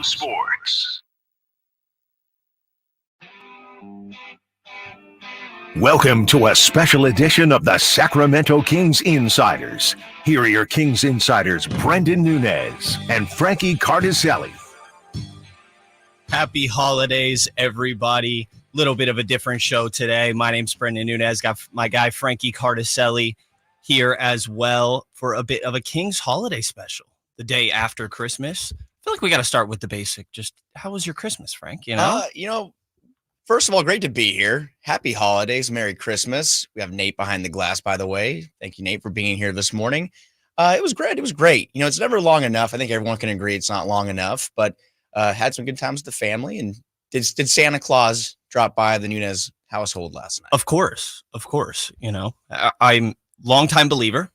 Sactown Sports. Welcome to a special edition of the Sacramento Kings Insiders. Here are your Kings Insiders, Brenden Nunez and Frankie Cardicelli. Happy holidays, everybody. Little bit of a different show today. My name's Brenden Nunez. Got my guy Frankie Cardicelli here as well for a bit of a Kings holiday special. The day after Christmas. I feel like we got to start with the basic. Just how was your Christmas, Frank? First of all, great to be here. Happy holidays. Merry Christmas. We have Nate behind the glass, by the way. Thank you, Nate, for being here this morning. It was great. It was great. It's never long enough. I think everyone can agree it's not long enough, but had some good times with the family. And did Santa Claus drop by the Nunez household last night? Of course. I'm longtime believer.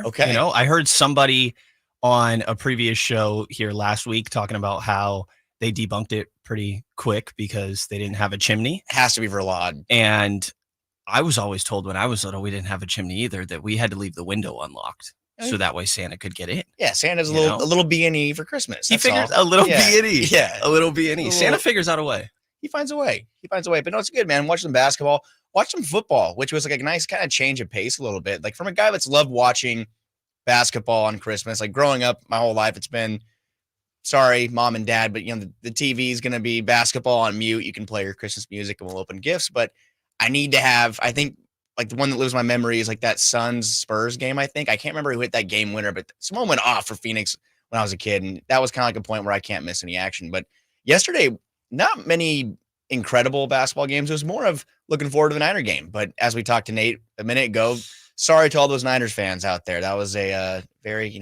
Okay. I heard somebody on a previous show here last week talking about how they debunked it pretty quick because they didn't have a chimney. It has to be Verlaud. And I was always told when I was little, we didn't have a chimney either, that we had to leave the window unlocked so that way Santa could get in. Yeah, Santa's a little B&E for Christmas. He figures a little B&E. Yeah. A little B&E. Santa figures out a way. He finds a way. But no, it's good, man. Watch some basketball. Watch some football, which was like a nice kind of change of pace a little bit. Like from a guy that's loved watching basketball on Christmas, like growing up my whole life, it's been, sorry, mom and dad, but the TV is going to be basketball on mute. You can play your Christmas music and we'll open gifts. But I need to have, I think like the one that lives in my memory is like that Suns Spurs game. I can't remember who hit that game winner, but someone went off for Phoenix when I was a kid. And that was kind of like a point where I can't miss any action. But yesterday, not many incredible basketball games. It was more of looking forward to the Niner game. But as we talked to Nate a minute ago, sorry to all those Niners fans out there. That was a very,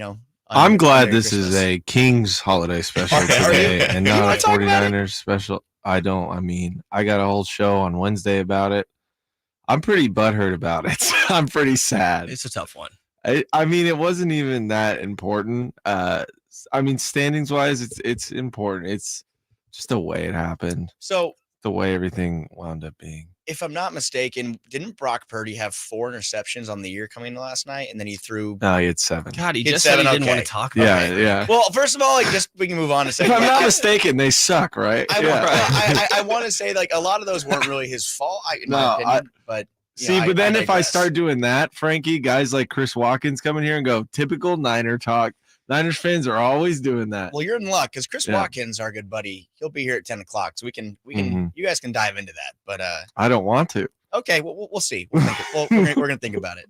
I'm glad this is a Kings holiday special today and not a 49ers special. I got a whole show on Wednesday about it. I'm pretty butthurt about it. I'm pretty sad. It's a tough one. It wasn't even that important. Standings wise, it's important. It's just the way it happened. So the way everything wound up being. If I'm not mistaken, didn't Brock Purdy have 4 interceptions on the year coming in last night? And then he threw. No, he had 7. God, he just said he didn't want to talk about it. Yeah. Well, first of all, we can move on to say. If I'm not mistaken, they suck, right? I want to say like a lot of those weren't really his fault, in my opinion. But but then if I start doing that, Frankie, guys like Chris Watkins come in here and go, typical Niner talk. Niners fans are always doing that. Well, you're in luck because Chris Watkins, our good buddy, he'll be here at 10 o'clock. So we can, you guys can dive into that. But I don't want to. Okay, we'll see. We're gonna think about it.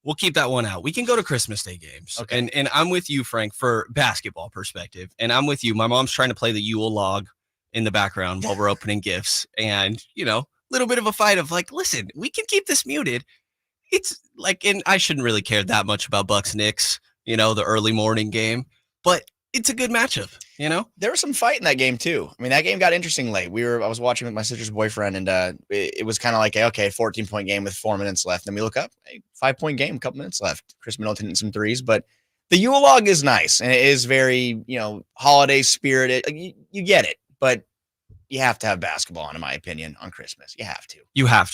We'll keep that one out. We can go to Christmas Day games. Okay. And I'm with you, Frank, for basketball perspective. And I'm with you. My mom's trying to play the Yule log in the background while we're opening gifts. And, little bit of a fight of like, listen, we can keep this muted. It's like, and I shouldn't really care that much about Bucks Knicks. The early morning game, but it's a good matchup, There was some fight in that game too. That game got interesting late. I was watching with my sister's boyfriend and it was kind of like, 14-point game with 4 minutes left. Then we look up, 5-point game, a couple minutes left. Chris Middleton hitting some threes, but the Yule log is nice and it is very, holiday spirited. You get it, but you have to have basketball on, in my opinion, on Christmas. You have to. You have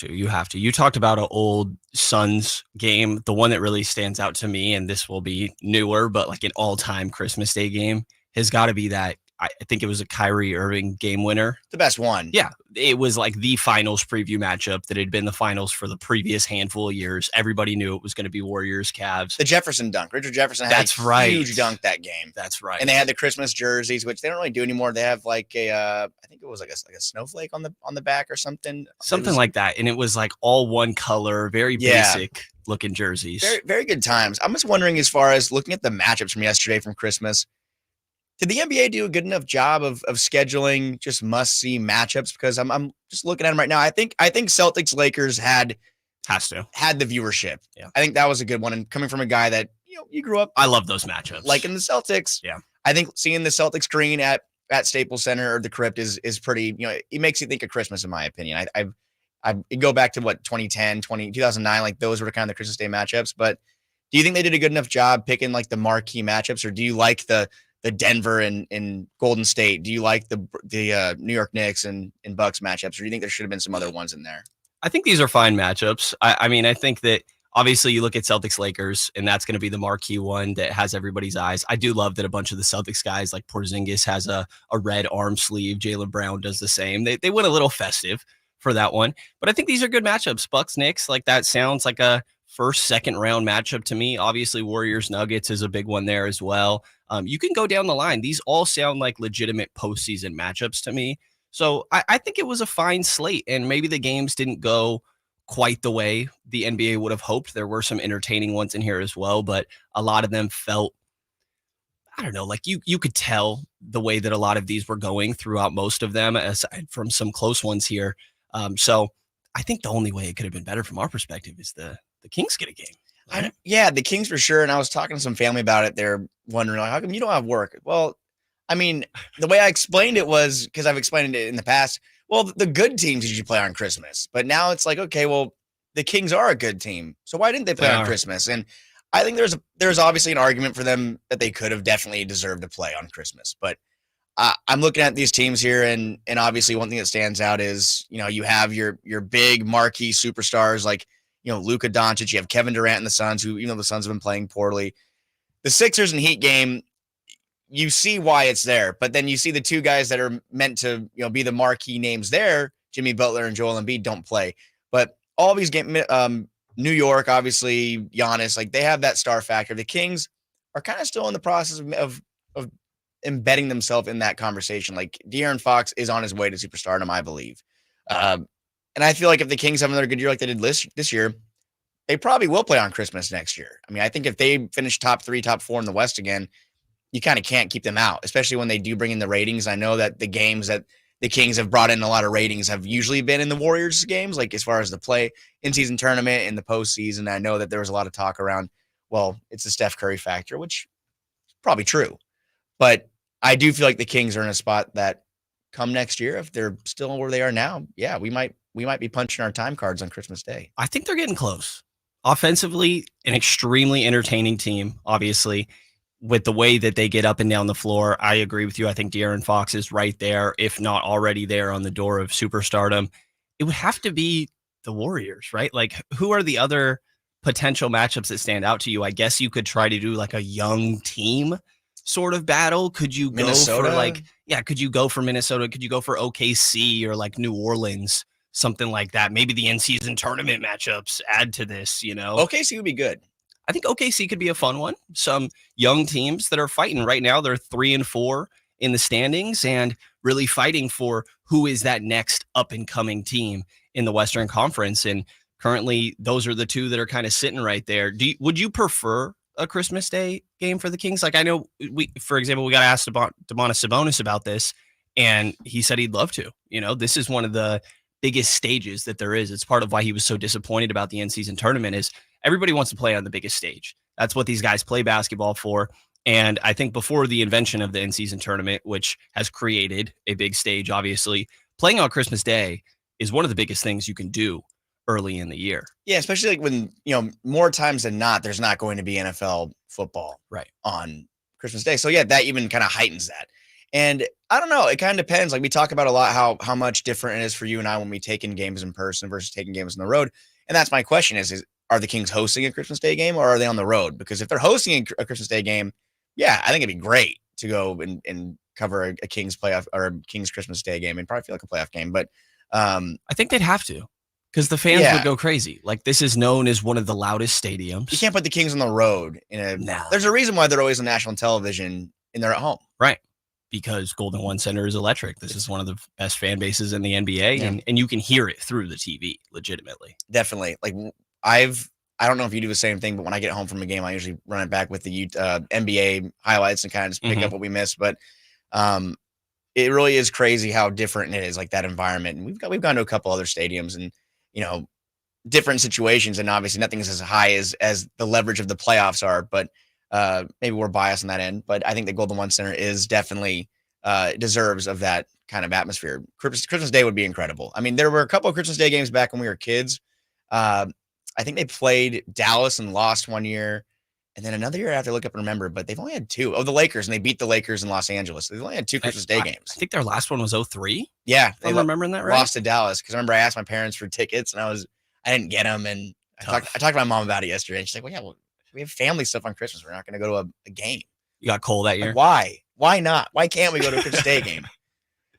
to. You talked about an old Suns game. The one that really stands out to me, and this will be newer, but like an all-time Christmas Day game has got to be that. I think it was a Kyrie Irving game winner. The best one. Yeah. It was like the finals preview matchup that had been the finals for the previous handful of years. Everybody knew it was going to be Warriors, Cavs. The Jefferson dunk. Richard Jefferson had a huge dunk that game. That's right. And they had the Christmas jerseys, which they don't really do anymore. They have like I think it was like a snowflake on the back or something. Something like that. And it was like all one color, very basic looking jerseys. Very, very good times. I'm just wondering, as far as looking at the matchups from yesterday from Christmas, did the NBA do a good enough job of scheduling just must-see matchups? Because I'm just looking at them right now. I think Celtics Lakers had the viewership. Yeah. I think that was a good one. And coming from a guy that you grew up, I love those matchups. like in the Celtics. Yeah. I think seeing the Celtics green at Staples Center or the Crypt is pretty. It makes you think of Christmas, in my opinion. I go back to 2010, 2009, like those were kind of the Christmas Day matchups. But do you think they did a good enough job picking like the marquee matchups, or do you like the Denver and Golden State? Do you like the New York Knicks and Bucks matchups, or do you think there should have been some other ones in there? I think these are fine matchups. I think that obviously you look at Celtics Lakers, and that's going to be the marquee one that has everybody's eyes. I do love that a bunch of the Celtics guys, like Porzingis has a red arm sleeve. Jaylen Brown does the same. They went a little festive for that one. But I think these are good matchups. Bucks, Knicks, like that sounds like a first, second round matchup to me. Obviously, Warriors, Nuggets is a big one there as well. You can go down the line. These all sound like legitimate postseason matchups to me. So I think it was a fine slate, and maybe the games didn't go quite the way the NBA would have hoped. There were some entertaining ones in here as well, but a lot of them felt, I don't know, like you could tell the way that a lot of these were going throughout most of them, aside from some close ones here. So I think the only way it could have been better from our perspective is the Kings get a game. Right? Yeah, the Kings for sure. And I was talking to some family about it. They're wondering, like, how come you don't have work? Well, I mean, the way I explained it was because I've explained it in the past. Well, the good teams usually play on Christmas, but now it's like, okay, well, the Kings are a good team, so why didn't they play on Christmas? And I think there's obviously an argument for them that they could have definitely deserved to play on Christmas. But I'm looking at these teams here, and obviously one thing that stands out is, you know, you have your big marquee superstars like, you know, Luka Doncic. You have Kevin Durant and the Suns, who, you know, the Suns have been playing poorly. The Sixers and Heat game, you see why it's there, but then you see the two guys that are meant to, you know, be the marquee names there, Jimmy Butler and Joel Embiid, don't play. But all these games, New York, obviously, Giannis, like they have that star factor. The Kings are kind of still in the process of embedding themselves in that conversation. Like De'Aaron Fox is on his way to superstardom, I believe. And I feel like if the Kings have another good year like they did this year, they probably will play on Christmas next year. I mean, I think if they finish top 3, top 4 in the West again, you kind of can't keep them out, especially when they do bring in the ratings. I know that the games that the Kings have brought in a lot of ratings have usually been in the Warriors games, like as far as the play in-season tournament and the postseason. I know that there was a lot of talk around, well, it's the Steph Curry factor, which is probably true. But I do feel like the Kings are in a spot that come next year, if they're still where they are now, yeah, we might be punching our time cards on Christmas Day. I think they're getting close. Offensively, an extremely entertaining team, obviously. With the way that they get up and down the floor, I agree with you. I think De'Aaron Fox is right there, if not already there on the door of superstardom. It would have to be the Warriors, right? Like, who are the other potential matchups that stand out to you? I guess you could try to do like a young team sort of battle. Could you go for could you go for Minnesota? Could you go for OKC or like New Orleans? Something like that. Maybe the in-season tournament matchups add to this, you know? OKC would be good. I think OKC could be a fun one. Some young teams that are fighting right now. They're 3-4 in the standings and really fighting for who is that next up and coming team in the Western Conference. And currently those are the two that are kind of sitting right there. Would you prefer a Christmas Day game for the Kings? Like, I know for example, we got asked about Domantas Sabonis about this, and he said he'd love to. You know, this is one of the biggest stages that there is. It's part of why he was so disappointed about the in-season tournament is everybody wants to play on the biggest stage. That's what these guys play basketball for. And I think before the invention of the in-season tournament, which has created a big stage, obviously, playing on Christmas Day is one of the biggest things you can do early in the year. Yeah, especially like when, you know, more times than not, there's not going to be NFL football on Christmas Day. So yeah, that even kind of heightens that. And I don't know, it kind of depends. Like we talk about a lot how much different it is for you and I when we take in games in person versus taking games on the road. And that's my question is are the Kings hosting a Christmas Day game or are they on the road? Because if they're hosting a Christmas Day game, yeah, I think it'd be great to go and cover a Kings playoff or a Kings Christmas Day game and probably feel like a playoff game. But I think they'd have to because the fans would go crazy. Like this is known as one of the loudest stadiums. You can't put the Kings on the road. There's a reason why they're always on national television and they're at home. Right. Because Golden One Center is electric. This is one of the best fan bases in the NBA, and you can hear it through the TV legitimately. Definitely. Like I don't know if you do the same thing, but when I get home from a game, I usually run it back with the NBA highlights and kind of just pick up what we missed. But it really is crazy how different it is, like that environment. And we've gone to a couple other stadiums and, you know, different situations. And obviously nothing is as high as the leverage of the playoffs are, but maybe we're biased on that end, but I think the Golden One Center is definitely deserves of that kind of atmosphere. Christmas Day would be incredible. I mean, there were a couple of Christmas Day games back when we were kids. I think they played Dallas and lost one year, and then another year I have to look up and remember, but they've only had two. Oh, the Lakers, and they beat the Lakers in Los Angeles. They've only had two Christmas Day games. I think their last one was 2003. Yeah, I'm remembering that right. Lost to Dallas because I remember I asked my parents for tickets, and I didn't get them, and I talked to my mom about it yesterday. And she's like, well, we have family stuff on Christmas. We're not going to go to a game. You got cold that year? Like, why? Why not? Why can't we go to a Christmas Day game?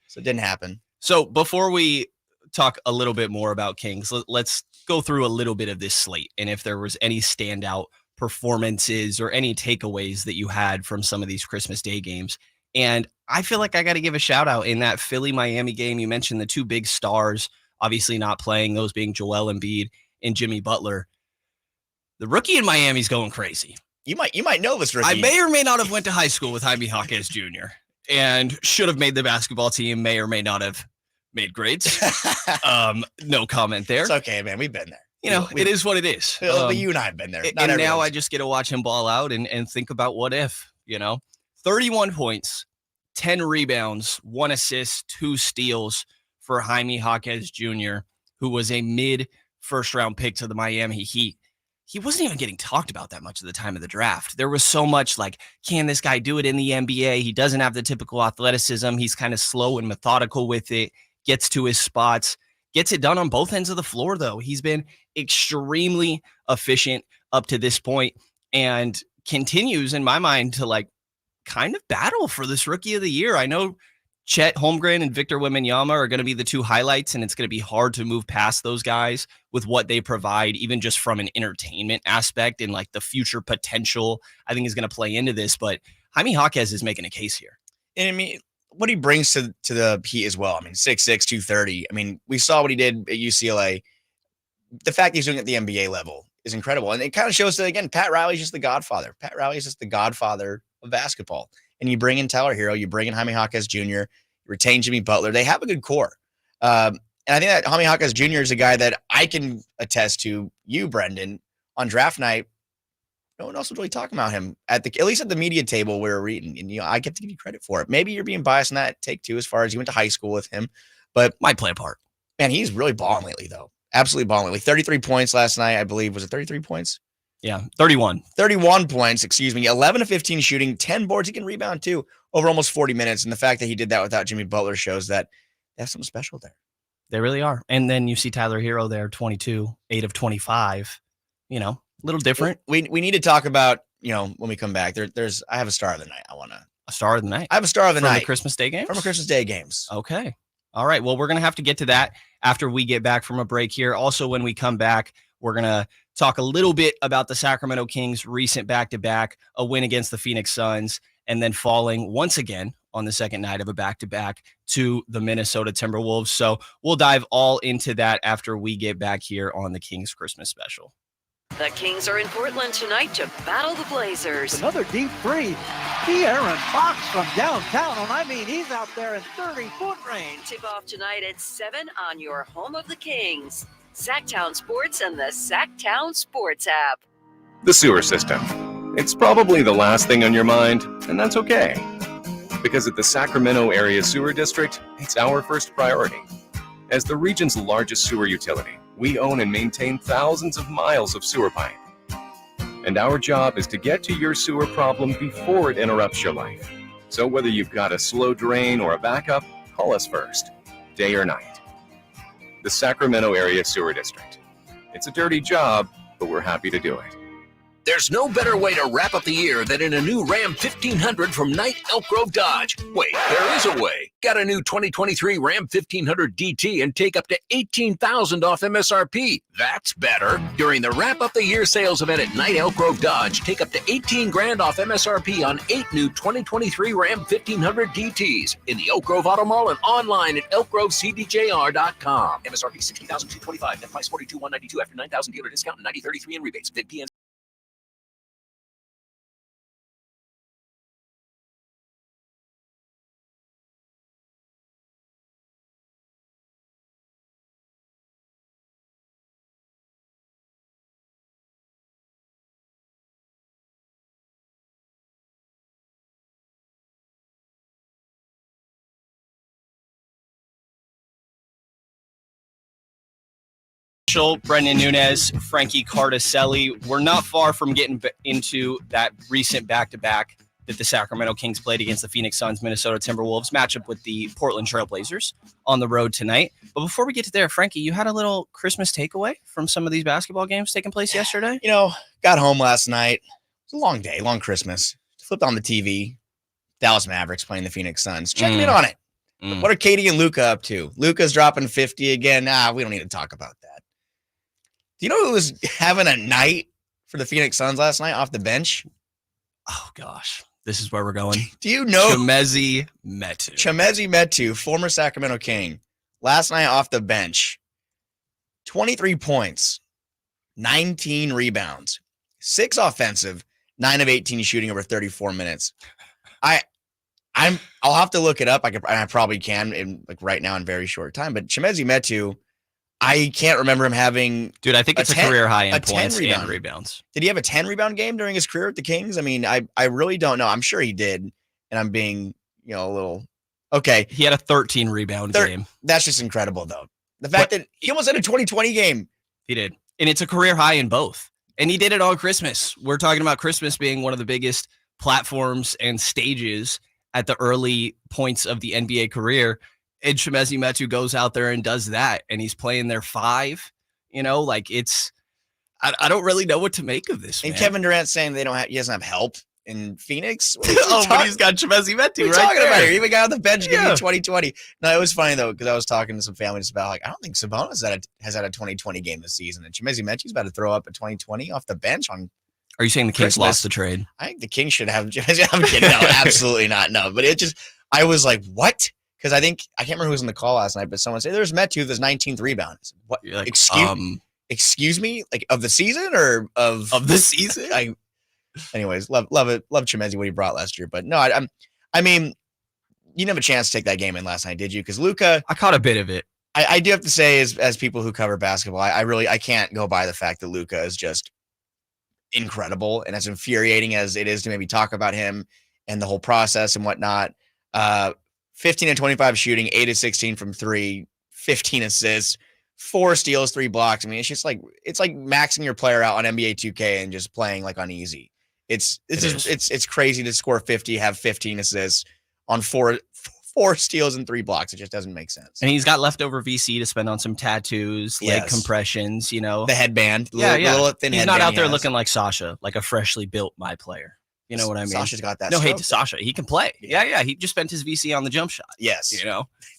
So it didn't happen. So before we talk a little bit more about Kings, let's go through a little bit of this slate. And if there was any standout performances or any takeaways that you had from some of these Christmas Day games. And I feel like I got to give a shout out in that Philly-Miami game. You mentioned the two big stars, obviously not playing, those being Joel Embiid and Jimmy Butler. The rookie in Miami's going crazy. You might know this rookie. I may or may not have went to high school with Jaime Jaquez Jr. and should have made the basketball team, may or may not have made grades. No comment there. It's okay, man. We've been there. You know, it is what it is. You and I have been there. And now I just get to watch him ball out and think about what if, 31 points, 10 rebounds, 1 assist, 2 steals for Jaime Jaquez Jr., who was a mid-first round pick to the Miami Heat. He wasn't even getting talked about that much at the time of the draft. There was so much like, can this guy do it in the NBA? He doesn't have the typical athleticism. He's kind of slow and methodical with it, gets to his spots, gets it done on both ends of the floor, though. He's been extremely efficient up to this point and continues, in my mind, to kind of battle for this rookie of the year. I know Chet Holmgren and Victor Wembanyama are going to be the two highlights, and it's going to be hard to move past those guys with what they provide, even just from an entertainment aspect and the future potential, I think is going to play into this. But Jaime Jaquez is making a case here. And I mean, what he brings to the Heat as well. I mean, 6'6", 230. I mean, we saw what he did at UCLA. The fact he's doing it at the NBA level is incredible. And it kind of shows that, again, Pat Riley's just the godfather. Pat Riley is just the godfather of basketball. And you bring in Tyler Hero, you bring in Jaime Jaquez Jr., you retain Jimmy Butler. They have a good core. And I think that Jaime Jaquez Jr. is a guy that I can attest to you, Brenden, on draft night. No one else was really talking about him at least at the media table we were reading. And, I get to give you credit for it. Maybe you're being biased in that take too, as far as you went to high school with him, but might play a part. Man, he's really balling lately, though. Absolutely balling lately. 33 points last night, I believe. Was it 33 points? Yeah, 31. 31 points, 11 to 15 shooting, 10 boards. He can rebound too over almost 40 minutes. And the fact that he did that without Jimmy Butler shows that they have something special there. They really are. And then you see Tyler Hero there, 22, 8 of 25, a little different. We need to talk about, when we come back, I have a star of the night. A star of the night? I have a star of the night. From the Christmas Day games? From a Christmas Day games. Okay. All right. Well, we're going to have to get to that after we get back from a break here. Also, when we come back, we're going to talk a little bit about the Sacramento Kings' recent back-to-back, a win against the Phoenix Suns, and then falling once again on the second night of a back-to-back to the Minnesota Timberwolves. So we'll dive all into that after we get back here on the Kings Christmas special. The Kings are in Portland tonight to battle the Blazers. Another deep three. De'Aaron Fox from downtown. He's out there in 30-foot range. Tip-off tonight at 7 on your home of the Kings. Sactown Sports and the Sactown Sports app. The sewer system. It's probably the last thing on your mind, and that's okay. Because at the Sacramento Area Sewer District, it's our first priority. As the region's largest sewer utility, we own and maintain thousands of miles of sewer pipe. And our job is to get to your sewer problem before it interrupts your life. So whether you've got a slow drain or a backup, call us first, day or night. The Sacramento Area Sewer District. It's a dirty job, but we're happy to do it. There's no better way to wrap up the year than in a new Ram 1500 from Knight Elk Grove Dodge. Wait, there is a way. Got a new 2023 Ram 1500 DT and take up to $18,000 off MSRP. That's better. During the wrap up the year sales event at Knight Elk Grove Dodge, take up to $18,000 off MSRP on 8 new 2023 Ram 1500 DTs in the Elk Grove Auto Mall and online at elkgrovecdjr.com. MSRP $60,225. Net price $42,192 after $9,000 dealer discount and $90.33 in rebates. VIN Brenden Nunez, Frankie Cardicelli. We're not far from getting into that recent back-to-back that the Sacramento Kings played against the Phoenix Suns, Minnesota Timberwolves matchup with the Portland Trailblazers on the road tonight. But before we get to there, Frankie, you had a little Christmas takeaway from some of these basketball games taking place yesterday? Got home last night. It was a long day, long Christmas. Flipped on the TV. Dallas Mavericks playing the Phoenix Suns. Checking in on it. What are Katie and Luka up to? Luka's dropping 50 again. We don't need to talk about that. Do you know who was having a night for the Phoenix Suns last night off the bench? Oh, gosh. This is where we're going. Do you know? Chimezie Metu, former Sacramento King, last night off the bench, 23 points, 19 rebounds, 6 offensive, 9 of 18 shooting over 34 minutes. I'll have to look it up. I probably can in right now in very short time. But Chimezie Metu, I can't remember him having. Dude, I think it's a career high in points and rebounds. Did he have a 10 rebound game during his career at the Kings? I mean, I really don't know. I'm sure he did, and I'm being a little okay. He had a 13 rebound game. That's just incredible, though. The fact that he almost had a 2020 game. He did, and it's a career high in both. And he did it on Christmas. We're talking about Christmas being one of the biggest platforms and stages at the early points of the NBA career. And Chimezie Metu goes out there and does that. And he's playing their 5, I don't really know what to make of this. And man. Kevin Durant's saying he doesn't have help in Phoenix. But he's got Chimezie Metu right talking there. About here. He even got on the bench giving me 2020. No, it was funny though, because I was talking to some families about I don't think Sabonis has had a 2020 game this season. And Chimezie Metu's about to throw up a 2020 off the bench on. Are you saying the Kings lost the trade? I think the Kings should have. I'm kidding. No, absolutely not. No, but I was like, what? Because I can't remember who was on the call last night, but someone said there's Metu, there's 19th rebounds. What? Like, excuse me? Like of the season or of the season? Anyways, love it. Love Chimezie what he brought last year, but no, I mean, you didn't have a chance to take that game in last night, did you? Because Luka, I caught a bit of it. I do have to say, as people who cover basketball, I can't go by the fact that Luka is just incredible, and as infuriating as it is to maybe talk about him and the whole process and whatnot. 15 and 25 shooting, 8 of 16 from 3, 15 assists, 4 steals, 3 blocks. I mean, it's just like maxing your player out on NBA 2K and just playing on easy. It's crazy to score 50, have 15 assists on 4 steals and 3 blocks. It just doesn't make sense. And he's got leftover VC to spend on some tattoos, leg compressions, The headband. Little thin he's not out there looking like Sasha, like a freshly built my player. You know what I mean? Sasha's got that. No hate to Sasha. He can play. Yeah. He just spent his VC on the jump shot. Yes.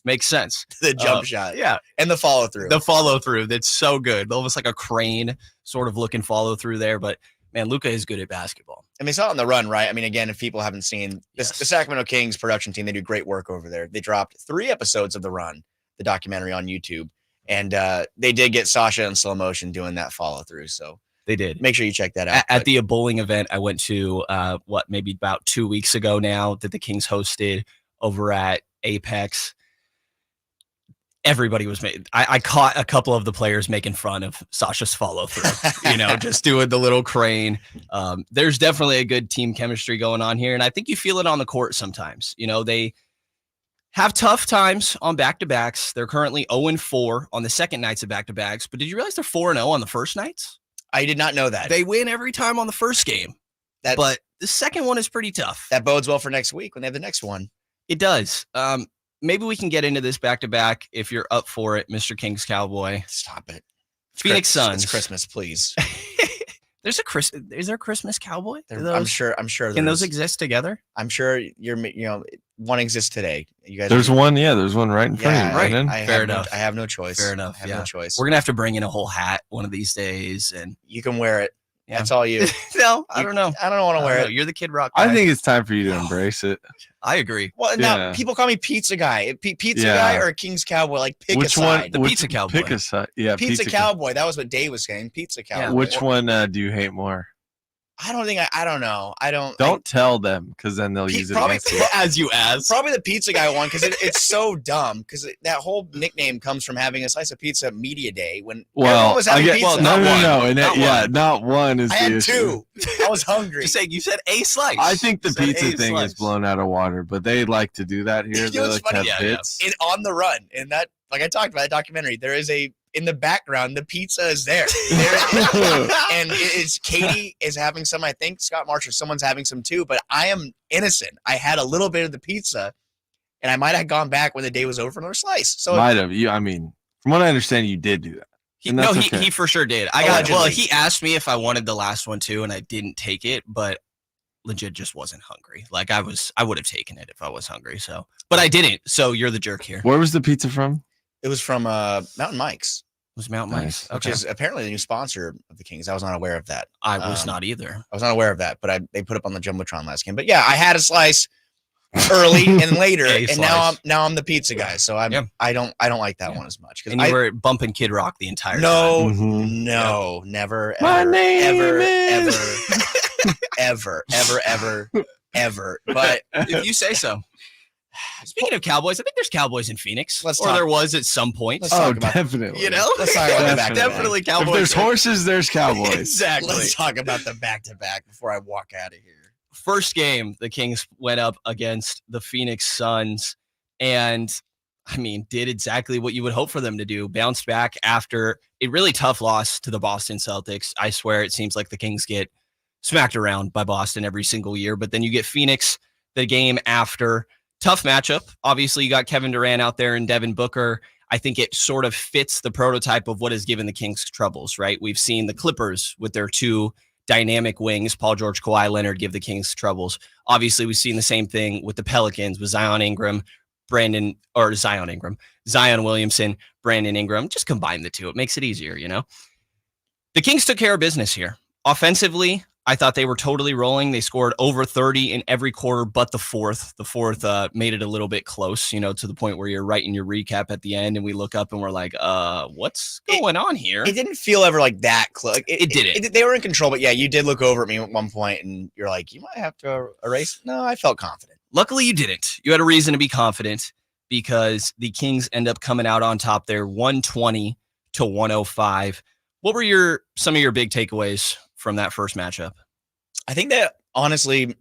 Makes sense. The jump shot. Yeah. And the follow through. That's so good. Almost like a crane sort of looking follow through there. But man, Luka is good at basketball. And they saw it on the run, right? I mean, again, if people haven't seen this, the Sacramento Kings production team, they do great work over there. They dropped 3 episodes of The Run, the documentary on YouTube. And they did get Sasha in slow motion doing that follow through. So they did. Make sure you check that out. At the bowling event I went to, maybe about 2 weeks ago now, that the Kings hosted over at Apex. Everybody was made. I caught a couple of the players making fun of Sasha's follow through, just doing the little crane. There's definitely a good team chemistry going on here. And I think you feel it on the court sometimes. They have tough times on back-to-backs. They're currently 0-4 on the second nights of back-to-backs. But did you realize they're 4-0 on the first nights? I did not know that. They win every time on the first game. But the second one is pretty tough. That bodes well for next week when they have the next one. It does. Maybe we can get into this back-to-back if you're up for it, Mr. Kings Cowboy. Stop it. Phoenix Suns. It's Christmas, please. Is there a Christmas Cowboy? I'm sure. Can those exist together? I'm sure one exists today. You guys. There's one right in front of you. Right. Fair enough. I have no choice. Fair enough. I have no choice. We're gonna have to bring in a whole hat one of these days, and you can wear it. Yeah. That's all you. No, I don't know. I don't want to wear it. You're the Kid Rock guy. I think it's time for you to embrace it. I agree. Well, now people call me Pizza Guy. Pizza Guy or King's Cowboy? Pick Which a side. The Pizza Cowboy. Pick a side. Yeah, Pizza Cowboy. That was what Dave was saying. Pizza Cowboy. Yeah. Which one do you hate more? I don't think I don't know. Don't tell them, because then they'll use it against you. As you ask. Probably the Pizza Guy one, because it's so dumb. Because that whole nickname comes from having a slice of pizza media day when everyone was having pizza. Not one is I the had issue. 2. I was hungry. You said a slice. I think the pizza thing is blown out of water, but they like to do that here. They like to have hits. On the run, and that, like I talked about that documentary, there is a in the background, the pizza is there. And Katie is having some, I think Scott Marsh or someone's having some too, but I am innocent. I had a little bit of the pizza, and I might have gone back when the day was over for another slice. So might have. I mean, from what I understand, you did do that. He for sure did. He asked me if I wanted the last one too, and I didn't take it, but legit just wasn't hungry. Like I would have taken it if I was hungry. So, but I didn't. So you're the jerk here. Where was the pizza from? It was from Mountain Mike's. It was Mountain Mike's, which is apparently the new sponsor of the Kings. I was not aware of that. I was not either. I was not aware of that, but they put up on the Jumbotron last game. But yeah, I had a slice early and later, and now I'm the pizza guy. So I don't like that one as much. And you were bumping Kid Rock the entire time. No, never, ever. But if you say so. Speaking of Cowboys, I think there's Cowboys in Phoenix. There was at some point. Definitely. You know? Let's talk about the back-to-back. Definitely Cowboys. If there's horses, there's Cowboys. Exactly. Let's talk about the back-to-back before I walk out of here. First game, the Kings went up against the Phoenix Suns and, I mean, did exactly what you would hope for them to do. Bounced back after a really tough loss to the Boston Celtics. I swear it seems like the Kings get smacked around by Boston every single year, but then you get Phoenix the game after. Tough matchup. Obviously, you got Kevin Durant out there and Devin Booker. I think it sort of fits the prototype of what has given the Kings troubles, right? We've seen the Clippers with their two dynamic wings, Paul George, Kawhi Leonard, give the Kings troubles. Obviously, we've seen the same thing with the Pelicans with Zion Williamson, Brandon Ingram. Just combine the two. It makes it easier, you know? The Kings took care of business here. Offensively, I thought they were totally rolling. They scored over 30 in every quarter but the fourth. The fourth made it a little bit close, you know, to the point where you're writing your recap at the end and we look up and we're like, what's going on here? It didn't feel ever like that close. It didn't. They were in control, but yeah, you did look over at me at one point and you're like, you might have to erase. No, I felt confident. Luckily, you didn't. You had a reason to be confident because the Kings end up coming out on top there, 120-105. What were some of your big takeaways from that first matchup? I think that honestly,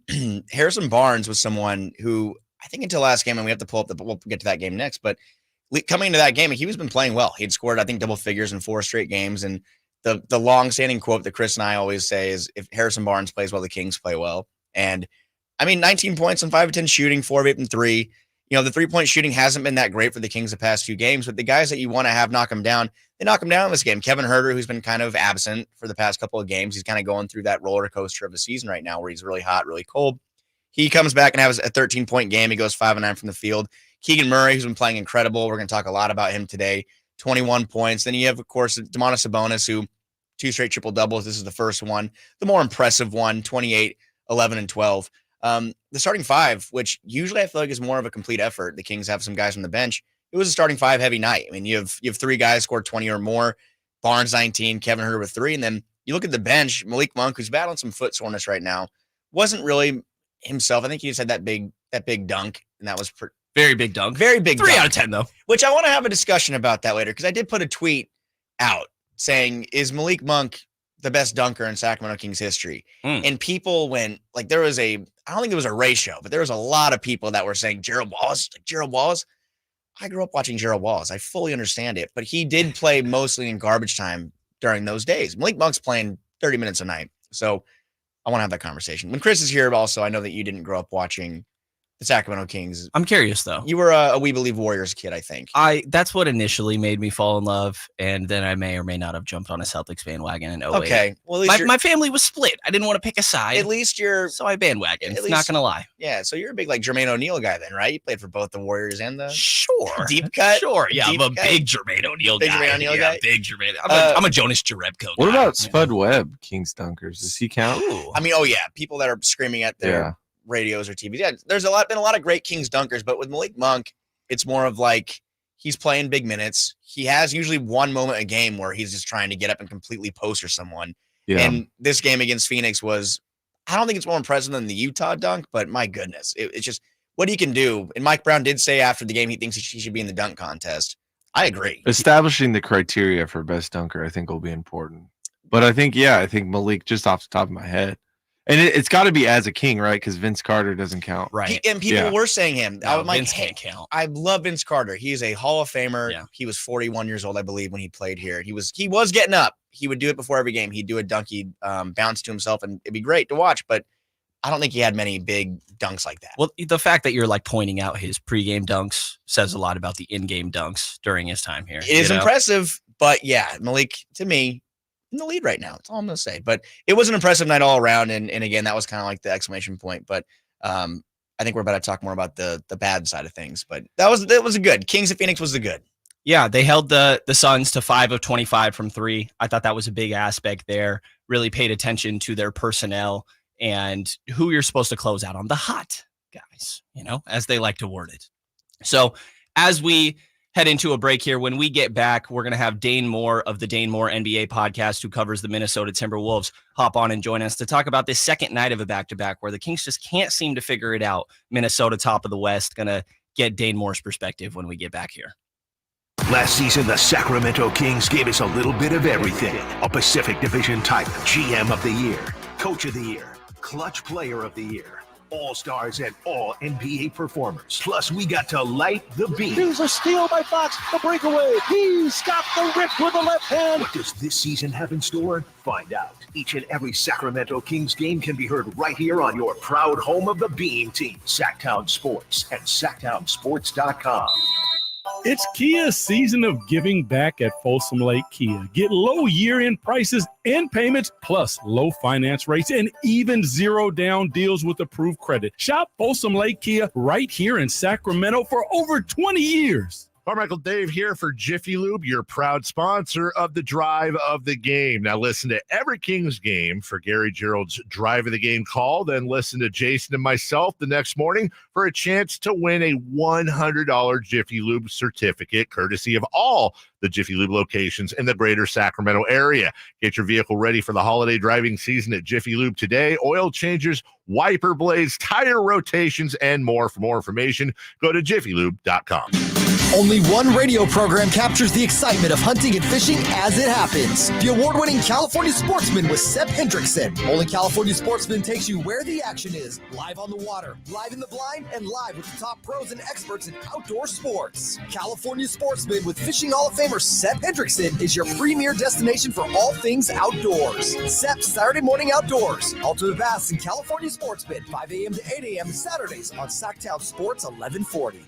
Harrison Barnes was someone who I think until last game, and we have to pull up we'll get to that game next, but coming into that game, he was been playing well. He'd scored, I think, double figures in 4 straight games. And the long-standing quote that Chris and I always say is, if Harrison Barnes plays well, the Kings play well. And I mean, 19 points on 5 of 10 shooting, 4 of 8 and 3. You know, the 3-point shooting hasn't been that great for the Kings the past few games, but the guys that you want to have knock them down, they knock them down in this game. Kevin Huerter, who's been kind of absent for the past couple of games, he's kind of going through that roller coaster of the season right now where he's really hot, really cold. He comes back and has a 13-point game. He goes 5 of 9 from the field. Keegan Murray, who's been playing incredible. We're going to talk a lot about him today. 21 points. Then you have, of course, Domantas Sabonis, who 2 straight triple-doubles. This is the first one, the more impressive one, 28, 11, and 12. The starting 5, which usually I feel like is more of a complete effort. The Kings have some guys on the bench. It was a starting 5 heavy night. I mean, you have 3 guys scored 20 or more. Barnes 19, Kevin Huerter with 3, and then you look at the bench. Malik Monk, who's battling some foot soreness right now, wasn't really himself. I think he just had that big dunk, and that was very big dunk. Very big 3 dunk, out of 10 though. Which I want to have a discussion about that later because I did put a tweet out saying, "Is Malik Monk the best dunker in Sacramento Kings history?" And people went like, I don't think it was a ratio, but there was a lot of people that were saying Gerald Wallace. I grew up watching Gerald Wallace. I fully understand it, but he did play mostly in garbage time during those days. Malik Monk's playing 30 minutes a night. So I want to have that conversation. When Chris is here also, I know that you didn't grow up watching the Sacramento Kings. I'm curious though. You were a We Believe Warriors kid, I think. That's what initially made me fall in love, and then I may or may not have jumped on a Celtics bandwagon in 08. Okay, well, at least my family was split. I didn't want to pick a side. At least so I bandwagoned. Not gonna lie. Yeah, so you're a big like Jermaine O'Neal guy then, right? You played for both the Warriors and the deep cut. Sure, yeah, I'm a big Jermaine O'Neal guy. Jermaine O'Neal guy. Big Jermaine. I'm a Jonas Jerebko guy. What about Spud Webb, Kings dunkers? Does he count? Ooh. I mean, oh yeah, people that are screaming at their radios or TVs. Yeah, there's been a lot of great Kings dunkers, but with Malik Monk, it's more of like he's playing big minutes. He has usually one moment a game where he's just trying to get up and completely poster someone. Yeah. And this game against Phoenix was, I don't think it's more impressive than the Utah dunk, but my goodness, it's just what he can do. And Mike Brown did say after the game he thinks he should be in the dunk contest. I agree. Establishing the criteria for best dunker, I think, will be important. But I think Malik, just off the top of my head, And it's got to be as a King, right? Because Vince Carter doesn't count. Right. And people were saying him. No, I'm like, Vince hey, can't count. I love Vince Carter. He's a Hall of Famer. Yeah. He was 41 years old, I believe, when he played here. He was getting up. He would do it before every game. He'd do a dunk. He'd bounce to himself, and it'd be great to watch. But I don't think he had many big dunks like that. Well, the fact that you're like pointing out his pregame dunks says a lot about the in-game dunks during his time here. It is impressive, but yeah, Malik, to me, in the lead right now. That's all I'm going to say. But it was an impressive night all around, and again, that was kind of like the exclamation point. But I think we're about to talk more about the bad side of things. But that was a good. Kings of Phoenix was the good. Yeah, they held the Suns to 5 of 25 from 3. I thought that was a big aspect there. Really paid attention to their personnel and who you're supposed to close out on. The hot guys, as they like to word it. So as we head into a break here, when we get back, we're going to have Dane Moore of the Dane Moore NBA podcast, who covers the Minnesota Timberwolves, hop on and join us to talk about this second night of a back-to-back where the Kings just can't seem to figure it out. Minnesota top of the West. Going to get Dane Moore's perspective when we get back here. Last season, the Sacramento Kings gave us a little bit of everything. A Pacific Division type, GM of the Year, Coach of the Year, Clutch Player of the Year, All-Stars and All-NBA performers. Plus, we got to light the beam. Here's a steal by Fox, the breakaway. He's got the rip with the left hand. What does this season have in store? Find out. Each and every Sacramento Kings game can be heard right here on your proud home of the Beam team, Sactown Sports and SactownSports.com. It's Kia's season of giving back at Folsom Lake Kia. Get low year-end prices and payments, plus low finance rates and even zero down deals with approved credit. Shop Folsom Lake Kia right here in Sacramento for over 20 years. Carmichael Dave here for Jiffy Lube, your proud sponsor of the Drive of the Game. Now listen to every Kings game for Gary Gerald's Drive of the Game call. Then listen to Jason and myself the next morning for a chance to win a $100 Jiffy Lube certificate, courtesy of all the Jiffy Lube locations in the greater Sacramento area. Get your vehicle ready for the holiday driving season at Jiffy Lube today. Oil changes, wiper blades, tire rotations, and more. For more information, go to jiffylube.com. Only one radio program captures the excitement of hunting and fishing as it happens. The award-winning California Sportsman with Sep Hendrickson. Only California Sportsman takes you where the action is. Live on the water, live in the blind, and live with the top pros and experts in outdoor sports. California Sportsman with Fishing Hall of Famer Sep Hendrickson is your premier destination for all things outdoors. Sep's Saturday Morning Outdoors. Ultimate Bass and California Sportsman, 5 a.m. to 8 a.m. Saturdays on Sactown Sports 1140.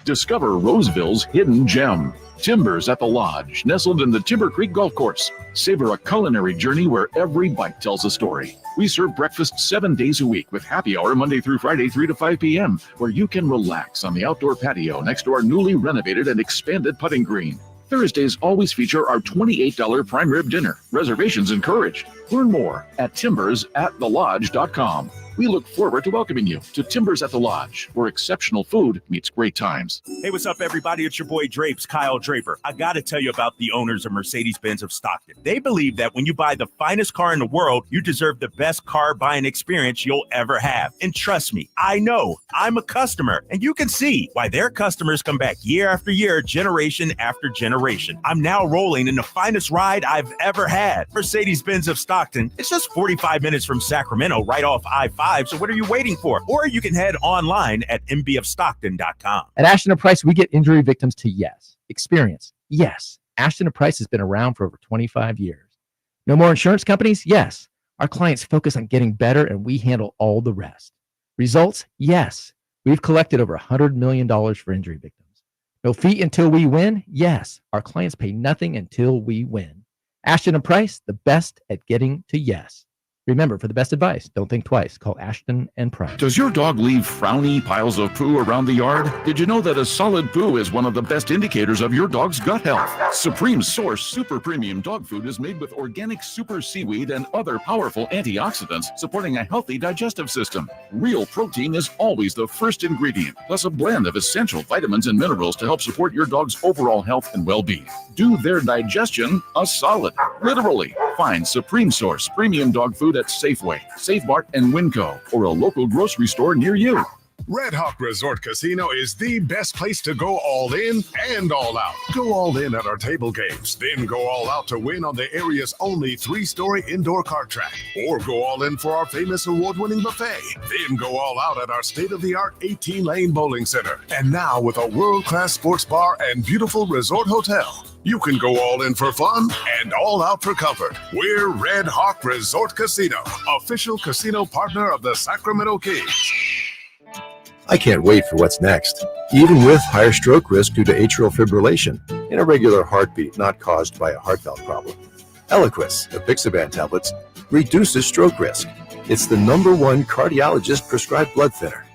Discover Roseville's hidden gem, Timbers at the Lodge, nestled in the Timber Creek Golf Course. Savor a culinary journey where every bite tells a story. We serve breakfast 7 days a week with happy hour Monday through Friday, 3 to 5 p.m., where you can relax on the outdoor patio next to our newly renovated and expanded putting green. Thursdays always feature our $28 prime rib dinner. Reservations encouraged. Learn more at timbersatTheLodge.com. We look forward to welcoming you to Timbers at the Lodge, where exceptional food meets great times. Hey, what's up, everybody? It's your boy Drapes, Kyle Draper. I got to tell you about the owners of Mercedes-Benz of Stockton. They believe that when you buy the finest car in the world, you deserve the best car buying experience you'll ever have. And trust me, I know. I'm a customer, and you can see why their customers come back year after year, generation after generation. I'm now rolling in the finest ride I've ever had. Mercedes-Benz of Stockton. It's just 45 minutes from Sacramento, right off I-5. So what are you waiting for? Or you can head online at mbofstockton.com. At Ashton & Price, we get injury victims to yes. Experience, yes. Ashton & Price has been around for over 25 years. No more insurance companies? Yes. Our clients focus on getting better, and we handle all the rest. Results? Yes. We've collected over $100 million for injury victims. No fee until we win? Yes. Our clients pay nothing until we win. Ashton & Price, the best at getting to yes. Remember, for the best advice, don't think twice. Call Ashton & Price. Does your dog leave frowny piles of poo around the yard? Did you know that a solid poo is one of the best indicators of your dog's gut health? Supreme Source Super Premium Dog Food is made with organic super seaweed and other powerful antioxidants, supporting a healthy digestive system. Real protein is always the first ingredient, plus a blend of essential vitamins and minerals to help support your dog's overall health and well-being. Do their digestion a solid. Literally. Find Supreme Source Premium Dog Food at Safeway, Safe Mart, and Winco, or a local grocery store near you. Red Hawk Resort Casino is the best place to go all in and all out. Go all in at our table games, then go all out to win on the area's only 3-story indoor kart track. Or go all in for our famous award-winning buffet. Then go all out at our state-of-the-art 18-lane bowling center. And now with a world-class sports bar and beautiful resort hotel, you can go all in for fun and all out for comfort. We're Red Hawk Resort Casino, official casino partner of the Sacramento Kings. I can't wait for what's next. Even with higher stroke risk due to atrial fibrillation, an irregular heartbeat not caused by a heart valve problem, Eliquis, the Bixaban tablets, reduces stroke risk. It's the #1 cardiologist-prescribed blood thinner.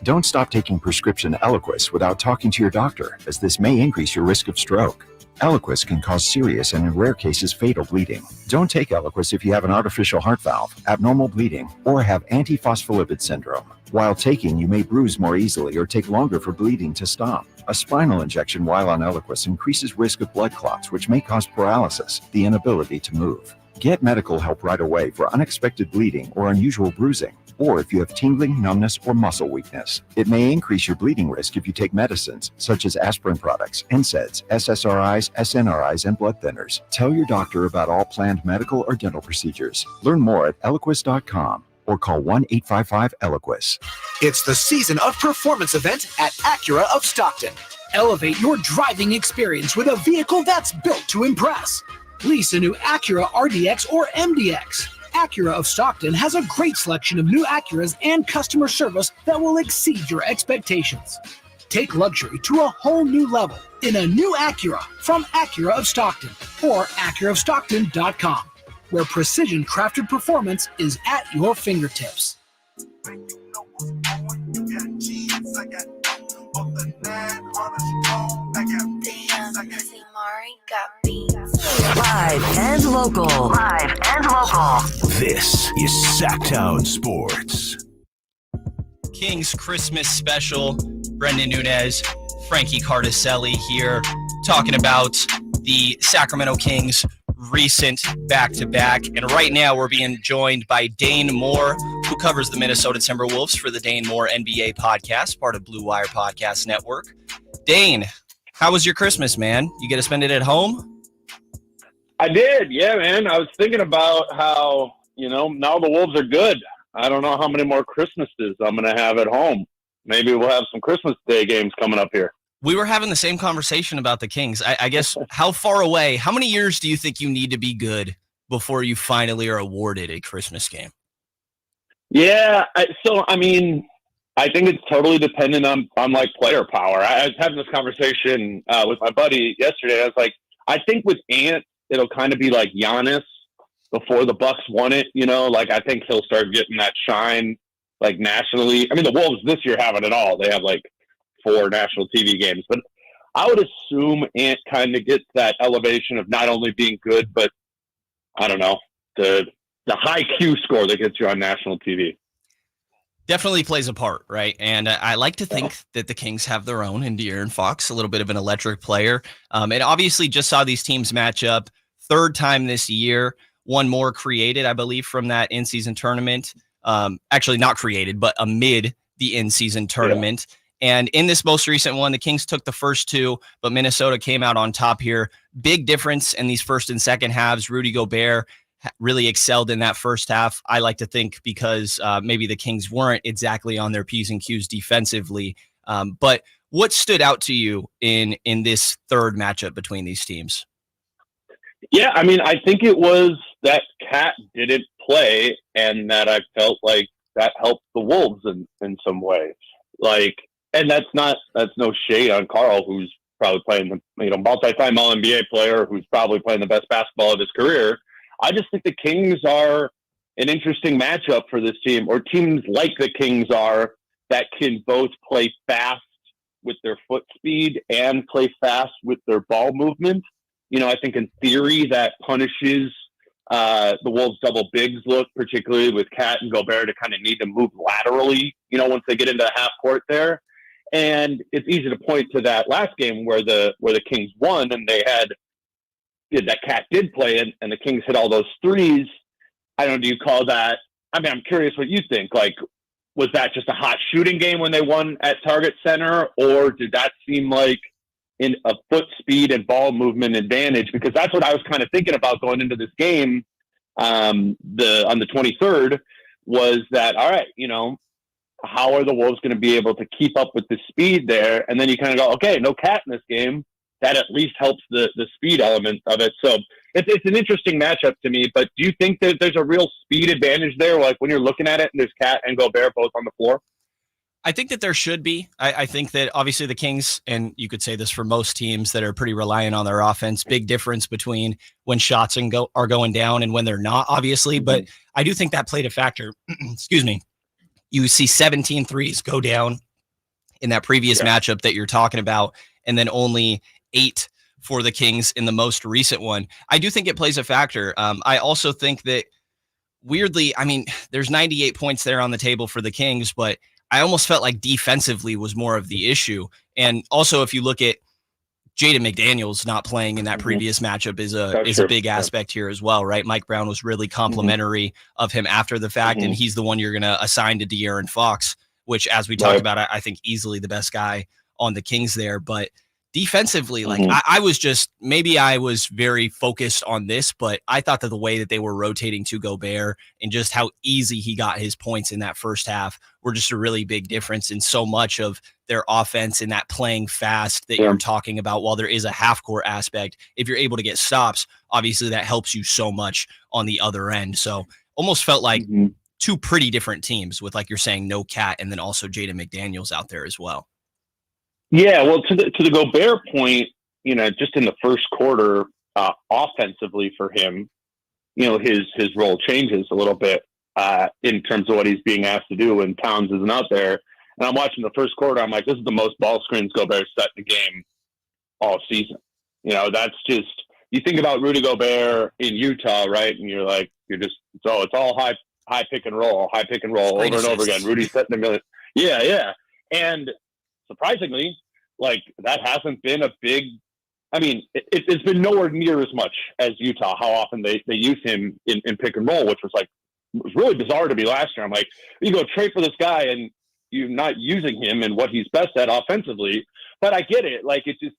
Don't stop taking prescription Eliquis without talking to your doctor, as this may increase your risk of stroke. Eliquis can cause serious and in rare cases fatal bleeding. Don't take Eliquis if you have an artificial heart valve, abnormal bleeding, or have antiphospholipid syndrome. While taking, you may bruise more easily or take longer for bleeding to stop. A spinal injection while on Eliquis increases risk of blood clots, which may cause paralysis, the inability to move. Get medical help right away for unexpected bleeding or unusual bruising, or if you have tingling, numbness, or muscle weakness. It may increase your bleeding risk if you take medicines such as aspirin products, NSAIDs, SSRIs, SNRIs, and blood thinners. Tell your doctor about all planned medical or dental procedures. Learn more at Eliquis.com or call 1-855-ELIQUIS. It's the season of performance event at Acura of Stockton. Elevate your driving experience with a vehicle that's built to impress. Lease a new Acura RDX or MDX. Acura of Stockton has a great selection of new Acuras and customer service that will exceed your expectations. Take luxury to a whole new level in a new Acura from Acura of Stockton or AcuraofStockton.com, where precision-crafted performance is at your fingertips. Live and local. Live and local. This is Sactown Sports. Kings Christmas special. Brenden Nunez, Frankie Cardicelli here talking about the Sacramento Kings recent back-to-back. And right now we're being joined by Dane Moore, who covers the Minnesota Timberwolves for the Dane Moore NBA podcast, part of Blue Wire Podcast Network. Dane, how was your Christmas, man? You get to spend it at home? I did, yeah, man. I was thinking about how, now the Wolves are good. I don't know how many more Christmases I'm going to have at home. Maybe we'll have some Christmas Day games coming up here. We were having the same conversation about the Kings. I guess, how far away, how many years do you think you need to be good before you finally are awarded a Christmas game? Yeah, I think it's totally dependent on like player power. I was having this conversation with my buddy yesterday. I was like, I think with Ant, it'll kind of be like Giannis before the Bucks won it. Like I think he'll start getting that shine like nationally. I mean, the Wolves this year haven't at all. They have like 4 national TV games, but I would assume Ant kind of gets that elevation of not only being good, but I don't know, the high Q score that gets you on national TV. Definitely plays a part, right? And I like to think that the Kings have their own in De'Aaron Fox, a little bit of an electric player. And obviously just saw these teams match up 3rd time this year. One more created, I believe, from that in-season tournament. Actually not created, but amid the in-season tournament. Yeah. And in this most recent one, the Kings took the first 2, but Minnesota came out on top here. Big difference in these first and second halves. Rudy Gobert really excelled in that first half. I like to think because maybe the Kings weren't exactly on their P's and Q's defensively. But what stood out to you in this 3rd matchup between these teams? Yeah, I mean, I think it was that Cat didn't play, and that I felt like that helped the Wolves in some way. Like, and that's no shade on Carl, who's probably playing the multi-time All-NBA player, who's probably playing the best basketball of his career. I just think the Kings are an interesting matchup for this team, or teams like the Kings are, that can both play fast with their foot speed and play fast with their ball movement. I think in theory that punishes the Wolves' double bigs look, particularly with Cat and Gobert, to kind of need to move laterally, once they get into the half court there. And it's easy to point to that last game where the Kings won, and they had that Cat did play it, and the Kings hit all those threes. I don't know, do you call that? I mean, I'm curious what you think. Like, was that just a hot shooting game when they won at Target Center, or did that seem like in a foot speed and ball movement advantage? Because that's what I was kind of thinking about going into this game on the 23rd, was that, all right, how are the Wolves going to be able to keep up with the speed there? And then you kind of go, okay, no Cat in this game. That at least helps the speed element of it. So it's an interesting matchup to me, but do you think that there's a real speed advantage there? Like when you're looking at it and there's Cat and Gobert both on the floor? I think that there should be. I think that obviously the Kings, and you could say this for most teams that are pretty reliant on their offense, big difference between when shots are going down and when they're not, obviously. But I do think that played a factor. Excuse me. You see 17 threes go down in that previous matchup that you're talking about, and then only 8 for the Kings in the most recent one. I do think it plays a factor. I also think that weirdly, there's 98 points there on the table for the Kings, but I almost felt like defensively was more of the issue. And also, if you look at Jaden McDaniels not playing in that previous matchup is a big aspect here as well, right? Mike Brown was really complimentary of him after the fact, and he's the one you're going to assign to De'Aaron Fox, which, as we talked about, I think easily the best guy on the Kings there. But defensively, I was just, maybe I was very focused on this, but I thought that the way that they were rotating to Gobert and just how easy he got his points in that first half were just a really big difference in so much of their offense and that playing fast that you're talking about. While there is a half court aspect, if you're able to get stops, obviously that helps you so much on the other end. So almost felt like two pretty different teams with, like you're saying, no Cat and then also Jaden McDaniels out there as well. Yeah, well, to the Gobert point, just in the first quarter, offensively for him, his role changes a little bit in terms of what he's being asked to do when Towns isn't out there. And I'm watching the first quarter, I'm like, this is the most ball screens Gobert set in the game all season. That's just, you think about Rudy Gobert in Utah, right? And you're like, it's all high pick and roll over and over again. Rudy's setting a million. Yeah. And surprisingly, like that hasn't been a big, it's been nowhere near as much as Utah, how often they use him in pick and roll, which was really bizarre to me last year. I'm like, you go trade for this guy and you're not using him and what he's best at offensively. But I get it. Like it's just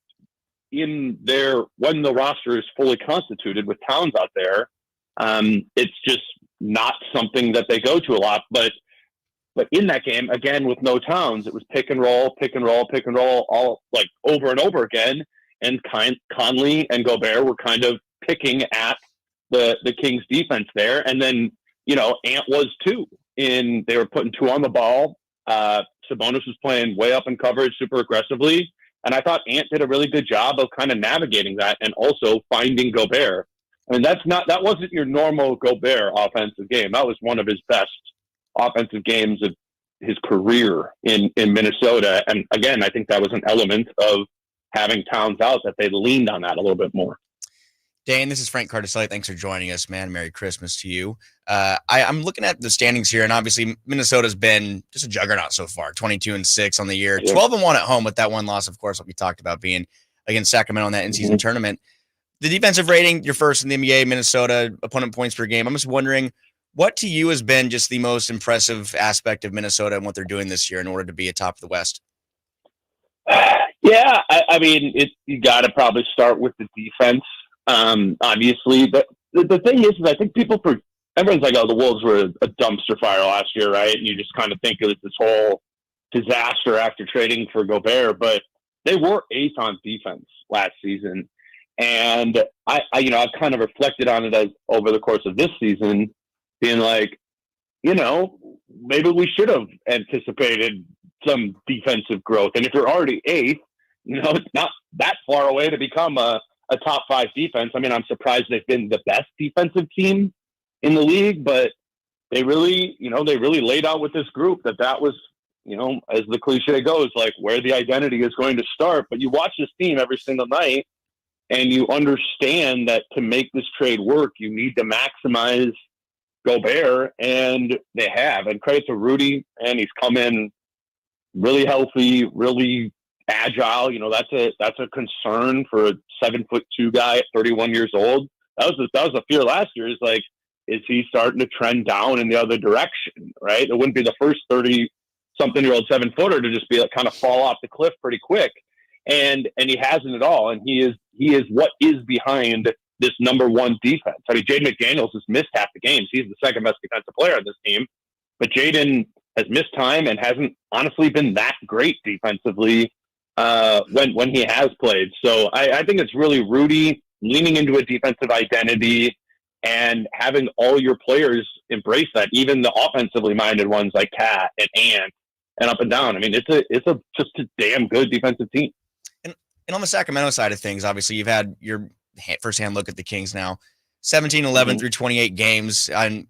in there when the roster is fully constituted with Towns out there, it's just not something that they go to a lot. But in that game, again, with no Towns, it was pick and roll, all like over and over again. And Conley and Gobert were kind of picking at the Kings defense there. And then, Ant was too. They were putting 2 on the ball. Sabonis was playing way up in coverage super aggressively. And I thought Ant did a really good job of kind of navigating that and also finding Gobert. That wasn't your normal Gobert offensive game. That was one of his best offensive games of his career in Minnesota. And again, I think that was an element of having Towns out, that they leaned on that a little bit more. Dane, this is Frank Cardicelli. Thanks for joining us, man. Merry Christmas to you. I'm looking at the standings here, and obviously Minnesota's been just a juggernaut so far, 22-6 on the year, 12-1 at home with that one loss, of course, what we talked about being against Sacramento in that in-season tournament. The defensive rating, you're first in the NBA, Minnesota, opponent points per game. I'm just wondering, what to you has been just the most impressive aspect of Minnesota and what they're doing this year in order to be atop of the West? Yeah, you got to probably start with the defense, obviously. But the thing is I think everyone's like, oh, the Wolves were a dumpster fire last year, right? And you just kind of think of this whole disaster after trading for Gobert, but they were 8th on defense last season. And I've kind of reflected on it as over the course of this season, being like, maybe we should have anticipated some defensive growth. And if you're already 8th, it's not that far away to become a top 5 defense. I'm surprised they've been the best defensive team in the league, but they really laid out with this group that was, as the cliche goes, like where the identity is going to start. But you watch this team every single night and you understand that to make this trade work, you need to maximize Gobert, and they have. And credit to Rudy, and he's come in really healthy, really agile. That's a concern for a 7'2" guy at 31 years old. That was a fear last year. Is like, is he starting to trend down in the other direction, right? It wouldn't be the first 30-something-year-old 7-footer to just be like, kind of fall off the cliff pretty quick. And he hasn't at all. And he is what is behind this number one defense. I mean, Jaden McDaniels has missed half the games. He's the second best defensive player on this team. But Jaden has missed time and hasn't honestly been that great defensively when he has played. So I think it's really Rudy leaning into a defensive identity and having all your players embrace that, even the offensively minded ones like Cat and Ant and up and down. I mean, it's just a damn good defensive team. And on the Sacramento side of things, obviously you've had your firsthand look at the Kings now, 17-11 through 28 games. And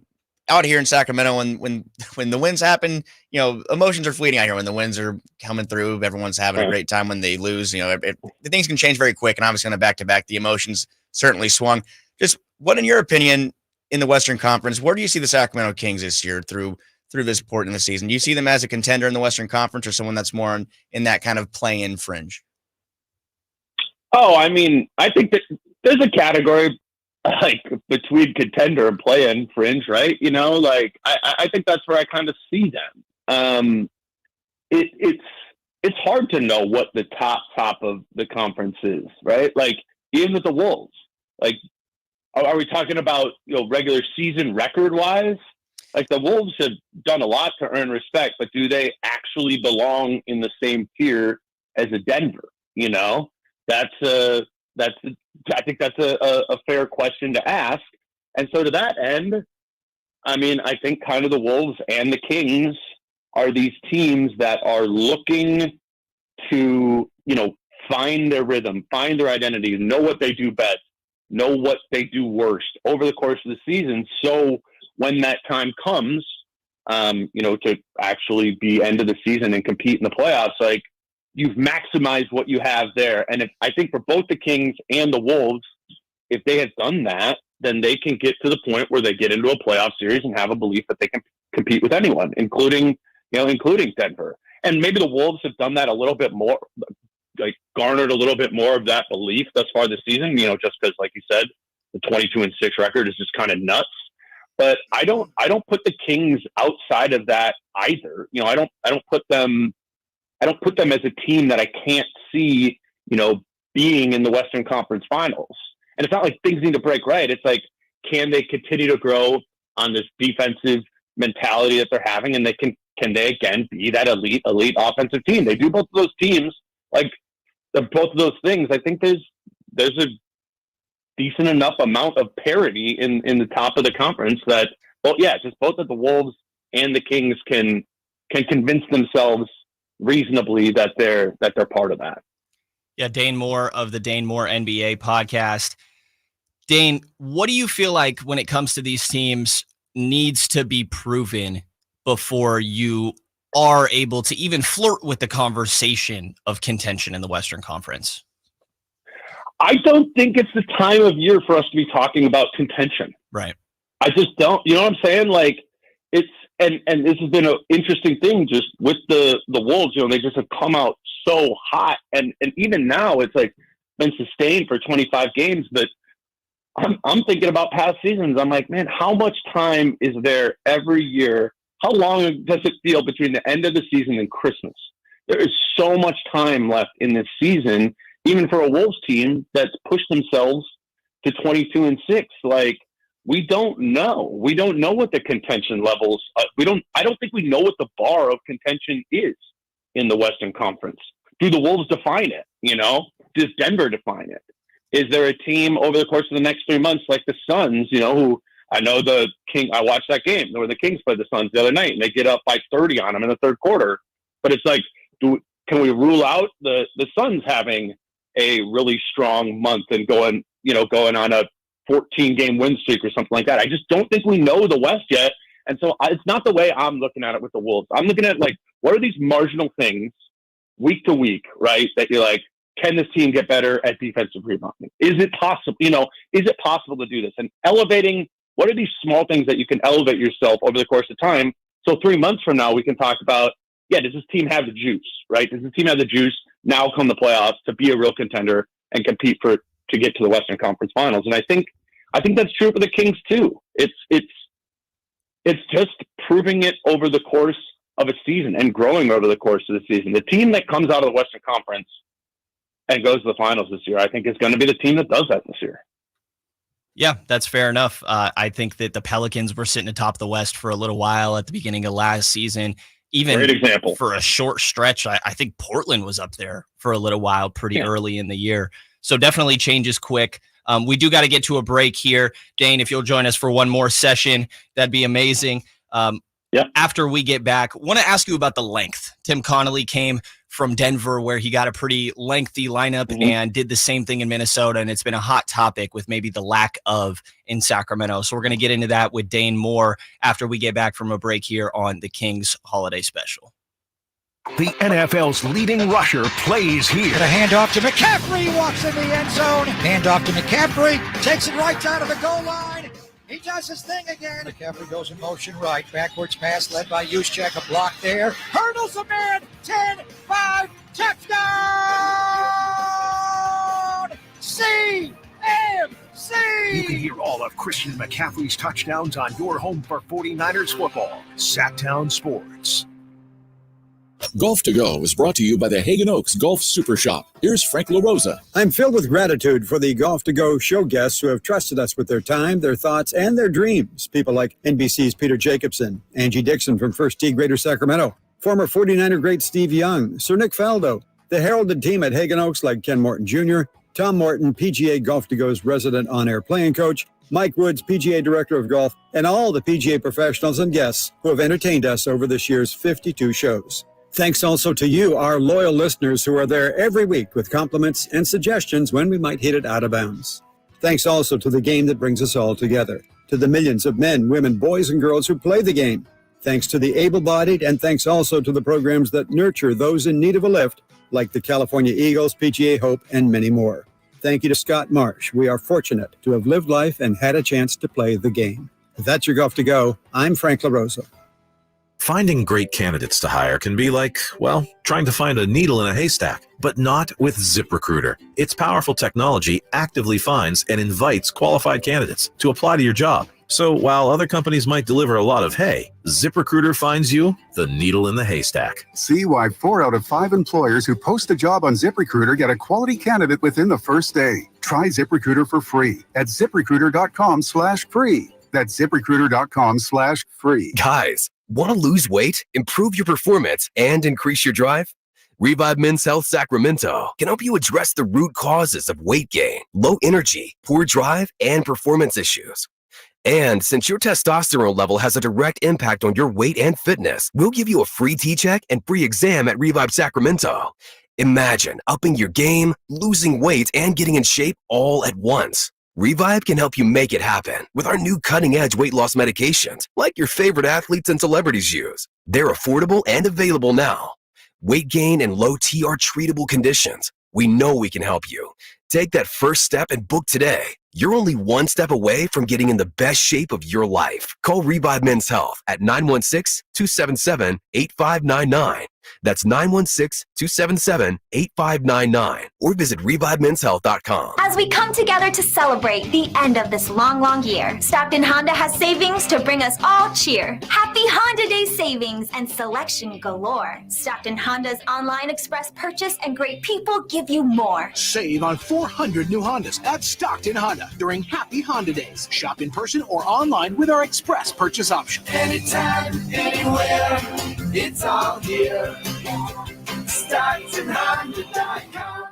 out here in Sacramento, when the wins happen, you know, emotions are fleeting out here. When the wins are coming through, everyone's having a great time. When they lose, you know, the things can change very quick. And obviously on a back-to-back, the emotions certainly swung. Just what, in your opinion, in the Western Conference, where do you see the Sacramento Kings this year through this point in the season? Do you see them as a contender in the Western Conference or someone that's more in that kind of play-in fringe? Oh, I mean, I think that there's a category like between contender and play-in fringe, right? You know, like I think that's where I kind of see them. It's hard to know what the top of the conference is, right? Like even with the Wolves, like are we talking about, you know, regular season record wise? Like the Wolves have done a lot to earn respect, but do they actually belong in the same tier as a Denver? You know, I think that's a fair question to ask. And so to that end, I mean, I think kind of the Wolves and the Kings are these teams that are looking to, you know, find their rhythm, find their identity, know what they do best, know what they do worst over the course of the season. So when that time comes, you know, to actually be end of the season and compete in the playoffs, like, you've maximized what you have there. And I think for both the Kings and the Wolves, if they have done that, then they can get to the point where they get into a playoff series and have a belief that they can compete with anyone, including Denver. And maybe the Wolves have done that a little bit more, like garnered a little bit more of that belief thus far this season, you know, just because, like you said, the 22-6 record is just kind of nuts. But I don't put the Kings outside of that either. You know, I don't put them as a team that I can't see, you know, being in the Western Conference Finals. And it's not like things need to break right. It's like, can they continue to grow on this defensive mentality that they're having? And can they again be that elite offensive team? They do both of those teams, like both of those things. I think there's a decent enough amount of parity in the top of the conference that, well, yeah, just both of the Wolves and the Kings can convince themselves reasonably that they're part of that. Yeah, Dane Moore of the Dane Moore NBA podcast. Dane, what do you feel like when it comes to these teams needs to be proven before you are able to even flirt with the conversation of contention in the Western Conference? I don't think it's the time of year for us to be talking about contention. Right. I just don't, you know what I'm saying? Like it's, and this has been an interesting thing just with the Wolves, you know, they just have come out so hot. And even now it's like been sustained for 25 games, but I'm thinking about past seasons. I'm like, man, how much time is there every year? How long does it feel between the end of the season and Christmas? There is so much time left in this season, even for a Wolves team that's pushed themselves to 22-6. Like, we don't know. We don't know what the contention levels. I don't think we know what the bar of contention is in the Western Conference. Do the Wolves define it? You know, does Denver define it? Is there a team over the course of the next 3 months like the Suns? You know, who I know the King. I watched that game where the Kings played the Suns the other night, and they get up by 30 on them in the third quarter. But it's like, can we rule out the Suns having a really strong month and going on a 14-game win streak or something like that? I just don't think we know the West yet. And so it's not the way I'm looking at it with the Wolves. I'm looking at, like, what are these marginal things week to week, right? That you're like, can this team get better at defensive rebounding? Is it possible, is it possible to do this? And elevating, what are these small things that you can elevate yourself over the course of time? So 3 months from now, we can talk about, does this team have the juice, right? Does this team have the juice now come the playoffs to be a real contender and compete to get to the Western Conference Finals? And I think I think that's true for the Kings too. It's just proving it over the course of a season and growing over the course of the season. The team that comes out of the Western Conference and goes to the finals this year, I think is going to be the team that does that this year. Yeah, that's fair enough. I think that the Pelicans were sitting atop the West for a little while at the beginning of last season. Even Great example. For a short stretch, I think Portland was up there for a little while pretty early in the year. So definitely changes quick. We do got to get to a break here. Dane, if you'll join us for one more session, that'd be amazing. After we get back, want to ask you about the length. Tim Connolly came from Denver where he got a pretty lengthy lineup and did the same thing in Minnesota, and it's been a hot topic with maybe the lack of in Sacramento. So we're going to get into that with Dane Moore after we get back from a break here on the Kings Holiday Special. The NFL's leading rusher plays here. And a handoff to McCaffrey, walks in the end zone. Handoff to McCaffrey, takes it right down to the goal line. He does his thing again. McCaffrey goes in motion right. Backwards pass led by Juszczyk. A block there. Hurdles a man. 10, 5, touchdown! CMC! You can hear all of Christian McCaffrey's touchdowns on your home for 49ers football. Sactown Sports. Golf to Go is brought to you by the Hagen Oaks Golf Super Shop. Here's Frank LaRosa. I'm filled with gratitude for the Golf to Go show guests who have trusted us with their time, their thoughts, and their dreams. People like NBC's Peter Jacobson, Angie Dixon from First Tee Greater Sacramento, former 49er great Steve Young, Sir Nick Faldo, the heralded team at Hagen Oaks like Ken Morton Jr., Tom Morton, PGA Golf to Go's resident on-air playing coach, Mike Woods, PGA Director of Golf, and all the PGA professionals and guests who have entertained us over this year's 52 shows. Thanks also to you, our loyal listeners who are there every week with compliments and suggestions when we might hit it out of bounds. Thanks also to the game that brings us all together, to the millions of men, women, boys, and girls who play the game. Thanks to the able-bodied, and thanks also to the programs that nurture those in need of a lift, like the California Eagles, PGA Hope, and many more. Thank you to Scott Marsh. We are fortunate to have lived life and had a chance to play the game. That's your Golf to Go. I'm Frank LaRosa. Finding great candidates to hire can be like, well, trying to find a needle in a haystack, but not with ZipRecruiter. Its powerful technology actively finds and invites qualified candidates to apply to your job. So while other companies might deliver a lot of hay, ZipRecruiter finds you the needle in the haystack. See why 4 out of 5 employers who post a job on ZipRecruiter get a quality candidate within the first day. Try ZipRecruiter for free at ZipRecruiter.com/free. That's ZipRecruiter.com/free. Guys, want to lose weight, improve your performance, and increase your drive? Revive Men's Health Sacramento can help you address the root causes of weight gain, low energy, poor drive, and performance issues. And since your testosterone level has a direct impact on your weight and fitness, we'll give you a free T-check and free exam at Revive Sacramento. Imagine upping your game, losing weight, and getting in shape all at once. Revive can help you make it happen with our new cutting-edge weight loss medications like your favorite athletes and celebrities use. They're affordable and available now. Weight gain and low T are treatable conditions. We know we can help you. Take that first step and book today. You're only one step away from getting in the best shape of your life. Call Revive Men's Health at 916-277-8599. That's 916-277-8599. Or visit ReviveMen'sHealth.com. As we come together to celebrate the end of this long, long year, Stockton Honda has savings to bring us all cheer. Happy Honda Day savings and selection galore. Stockton Honda's online express purchase and great people give you more. Save on 400 new Hondas at Stockton Honda during Happy Honda Days. Shop in person or online with our express purchase option. Anytime, anywhere, it's all here. StocktonHonda.com.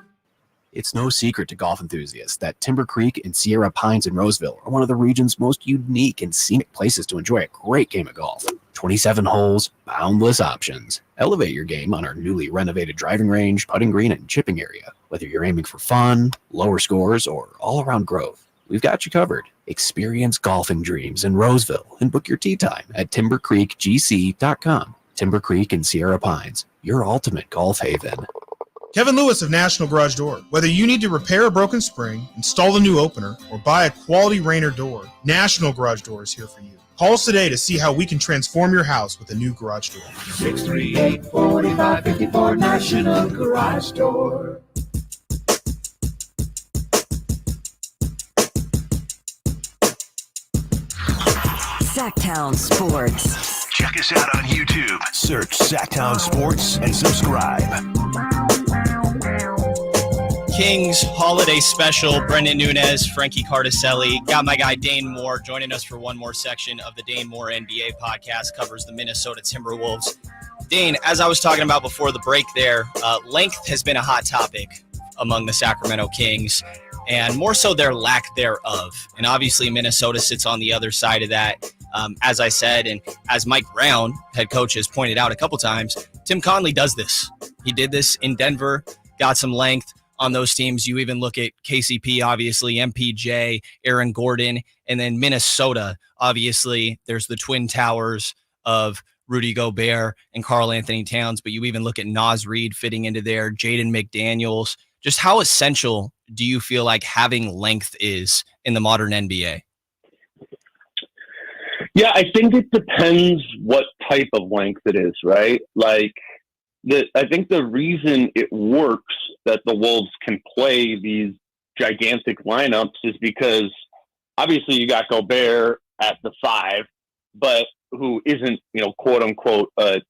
It's no secret to golf enthusiasts that Timber Creek and Sierra Pines in Roseville are one of the region's most unique and scenic places to enjoy a great game of golf. 27 holes, boundless options. Elevate your game on our newly renovated driving range, putting green, and chipping area. Whether you're aiming for fun, lower scores, or all-around growth, we've got you covered. Experience golfing dreams in Roseville and book your tee time at timbercreekgc.com. Timber Creek and Sierra Pines, your ultimate golf haven. Kevin Lewis of National Garage Door. Whether you need to repair a broken spring, install a new opener, or buy a quality Rainer door, National Garage Door is here for you. Call us today to see how we can transform your house with a new garage door. 638-4554 National Garage Door. Sactown Sports. Check us out on YouTube. Search Sactown Sports and subscribe. Kings holiday special. Brenden Nunez, Frankie Cardicelli. Got my guy Dane Moore joining us for one more section of the Dane Moore NBA podcast. Covers the Minnesota Timberwolves. Dane, as I was talking about before the break there, length has been a hot topic among the Sacramento Kings, and more so their lack thereof. And obviously Minnesota sits on the other side of that. As I said, and as Mike Brown, head coach, has pointed out a couple times, Tim Conley does this. He did this in Denver, got some length on those teams. You even look at KCP, obviously, MPJ, Aaron Gordon, and then Minnesota. Obviously, there's the Twin Towers of Rudy Gobert and Karl Anthony Towns, but you even look at Naz Reid fitting into there, Jaden McDaniels. Just how essential do you feel like having length is in the modern NBA? Yeah, I think it depends what type of length it is, right? Like, I think the reason it works that the Wolves can play these gigantic lineups is because obviously you got Gobert at the 5, but who isn't, quote unquote, a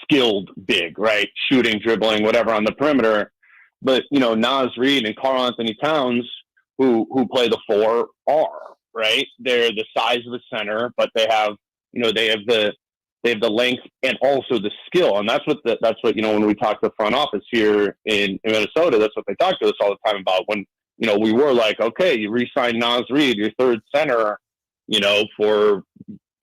skilled big, right? Shooting, dribbling, whatever on the perimeter. But, Naz Reid and Karl Anthony Towns, who play the 4, are, right? They're the size of the center, but they have the length and also the skill. And that's what when we talk to the front office here in Minnesota, that's what they talk to us all the time about when, we were like, okay, you re-sign Naz Reid, your third center, for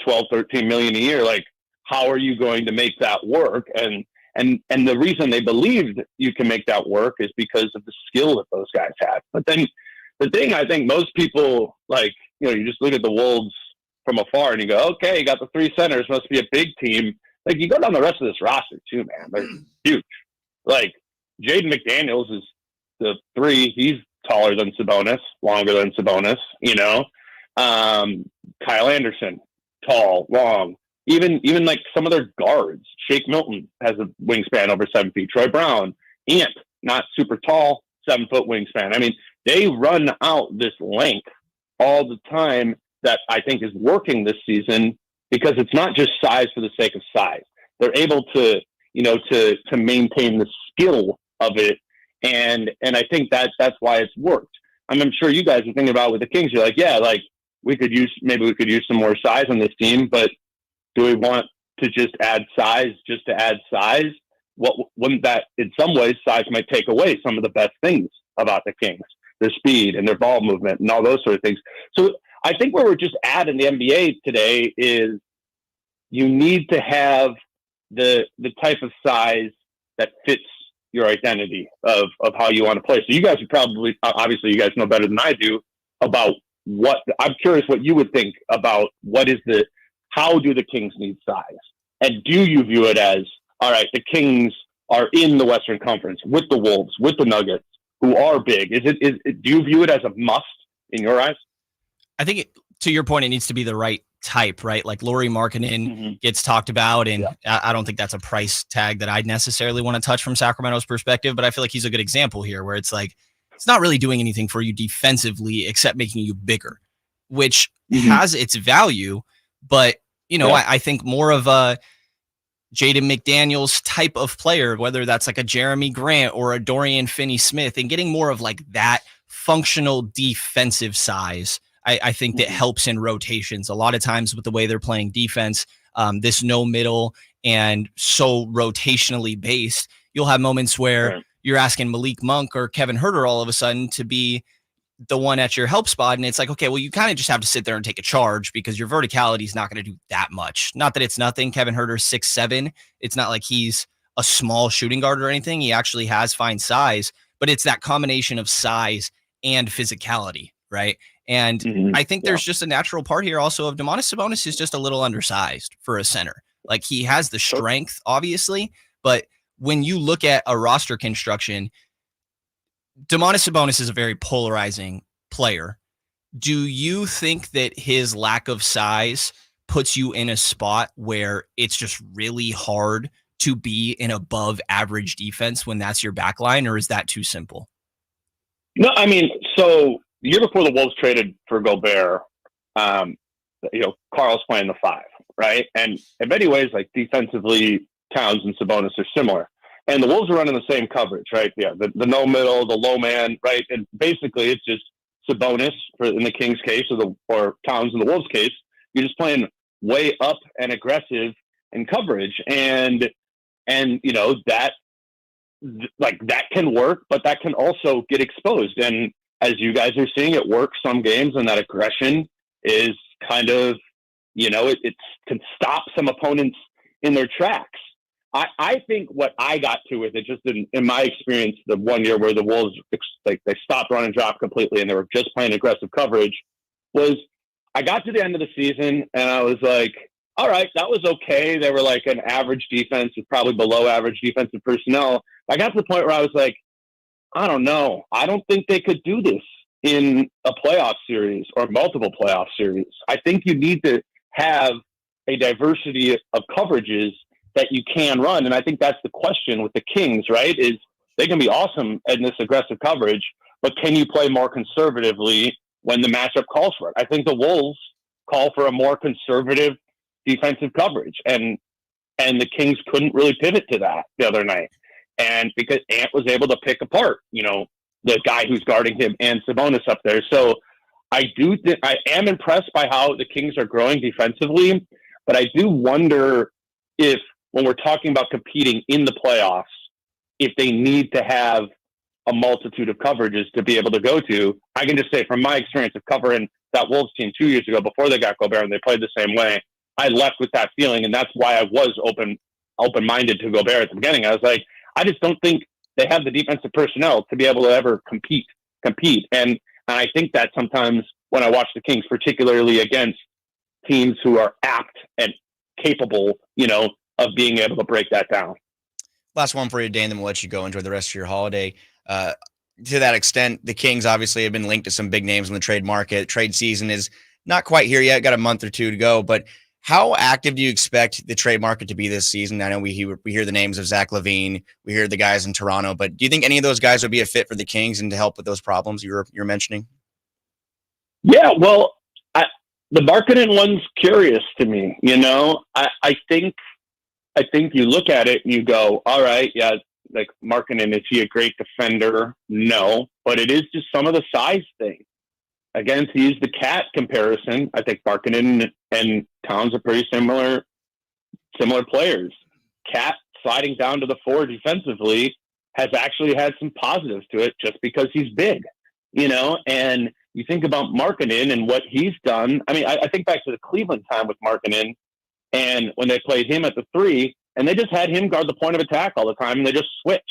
12, 13 million a year. Like, how are you going to make that work? And the reason they believed you can make that work is because of the skill that those guys have. But then the thing I think most people you just look at the Wolves from afar and you go, okay, you got the 3 centers, must be a big team. Like, you go down the rest of this roster too, man. They're huge. Like, Jaden McDaniels is the 3. He's taller than Sabonis, longer than Sabonis, Kyle Anderson, tall, long. Even like some of their guards. Shake Milton has a wingspan over 7 feet. Troy Brown, Ant, not super tall, 7-foot wingspan. I mean, they run out this length all the time that I think is working this season because it's not just size for the sake of size. They're able to, to maintain the skill of it. And I think that's why it's worked. I'm sure you guys are thinking about with the Kings. You're like, yeah, like we could use some more size on this team, but do we want to just add size just to add size? Wouldn't that, in some ways, size might take away some of the best things about the Kings, their speed and their ball movement and all those sort of things. So I think where we're just at in the NBA today is you need to have the type of size that fits your identity of how you want to play. So you guys would probably, obviously you guys know better than I do about I'm curious what you would think about how do the Kings need size? And do you view it as, all right, the Kings are in the Western Conference with the Wolves, with the Nuggets, who are big. Do you view it as a must in your eyes? I think to your point, it needs to be the right type, right? Like Lauri Markkanen gets talked about, and I don't think that's a price tag that I'd necessarily want to touch from Sacramento's perspective, but I feel like he's a good example here where it's like, it's not really doing anything for you defensively except making you bigger, which has its value. But, I think more of a Jaden McDaniels type of player, whether that's like a Jeremy Grant or a Dorian Finney-Smith, and getting more of like that functional defensive size, I think that helps in rotations. A lot of times with the way they're playing defense, this no middle and so rotationally based, you'll have moments where you're asking Malik Monk or Kevin Huerter all of a sudden to be the one at your help spot. And it's like, okay, well, you kind of just have to sit there and take a charge because your verticality is not going to do that much. Not that it's nothing. Kevin Huerter's 6'7". It's not like he's a small shooting guard or anything. He actually has fine size, but it's that combination of size and physicality, right? And I think there's just a natural part here also of Domantas Sabonis is just a little undersized for a center. Like, he has the strength, obviously, but when you look at a roster construction, Domantas Sabonis is a very polarizing player. Do you think that his lack of size puts you in a spot where it's just really hard to be an above average defense when that's your back line, or is that too simple? No, I mean, so the year before the Wolves traded for Gobert, Carl's playing the 5, right? And in many ways, like defensively, Towns and Sabonis are similar. And the Wolves are running the same coverage, right? Yeah, the no middle, the low man, right? And basically it's just Sabonis in the Kings case or Towns in the Wolves case. You're just playing way up and aggressive in coverage. And that can work, but that can also get exposed. And as you guys are seeing, it work some games, and that aggression is kind of, it can stop some opponents in their tracks. I think what I got to with it, just in my experience, the 1 year where the Wolves, they stopped run and drop completely and they were just playing aggressive coverage, was I got to the end of the season and I was like, all right, that was okay. They were like an average defense with probably below average defensive personnel. I got to the point where I was like, I don't know. I don't think they could do this in a playoff series or multiple playoff series. I think you need to have a diversity of coverages that you can run. And I think that's the question with the Kings, right? Is they can be awesome in this aggressive coverage, but can you play more conservatively when the matchup calls for it? I think the Wolves call for a more conservative defensive coverage, and the Kings couldn't really pivot to that the other night. And because Ant was able to pick apart, the guy who's guarding him and Sabonis up there. So I am impressed by how the Kings are growing defensively, but I do wonder if, when we're talking about competing in the playoffs, if they need to have a multitude of coverages to be able to go to. I can just say from my experience of covering that Wolves team 2 years ago before they got Gobert and they played the same way, I left with that feeling, and that's why I was open-minded to Gobert at the beginning. I was like, I just don't think they have the defensive personnel to be able to ever compete. And I think that sometimes when I watch the Kings, particularly against teams who are apt and capable, of being able to break that down. Last one for you, Dane, then we'll let you go enjoy the rest of your holiday. To that extent, the Kings obviously have been linked to some big names in the trade market. Trade season is not quite here yet. Got a month or two to go, but how active do you expect the trade market to be this season? I know we hear the names of Zach LaVine. We hear the guys in Toronto, but do you think any of those guys would be a fit for the Kings and to help with those problems you're mentioning? Yeah, well, the Markkanen one's curious to me. I think you look at it and you go, all right, yeah, like Markkanen, is he a great defender? No, but it is just some of the size thing. Again, to use the Cat comparison, I think Markkanen and Towns are pretty similar players. Cat sliding down to the 4 defensively has actually had some positives to it just because he's big, and you think about Markkanen and what he's done. I mean, I think back to the Cleveland time with Markkanen, and when they played him at the 3, and they just had him guard the point of attack all the time, and they just switched.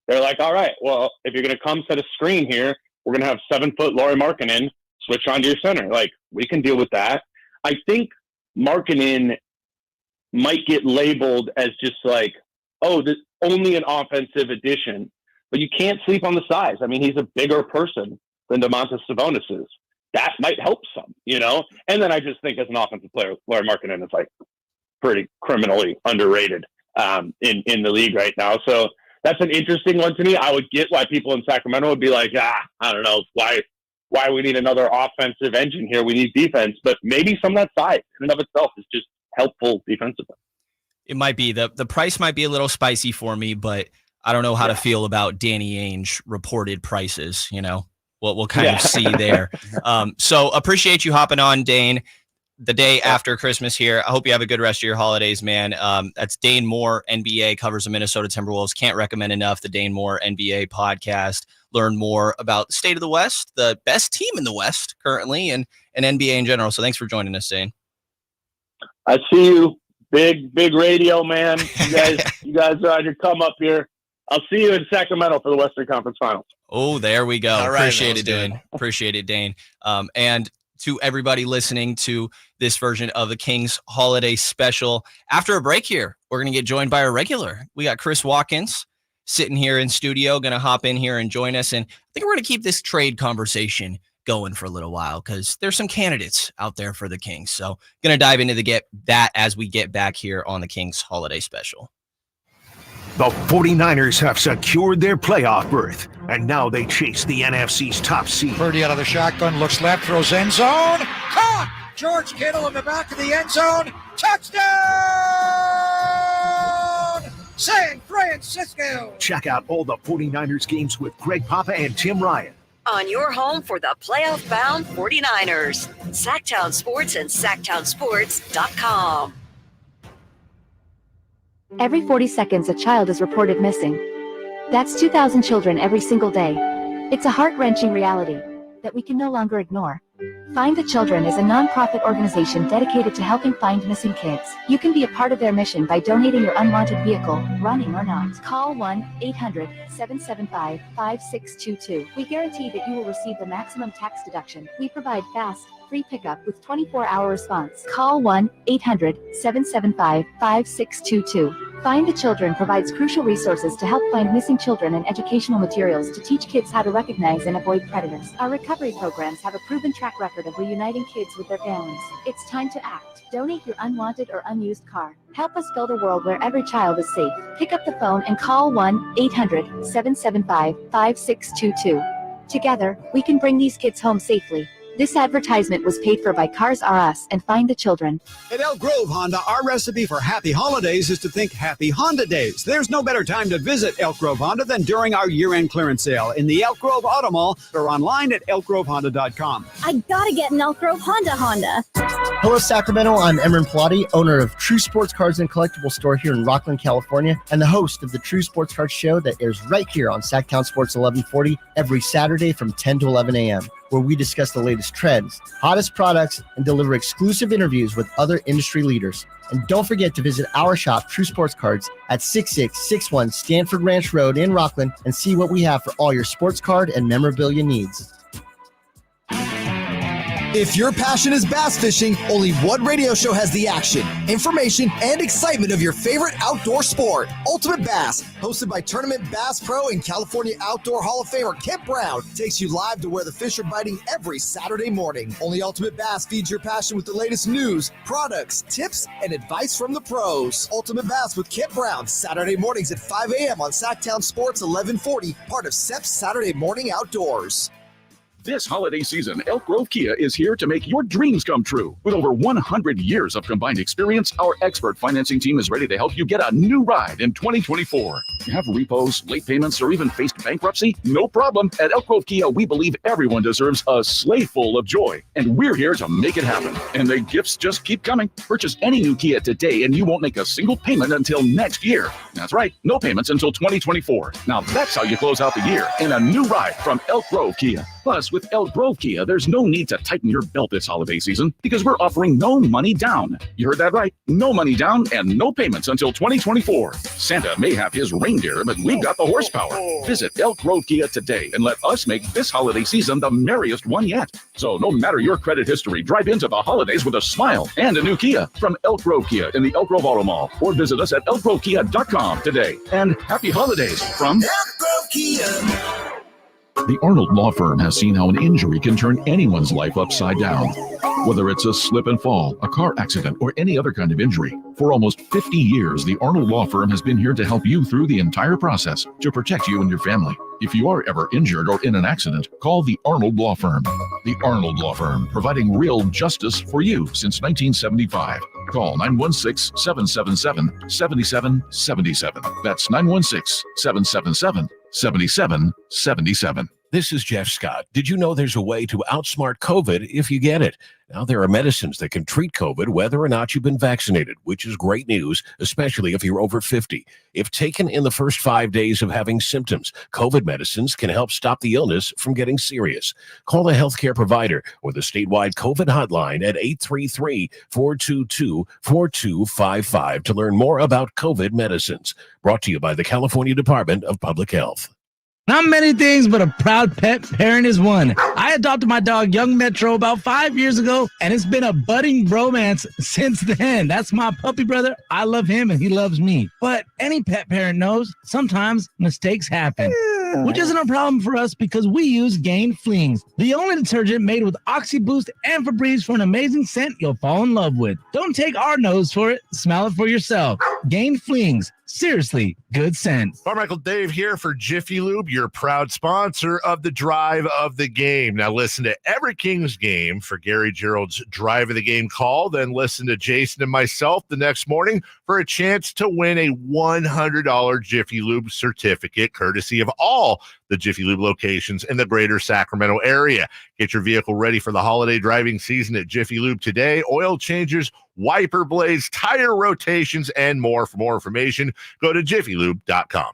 They're like, all right, well, if you're going to come set a screen here, we're going to have 7-foot Lauri Markkanen switch onto your center. Like, we can deal with that. I think Markkanen might get labeled as just like, oh, this only an offensive addition. But you can't sleep on the size. I mean, he's a bigger person than Domantas Sabonis is. That might help some, And then I just think as an offensive player, Lauri Markkanen is like pretty criminally underrated in the league right now. So that's an interesting one to me. I would get why people in Sacramento would be like, I don't know why we need another offensive engine here. We need defense, but maybe some of that size in and of itself is just helpful defensively. It might be the price might be a little spicy for me, but I don't know how to feel about Danny Ainge reported prices. We'll kind of see there. So appreciate you hopping on, Dane, the day after Christmas here. I hope you have a good rest of your holidays, man. That's Dane Moore, NBA, covers the Minnesota Timberwolves. Can't recommend enough the Dane Moore NBA podcast. Learn more about the state of the West, the best team in the West currently, and NBA in general. So thanks for joining us, Dane. I see you. Big radio, man. You guys are on your come up here. I'll see you in Sacramento for the Western Conference Finals. Oh, there we go. All right, Appreciate it, Dane. Appreciate it, Dane. And to everybody listening to this version of the Kings holiday special, after a break here, we're going to get joined by a regular. We got Chris Watkins sitting here in studio, going to hop in here and join us. And I think we're going to keep this trade conversation going for a little while because there's some candidates out there for the Kings. So going to dive into that as we get back here on the Kings holiday special. The 49ers have secured their playoff berth, and now they chase the NFC's top seed. Purdy out of the shotgun, looks left, throws end zone. Caught! George Kittle in the back of the end zone. Touchdown! San Francisco! Check out all the 49ers games with Greg Papa and Tim Ryan. On your home for the playoff-bound 49ers. Sactown Sports and SactownSports.com. Every 40 seconds, a child is reported missing. That's 2,000 children every single day. It's a heart-wrenching reality that we can no longer ignore. Find the Children is a non-profit organization dedicated to helping find missing kids. You can be a part of their mission by donating your unwanted vehicle, running or not. Call 1-800-775-5622. We guarantee that you will receive the maximum tax deduction. We provide fast, free pickup with 24-hour response. Call 1-800-775-5622. Find the Children provides crucial resources to help find missing children and educational materials to teach kids how to recognize and avoid predators. Our recovery programs have a proven track record of reuniting kids with their families. It's time to act. Donate your unwanted or unused car. Help us build a world where every child is safe. Pick up the phone and call 1-800-775-5622. Together, we can bring these kids home safely. This advertisement was paid for by Cars R Us and Find the Children. At Elk Grove Honda, our recipe for happy holidays is to think Happy Honda Days. There's no better time to visit Elk Grove Honda than during our year-end clearance sale in the Elk Grove Auto Mall or online at elkgrovehonda.com. I gotta get an Elk Grove Honda. Hello, Sacramento. I'm Emran Pilati, owner of True Sports Cards and Collectible Store here in Rockland, California, and the host of the True Sports Cards Show that airs right here on Sactown Sports 1140 every Saturday from 10 to 11 a.m., where we discuss the latest trends, hottest products, and deliver exclusive interviews with other industry leaders. And don't forget to visit our shop, True Sports Cards, at 6661 Stanford Ranch Road in Rockland and see what we have for all your sports card and memorabilia needs. If your passion is bass fishing, only one radio show has the action, information, and excitement of your favorite outdoor sport. Ultimate Bass, hosted by Tournament Bass Pro and California Outdoor Hall of Famer Kent Brown, takes you live to where the fish are biting every Saturday morning. Only Ultimate Bass feeds your passion with the latest news, products, tips, and advice from the pros. Ultimate Bass with Kent Brown, Saturday mornings at 5 a.m. on Sactown Sports 1140, part of SEP's Saturday Morning Outdoors. This holiday season, Elk Grove Kia is here to make your dreams come true. With over 100 years of combined experience, our expert financing team is ready to help you get a new ride in 2024. Have repos, late payments, or even faced bankruptcy? No problem. At Elk Grove Kia, we believe everyone deserves a sleigh full of joy, and we're here to make it happen. And the gifts just keep coming. Purchase any new Kia today, and you won't make a single payment until next year. That's right, no payments until 2024. Now that's how you close out the year in a new ride from Elk Grove Kia. Plus, with Elk Grove Kia, there's no need to tighten your belt this holiday season because we're offering no money down. You heard that right. No money down and no payments until 2024. Santa may have his reindeer, but we've got the horsepower. Visit Elk Grove Kia today and let us make this holiday season the merriest one yet. So no matter your credit history, drive into the holidays with a smile and a new Kia from Elk Grove Kia in the Elk Grove Auto Mall, or visit us at elkgrovekia.com today. And happy holidays from Elk Grove Kia. The Arnold Law Firm has seen how an injury can turn anyone's life upside down. Whether it's a slip and fall, a car accident, or any other kind of injury. For almost 50 years, the Arnold Law Firm has been here to help you through the entire process to protect you and your family. If you are ever injured or in an accident, call the Arnold Law Firm. The Arnold Law Firm, providing real justice for you since 1975. Call 916-777-7777. That's 916-777-7777. This is Jeff Scott. Did you know there's a way to outsmart COVID if you get it? Now, there are medicines that can treat COVID whether or not you've been vaccinated, which is great news, especially if you're over 50. If taken in the first 5 days of having symptoms, COVID medicines can help stop the illness from getting serious. Call the healthcare provider or the statewide COVID hotline at 833-422-4255 to learn more about COVID medicines. Brought to you by the California Department of Public Health. Not many things, but a proud pet parent is one. I adopted my dog, Young Metro, about 5 years ago, and it's been a budding bromance since then. That's my puppy brother. I love him, and he loves me. But any pet parent knows sometimes mistakes happen, which isn't a problem for us because we use Gain Flings, the only detergent made with OxyBoost and Febreze for an amazing scent you'll fall in love with. Don't take our nose for it. Smell it for yourself. Gain Flings. Seriously, good sense. Carmichael Dave here for Jiffy Lube, your proud sponsor of the Drive of the Game. Now listen to every Kings game for Gary Gerald's Drive of the Game call. Then listen to Jason and myself the next morning for a chance to win a $100 Jiffy Lube certificate, courtesy of all the Jiffy Lube locations in the greater Sacramento area. Get your vehicle ready for the holiday driving season at Jiffy Lube today. Oil changes, wiper blades, tire rotations, and more. For more information, go to jiffylube.com.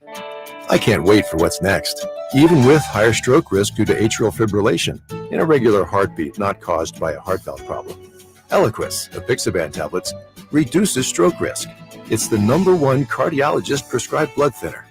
I can't wait for what's next, even with higher stroke risk due to atrial fibrillation, an irregular heartbeat not caused by a heart valve problem. Eliquis, apixaban tablets, reduces stroke risk. It's the #1 cardiologist prescribed blood thinner.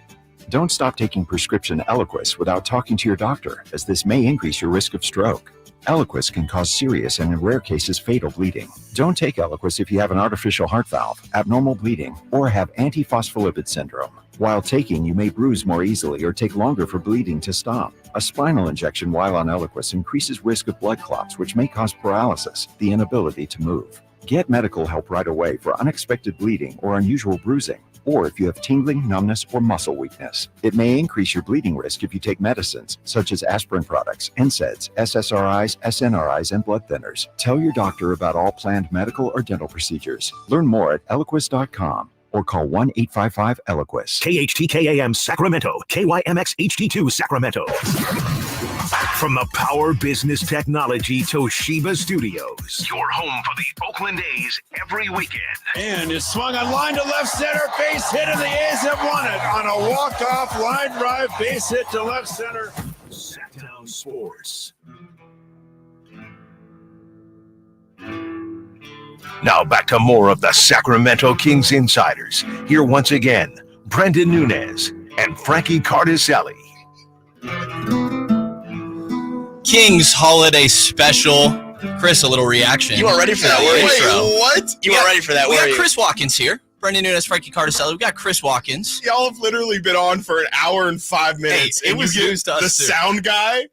Don't stop taking prescription Eliquis without talking to your doctor, as this may increase your risk of stroke. Eliquis can cause serious and in rare cases fatal bleeding. Don't take Eliquis if you have an artificial heart valve, abnormal bleeding, or have antiphospholipid syndrome. While taking, you may bruise more easily or take longer for bleeding to stop. A spinal injection while on Eliquis increases risk of blood clots, which may cause paralysis, the inability to move. Get medical help right away for unexpected bleeding or unusual bruising, or if you have tingling, numbness, or muscle weakness. It may increase your bleeding risk if you take medicines, such as aspirin products, NSAIDs, SSRIs, SNRIs, and blood thinners. Tell your doctor about all planned medical or dental procedures. Learn more at Eliquis.com or call 1-855-ELIQUIS. KHTKAM Sacramento, KYMX HD2 Sacramento. From the Power Business Technology Toshiba Studios, your home for the Oakland A's every weekend. And it's swung on line to left center, base hit, and the A's have won it on a walk-off line drive, base hit to left center. Sactown Sports. Now back to more of the Sacramento Kings Insiders. Here once again, Brenden Nunez and Frankie Cardicelli. Kings holiday special. Chris, a little reaction. You weren't ready for that, were you? Wait, what? You weren't ready for that, We were got you? Chris Watkins here. Brenden Nunez, Frankie Cardicelli. We got Chris Watkins. Y'all have literally been on for an hour and 5 minutes. Hey, it and was you get news to us, the too. sound guy.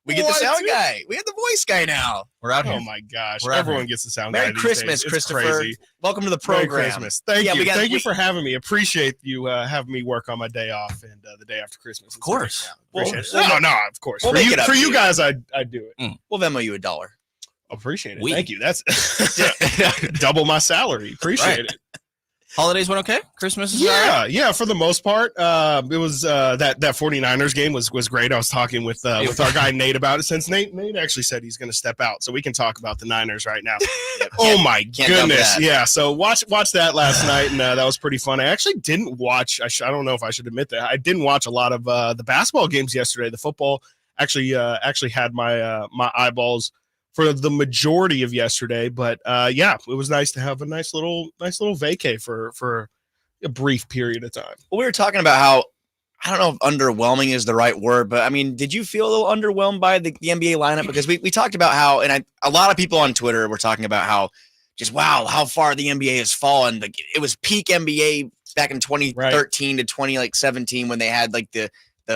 We get the sound guy. We have the voice guy now. We're out here. Oh my gosh. We're out Everyone here. gets the sound Merry guy these Christmas, days. It's Christopher. crazy. Welcome to the Merry program. Christmas. Thank Yeah, you. we got- Thank you we- for having me. Appreciate you having me work on my day off and the day after Christmas. Of course. Appreciate Well, it. No, of course. we'll for make you, it up for to you you. guys, I do it. We'll Venmo you $1. Appreciate it. We- Thank you. That's double my salary. Appreciate Right. it. Holidays went okay? Christmas is all Yeah, right? yeah. For the most part, it was that 49ers game was great. I was talking with our guy Nate about it. Since Nate actually said he's going to step out, so we can talk about the Niners right now. Oh my can't dump goodness, that. yeah. So watch that last night, and that was pretty fun. I actually didn't watch. I don't know if I should admit that I didn't watch a lot of the basketball games yesterday. The football actually had my my eyeballs for the majority of yesterday, but yeah, it was nice to have a nice little vacay for a brief period of time. Well, we were talking about how, I don't know if underwhelming is the right word, but I mean, did you feel a little underwhelmed by the NBA lineup? Because we talked about how, and a lot of people on Twitter were talking about how just, wow, how far the NBA has fallen. Like, it was peak NBA back in 2013 to 2017 when they had like the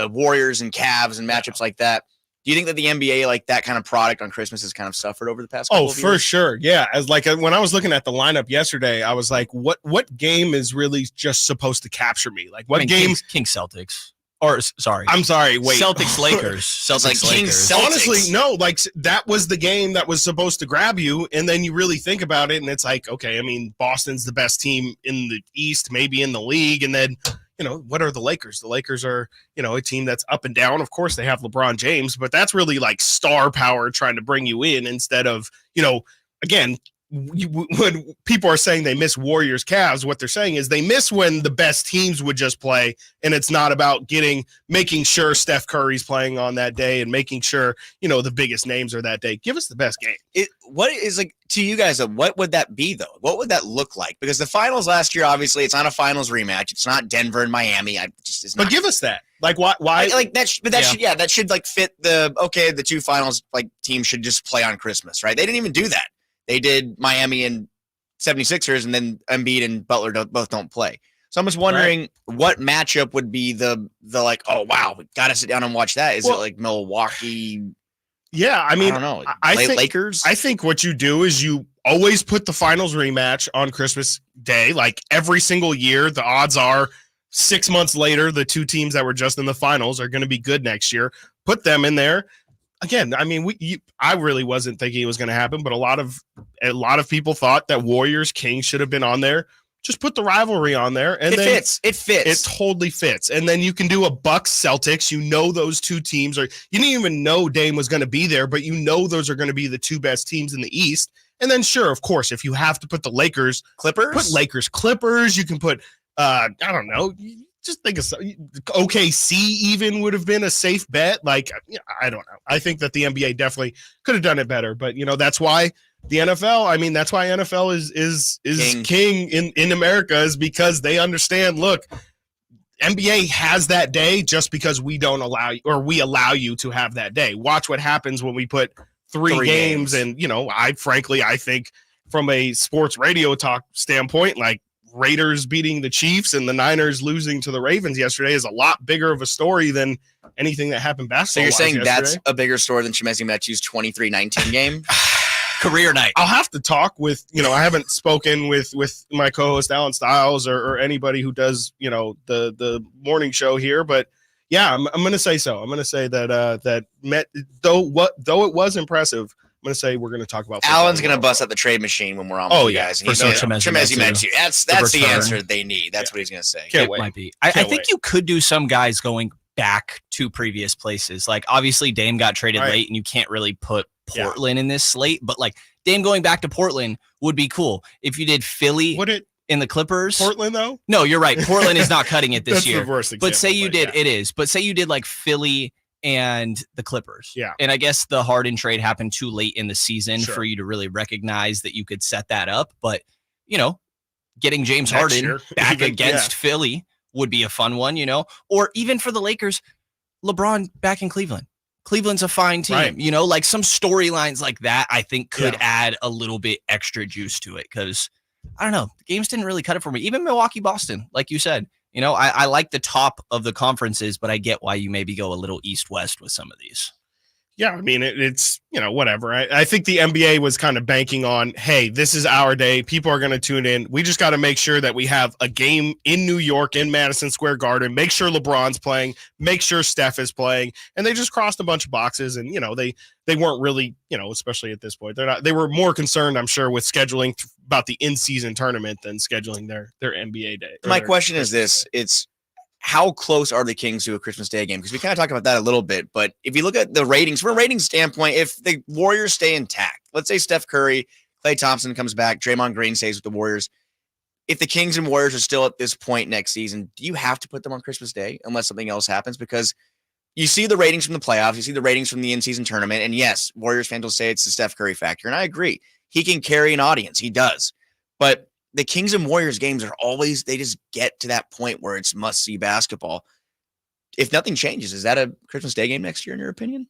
Warriors and Cavs and matchups like that. Do you think that the NBA, like that kind of product on Christmas, has kind of suffered over the past couple of years? For sure. Yeah. As like when I was looking at the lineup yesterday, I was like, what game is really just supposed to capture me? Like what game? Kings Celtics. Or sorry. I'm sorry. Wait. Celtics Lakers. Celtics Lakers. Honestly, no, like that was the game that was supposed to grab you. And then you really think about it and it's like, okay, I mean, Boston's the best team in the East, maybe in the league. And then, you know, what are the Lakers? The Lakers are, you know, a team that's up and down. Of course, they have LeBron James, but that's really like star power trying to bring you in instead of, you know, again, when people are saying they miss Warriors Cavs, what they're saying is they miss when the best teams would just play, and it's not about making sure Steph Curry's playing on that day and making sure, you know, the biggest names are that day. Give us the best game. What is, like, to you guys, what would that be though? What would that look like? Because the finals last year, obviously, it's not a finals rematch. It's not Denver and Miami. But give us that. Like why? Like that? That should like fit the two finals like teams should just play on Christmas, right? They didn't even do that. They did Miami and 76ers, and then Embiid and Butler both don't play. So I'm just wondering what matchup would be the like, oh, wow, we got to sit down and watch that. Is it like Milwaukee? Yeah, I mean, I don't know. I think Lakers? I think what you do is you always put the finals rematch on Christmas Day. Like every single year, the odds are 6 months later, the two teams that were just in the finals are going to be good next year. Put them in there. Again, I mean, I really wasn't thinking it was going to happen, but a lot of people thought that Warriors Kings should have been on there. Just put the rivalry on there, and It fits. It totally fits. And then you can do a Bucks Celtics. You know those two teams are. You didn't even know Dame was going to be there, but you know those are going to be the two best teams in the East. And then, sure, of course, if you have to put the Lakers, Clippers, put Lakers, Clippers. You can put. I don't know. Just think of OKC even would have been a safe bet. Like, I don't know. I think that the NBA definitely could have done it better, but that's why the NFL. I mean, that's why NFL is king in America, is because they understand. Look, NBA has that day just because we don't allow you, or we allow you to have that day. Watch what happens when we put three games, and I think from a sports radio talk standpoint, like, Raiders beating the Chiefs and the Niners losing to the Ravens yesterday is a lot bigger of a story than anything that happened basketball. So you're saying yesterday. That's a bigger story than Chimezie Metu's 23-19 game? Career night. I'll have to talk with, I haven't spoken with my co-host Alan Stiles or anybody who does, the morning show here, but yeah, I'm going to say so. I'm going to say that though it was impressive, I'm going to say we're going to talk about football. Alan's going to bust out the trade machine when we're on with you guys. And Chimezie Metu. That's the answer they need. That's what he's going to say. It might be. I think you could do some guys going back to previous places. Like, obviously, Dame got traded late, and you can't really put Portland in this slate. But, like, Dame going back to Portland would be cool. If you did Philly in the Clippers. Portland, though? No, you're right. Portland is not cutting it this That's year. the worst example, but say you did. It is. But say you did, like, Philly and the Clippers. Yeah. And I guess the Harden trade happened too late in the season for you to really recognize that you could set that up. But, getting James Harden back against Philly would be a fun one, or even for the Lakers, LeBron back in Cleveland. Cleveland's a fine team, like some storylines like that, I think could add a little bit extra juice to it. Cause I don't know, the games didn't really cut it for me. Even Milwaukee, Boston, like you said, I like the top of the conferences, but I get why you maybe go a little east-west with some of these. Yeah, I mean, it's, whatever. I think the NBA was kind of banking on, hey, this is our day. People are going to tune in. We just got to make sure that we have a game in New York, in Madison Square Garden, make sure LeBron's playing, make sure Steph is playing. And they just crossed a bunch of boxes. And, they weren't really, especially at this point, they were more concerned, I'm sure, with scheduling about the in-season tournament than scheduling their NBA day. My question is this. It's, how close are the Kings to a Christmas Day game? Because we kind of talked about that a little bit. But if you look at the ratings, from a ratings standpoint, if the Warriors stay intact, let's say Steph Curry, Klay Thompson comes back, Draymond Green stays with the Warriors. If the Kings and Warriors are still at this point next season, do you have to put them on Christmas Day unless something else happens? Because you see the ratings from the playoffs, you see the ratings from the in-season tournament, and yes, Warriors fans will say it's the Steph Curry factor, and I agree. He can carry an audience. He does. But the Kings and Warriors games are always, they just get to that point where it's must-see basketball. If nothing changes, is that a Christmas Day game next year, in your opinion?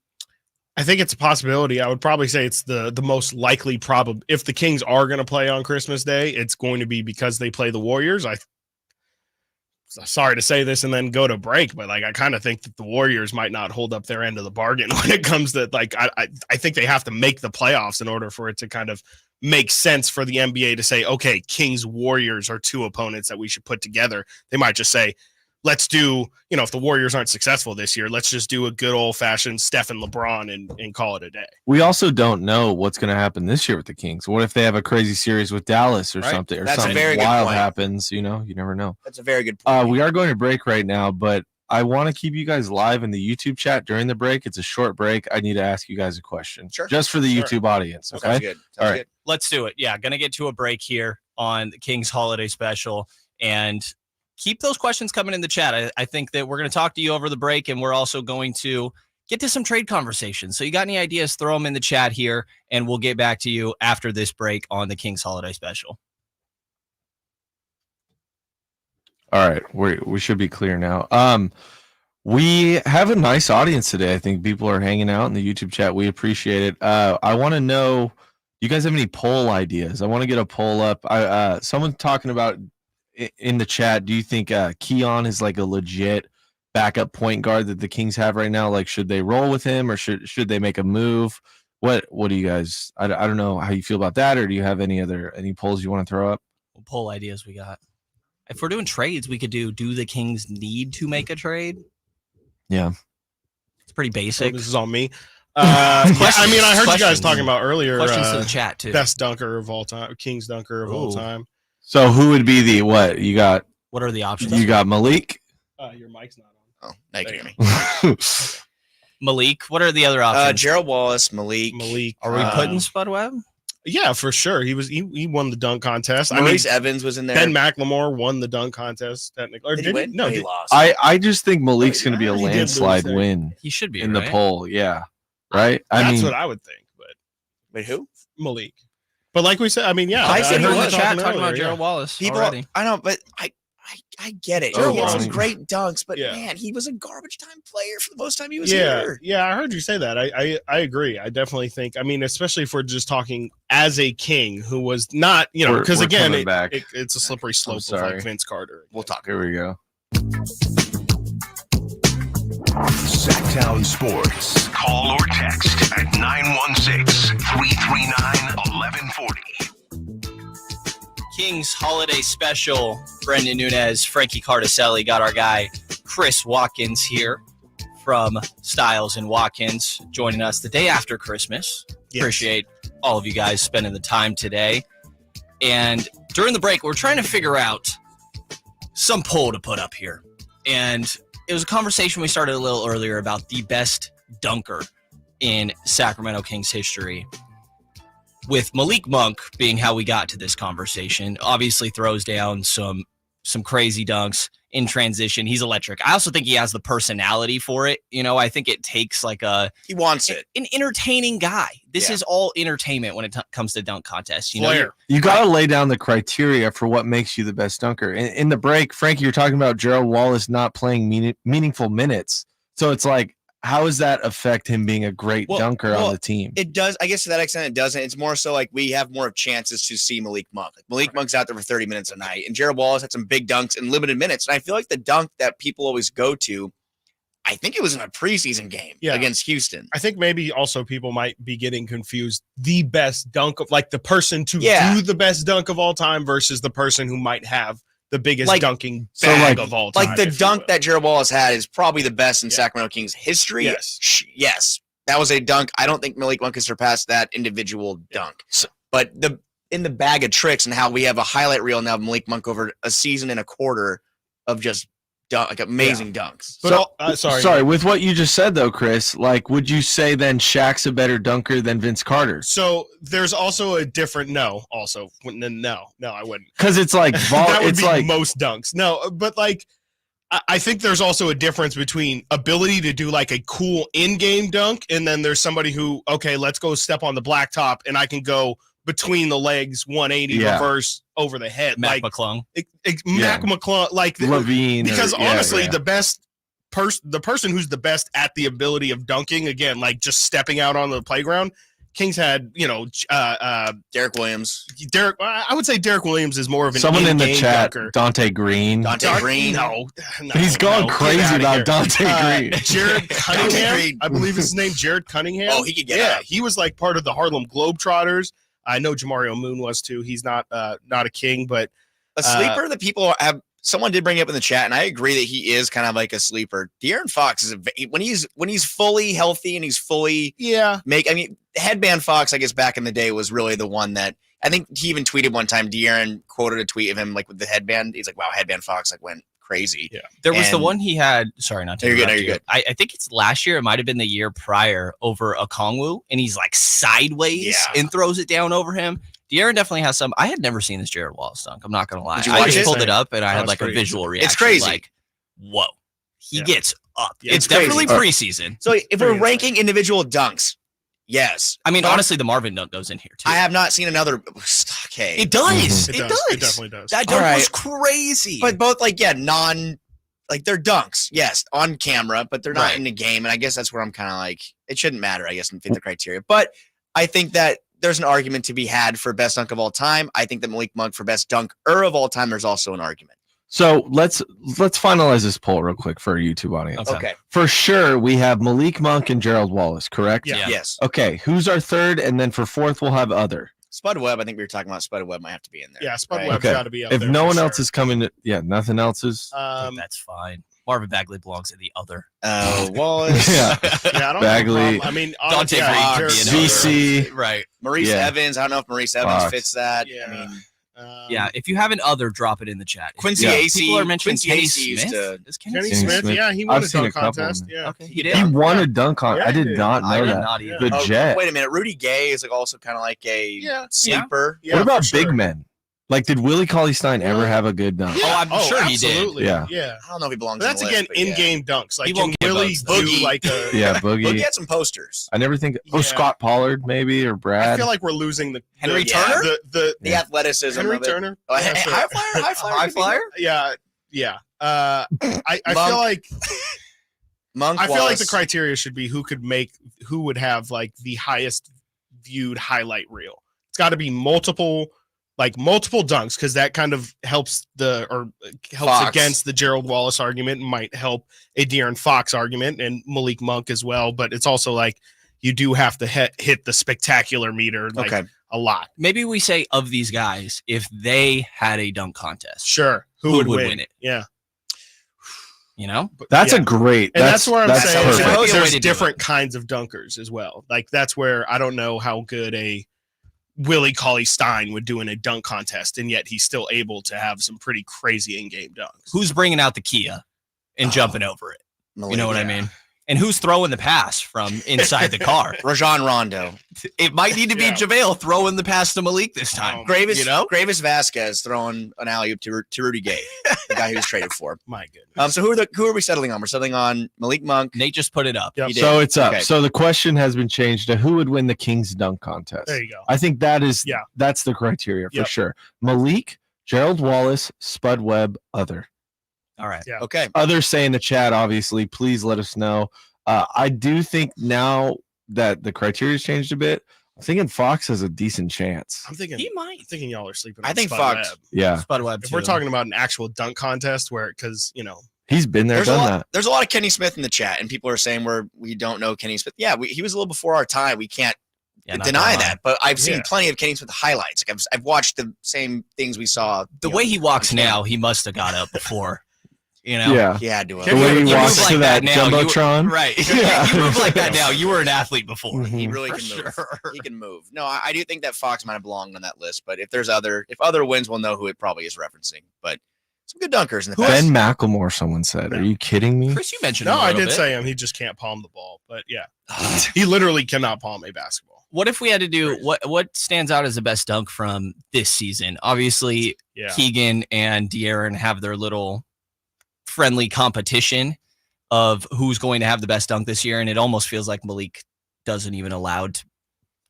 I think it's a possibility. I would probably say it's the most likely problem. If the Kings are going to play on Christmas Day, it's going to be because they play the Warriors. Sorry to say this and then go to break, but I kind of think that the Warriors might not hold up their end of the bargain when it comes to I think they have to make the playoffs in order for it to kind of make sense for the NBA to say, okay, Kings Warriors are two opponents that we should put together. They might just say, let's do, if the Warriors aren't successful this year, let's just do a good old fashioned Steph and LeBron and call it a day. We also don't know what's going to happen this year with the Kings. What if they have a crazy series with Dallas or something, or something wild happens? You never know. That's a very good point. We are going to break right now, but I want to keep you guys live in the YouTube chat during the break. It's a short break. I need to ask you guys a question, just for the YouTube audience. Okay. Sounds good. All right. Let's do it. Yeah. Going to get to a break here on the Kings holiday special, and keep those questions coming in the chat. I think that we're going to talk to you over the break, and we're also going to get to some trade conversations. So you got any ideas, throw them in the chat here, and we'll get back to you after this break on the Kings holiday special. All right. We should be clear now. We have a nice audience today. I think people are hanging out in the YouTube chat. We appreciate it. I want to know, do you guys have any poll ideas? I want to get a poll up. Someone's talking about in the chat, do you think Keon is like a legit backup point guard that the Kings have right now? Like, should they roll with him, or should they make a move? What do you guys, I don't know how you feel about that, or do you have any polls you want to throw up? What poll ideas we got? If we're doing trades, we could do the Kings need to make a trade? Yeah. It's pretty basic. So this is on me. I mean, I heard you guys talking about earlier. Questions to the chat, too. Best dunker of all time, Kings dunker of all time. So who would be the what? You got. What are the options? You got Malik. Your mic's not on. Oh, now you can hear me. Malik. What are the other options? Gerald Wallace, Malik. Are we putting Spud Webb? Yeah, for sure. He won the dunk contest. Maurice Evans was in there. Ben McLemore won the dunk contest technically. Or Did he win? No, he he lost. I just think Malik's going to be a He did lose landslide there. win. He should be in the right? poll. Yeah. Right. That's what I would think. But wait, who? Malik. But like we said, I mean, yeah. I said he heard was. you Chat talking earlier, about yeah. Gerald Wallace People, already. I know, but I get it. He had some great dunks, but man, he was a garbage time player for the most time he was here. Yeah, I heard you say that. I agree. I definitely think. I mean, especially if we're just talking as a King who was not, because We're again, coming back. it's a slippery slope of sorry. like Vince Carter. We'll talk. Here we go. Sactown Sports. Call or text at 916-339-1140. Kings holiday special. Brendan Nunez, Frankie Cardicelli, got our guy Chris Watkins here from Styles and Watkins joining us the day after Christmas. Yes. Appreciate all of you guys spending the time today. And during the break, we're trying to figure out some poll to put up here. And it was a conversation we started a little earlier about the best dunker in Sacramento Kings history. With Malik Monk being how we got to this conversation, obviously throws down some crazy dunks in transition. He's electric. I also think he has the personality for it. I think it takes he wants it. An entertaining guy. This is all entertainment when it comes to dunk contests. Flair. You got to lay down the criteria for what makes you the best dunker. In the break, Frankie, you're talking about Gerald Wallace not playing meaningful minutes. So it's like, how does that affect him being a great dunker on the team? It does. I guess to that extent, it doesn't. It's more so like we have more chances to see Malik Monk. Malik Monk's out there for 30 minutes a night, and Gerald Wallace had some big dunks in limited minutes. And I feel like the dunk that people always go to, I think it was in a preseason game against Houston. I think maybe also people might be getting confused. The best dunk of the person to do the best dunk of all time versus the person who might have the biggest dunking bag of all time. Like the dunk that Gerald Wallace had is probably the best in Sacramento Kings history. Yes. That was a dunk. I don't think Malik Monk can surpass that individual dunk. But in the bag of tricks and how we have a highlight reel now of Malik Monk over a season and a quarter of just amazing dunks. But sorry, with what you just said though, Chris, would you say then Shaq's a better dunker than Vince Carter? So there's also a different no, I wouldn't. Because it's like that would be most dunks. No, but I think there's also a difference between ability to do a cool in-game dunk, and then there's somebody who, okay, let's go step on the blacktop, and I can go between the legs, 180 reverse over the head. Mac McClung. Mac McClung, Levine. Because honestly, the person who's the best at the ability of dunking, again, just stepping out on the playground, Kings had, Derek Williams. I would say Derek Williams is more of an someone in the chat. Dunker. Dante Green. No, he's going crazy about Dante Green. Jared Cunningham, I believe his name, Jared Cunningham. Oh, he could get out. He was part of the Harlem Globetrotters. I know Jamario Moon was too. He's not a King, but a sleeper that people have. Someone did bring up in the chat, and I agree that he is kind of like a sleeper. De'Aaron Fox is when he's fully healthy and he's fully Headband Fox, I guess back in the day was really the one that I think he even tweeted one time. De'Aaron quoted a tweet of him with the headband. He's like, "Wow, Headband Fox went crazy." Yeah, there was the one he had. Sorry, not to interrupt you. You're good. I think it's last year. It might have been the year prior over Okongwu, and he's sideways and throws it down over him. De'Aaron definitely has some. I had never seen this Jared Wallace dunk. I'm not gonna lie. I just pulled it up and I had a visual reaction. It's crazy. Whoa, he gets up. Yeah, it's definitely preseason. So if we're ranking individual dunks, yes. I mean, honestly, the Marvin dunk goes in here too. I have not seen another. Okay, it does. It does. It definitely does. That dunk was crazy. But both they're dunks, yes, on camera, but they're not in the game. And I guess that's where I'm kind of it shouldn't matter, I guess, and fit the criteria. But I think that there's an argument to be had for best dunk of all time. I think that Malik Monk for best dunker of all time, there's also an argument. So let's finalize this poll real quick for our YouTube audience. Okay. For sure, we have Malik Monk and Gerald Wallace, correct? Yeah. Yes. Okay, who's our third? And then for fourth, we'll have other. Spud Webb, I think we were talking about Spud Webb might have to be in there. Yeah, Spud right? Webb's got to be up If there. no for one sure. else is coming, nothing else is. That's fine. Marvin Bagley belongs in the other. Oh, Wallace. Yeah. Yeah, I don't Bagley. have a problem. I mean, Dante yeah, Reed, Jared- VC. Right. Maurice Yeah. Evans. I don't know if Maurice Evans Fox. fits that. Yeah. I mean, Yeah, if you have an other, drop it in the chat. Quincy Yeah. AC. People are mentioning Quincy Kenny AC used Smith. to. Is Kenny Kenny Smith? Smith, yeah, he won I've a seen dunk a couple. contest. Yeah. Okay, he did. He won a dunk on. Yeah, I he did did. not I know did that. not either. The Oh, Jet. wait a minute. Rudy Gay is like also kind of like a sleeper. Yeah, What about for sure. big men? Like, did Willie Cauley-Stein ever have a good dunk? Oh, I'm sure he did. absolutely. Yeah. Yeah. I don't know if he belongs. But that's on the again list, but yeah. in-game dunks. Like He can won't get Willie votes, though. do Boogie. like a. Yeah, Boogie. Boogie had some posters. I never think. Oh, Yeah. Scott Pollard maybe or Brad. I feel like we're losing the Henry the, Turner? The The athleticism. Henry of it. Turner. Oh, Yeah, sure. high flyer. High flyer. High flyer? Yeah, yeah. I Monk. feel like Monk. I feel like Wallace. the criteria should be who would have like the highest viewed highlight reel. It's got to be multiple dunks because that kind of helps Fox. against the Gerald Wallace argument and might help a De'Aaron Fox argument and Malik Monk as well. But it's also like you do have to hit the spectacular meter a lot. Maybe we say of these guys, if they had a dunk contest, Sure, who would win it? Yeah, You know, That's yeah. a great. And that's where I'm that's saying perfect. Might be a way there's to do different kinds of dunkers as well. Like that's where I don't know how good a Willie Cauley-Stein would do in a dunk contest, and yet he's still able to have some pretty crazy in-game dunks. who's bringing out the Kia and jumping over it? You know what I Malik, mean? And who's throwing the pass from inside the car? Rajon Rondo. It might need to be Yeah. JaVale throwing the pass to Malik this time. Gravis, you know? Gravis Vasquez throwing an alley-oop to Rudy Gay, the guy who was traded for. My goodness. So who are we settling on? We're settling on Malik Monk. Nate just put it up. Yep. He did. So it's up. Okay. So the question has been changed to who would win the Kings dunk contest. There you go. I think Yeah. that's the criteria for Yep. sure. Malik, Gerald Wallace, Spud Webb, other. All right. Yeah. Okay. Others say in the chat, obviously, please let us know. I do think now that the criteria's changed a bit, I'm thinking Fox has a decent chance. I'm thinking He might. I'm thinking y'all are sleeping. I on think Spud Fox- Webb. Yeah, Spud Webb. If we're too. talking about an actual dunk contest, because he's been there, There's a done lot. that. There's a lot of Kenny Smith in the chat, and people are saying we don't know Kenny Smith. Yeah, he was a little before our time. We can't Yeah, not deny gonna lie. that. But I've seen Yeah. plenty of Kenny Smith highlights. Like I've watched the same things we saw. The way he walks now, he must have got up before. You know? Yeah, he had to. the way he You walks move to like that now, you- jumbotron. Right. Yeah. You move like that now. You were an athlete before. He really For can move. sure. He can move. No, I do think that Fox might have belonged on that list. But if other wins, we'll know who it probably is referencing. But some good dunkers in the Ben past. McLemore, someone said. Are you kidding me? Chris, you mentioned No, him a I little did bit. say him. He just can't palm the ball. But yeah, he literally cannot palm a basketball. What if we had to do what stands out as the best dunk from this season? Obviously, Yeah. Keegan and De'Aaron have their little friendly competition of who's going to have the best dunk this year, and it almost feels like Malik doesn't even allowed